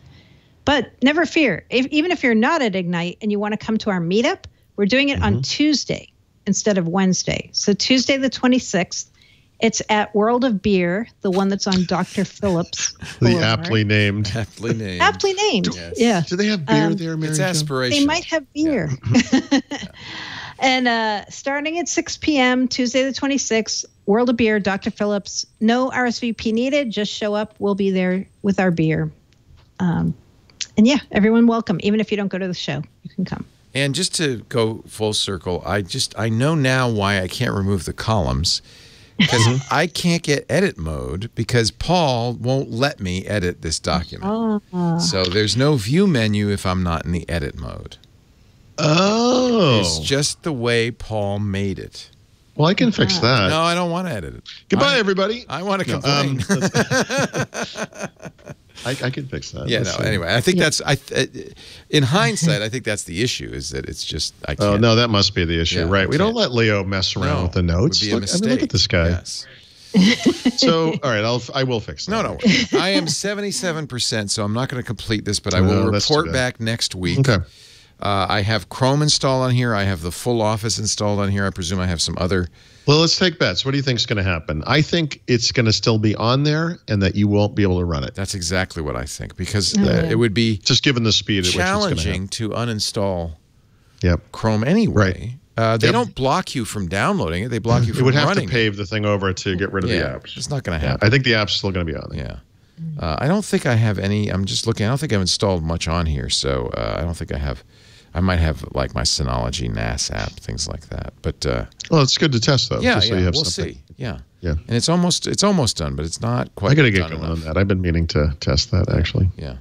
But never fear. Even if you're not at Ignite and you want to come to our meetup, we're doing it on Tuesday instead of Wednesday. So Tuesday the 26th, it's at World of Beer, the one that's on Dr. Phillips. The aptly named. Aptly named. Aptly named. Yes. Yeah. Do they have beer there, Mary? It's aspirational. They might have beer. Yeah. And starting at 6 p.m., Tuesday the 26th, World of Beer, Dr. Phillips. No RSVP needed. Just show up. We'll be there with our beer. And yeah, everyone welcome. Even if you don't go to the show, you can come. And just to go full circle, I know now why I can't remove the columns, because I can't get edit mode because Paul won't let me edit this document. So there's no view menu if I'm not in the edit mode. Oh. It's just the way Paul made it. Well, I can fix that. No, I don't want to edit it. Goodbye, everybody. I want to complain. I can fix that. Yeah, Let's no. see. Anyway, I think that's in hindsight, I think that's the issue. Is that it's just I can't. Oh no, that must be the issue, Yeah, right? I We don't can't. let Leo mess around with the notes. Would be a Look, I mean, look at this guy. Yes. So, all right, I will fix that. No. I am 77%, so I'm not going to complete this, but I will No, that's too report bad. back next week. Okay. I have Chrome installed on here. I have the full Office installed on here. I presume I have some other. Well, let's take bets. What do you think is going to happen? I think it's going to still be on there, and that you won't be able to run it. That's exactly what I think, because it would be Just given the speed at which it's going to challenging to uninstall Yep. Chrome anyway. They don't block you from downloading it. They block you It from would have running to pave the thing over to get rid of the Yeah, apps. it's not going to Yeah, happen. I think the app's still going to be on there. Yeah. I don't think I have any. I'm just looking. I don't think I've installed much on here, so I don't think I have. I might have like my Synology NAS app, things like that. But Well, it's good to test though. yeah, just so you have we'll something. see. Yeah, Yeah. and it's almost done, but it's not quite. I got to get done going enough. on that. I've been meaning to test that actually. Yeah.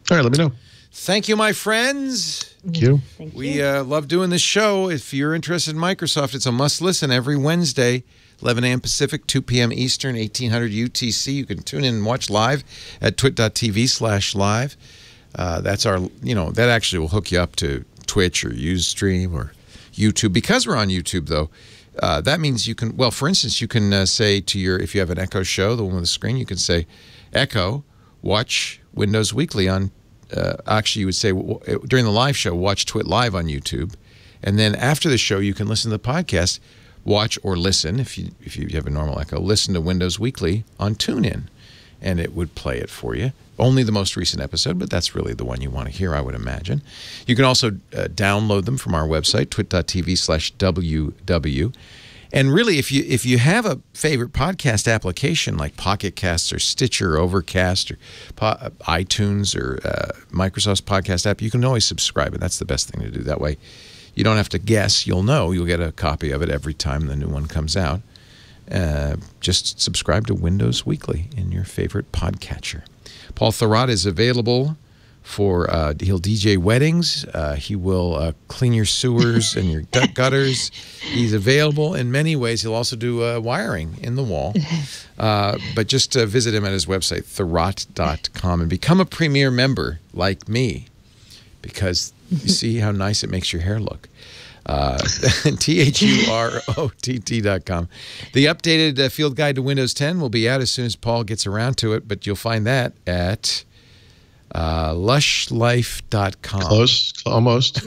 All right, let me know. Thank you, my friends. Thank you. Thank We you. love doing this show. If you're interested in Microsoft, it's a must-listen every Wednesday, 11 a.m. Pacific, 2 p.m. Eastern, 1800 UTC. You can tune in and watch live at twit.tv/live. That's our, that actually will hook you up to Twitch or Ustream or YouTube. Because we're on YouTube, though, that means you can, well, for instance, you can say to if you have an Echo show, the one with the screen, you can say, Echo, watch Windows Weekly on actually, you would say during the live show, watch Twit Live on YouTube. And then after the show, you can listen to the podcast, watch or listen, if you have a normal Echo, listen to Windows Weekly on TuneIn. And it would play it for you. Only the most recent episode, but that's really the one you want to hear, I would imagine. You can also download them from our website, twit.tv/WW. And really, if you have a favorite podcast application like Pocket Casts or Stitcher or Overcast or iTunes or Microsoft's podcast app, you can always subscribe, and that's the best thing to do. That way, you don't have to guess. You'll know. You'll get a copy of it every time the new one comes out. Just subscribe to Windows Weekly in your favorite podcatcher. Paul Thurrott is available for, he'll DJ weddings. He will clean your sewers and your gutters. He's available in many ways. He'll also do wiring in the wall. But just visit him at his website, thurrott.com, and become a premier member like me, because you see how nice it makes your hair look. THUROTT.com. The updated field guide to Windows 10 will be out as soon as Paul gets around to it, but you'll find that at lushlife.com. Close, almost.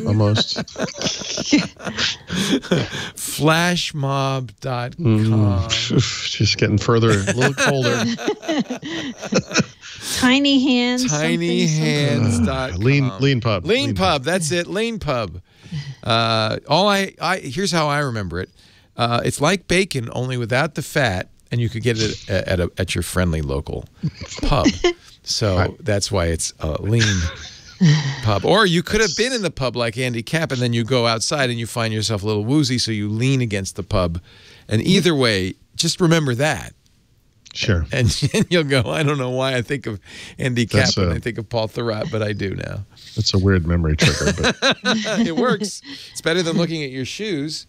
Flashmob.com. Just getting further, a little colder. Tiny hands. Tinyhands.com. Lean Pub. Lean Pub. That's it. Lean Pub. Here's how I remember it. It's like bacon, only without the fat, and you could get it at your friendly local pub. So that's why it's a lean pub. Or you could have been in the pub like Andy Capp, and then you go outside and you find yourself a little woozy, so you lean against the pub. And either way, just remember that. Sure. And you'll go, I don't know why I think of Andy Capp and I think of Paul Thurrott, but I do now. That's a weird memory trigger, but It works. It's better than looking at your shoes.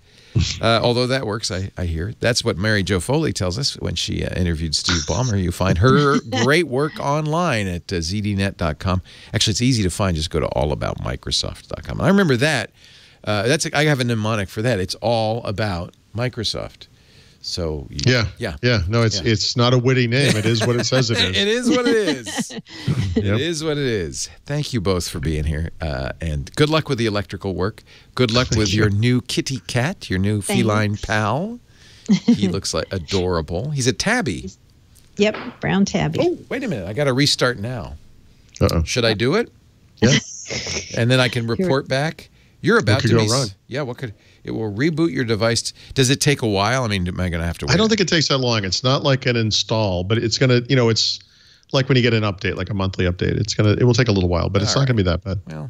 Although that works, I hear. That's what Mary Jo Foley tells us when she interviewed Steve Ballmer. You find her great work online at zdnet.com. Actually, it's easy to find. Just go to allaboutmicrosoft.com. I remember that. I have a mnemonic for that. It's all about Microsoft. So yeah. No, it's not a witty name. It is what it says it is. It is what it is. It is what it is. Thank you both for being here, and good luck with the electrical work. Good luck with your new kitty cat, your new feline pal. He looks like adorable. He's a tabby. Yep, brown tabby. Oh, wait a minute! I got to restart now. Uh-oh. Should I do it? Yeah. And then I can report back. You're about to go be wrong? Yeah. What could it will reboot your device? Does it take a while? I mean, am I going to have to wait? I don't think it takes that long. It's not like an install, but it's gonna, it's like when you get an update, like a monthly update. It will take a little while, but it's not gonna be that bad. Well,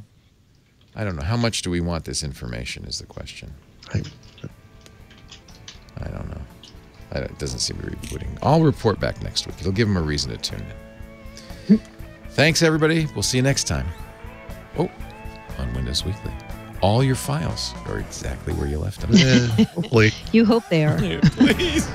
I don't know. How much do we want this information is the question. I don't know. It doesn't seem to be rebooting. I'll report back next week. It'll give them a reason to tune in. Thanks, everybody. We'll see you next time. Oh, on Windows Weekly. All your files are exactly where you left them. Hopefully. You hope they are. Please.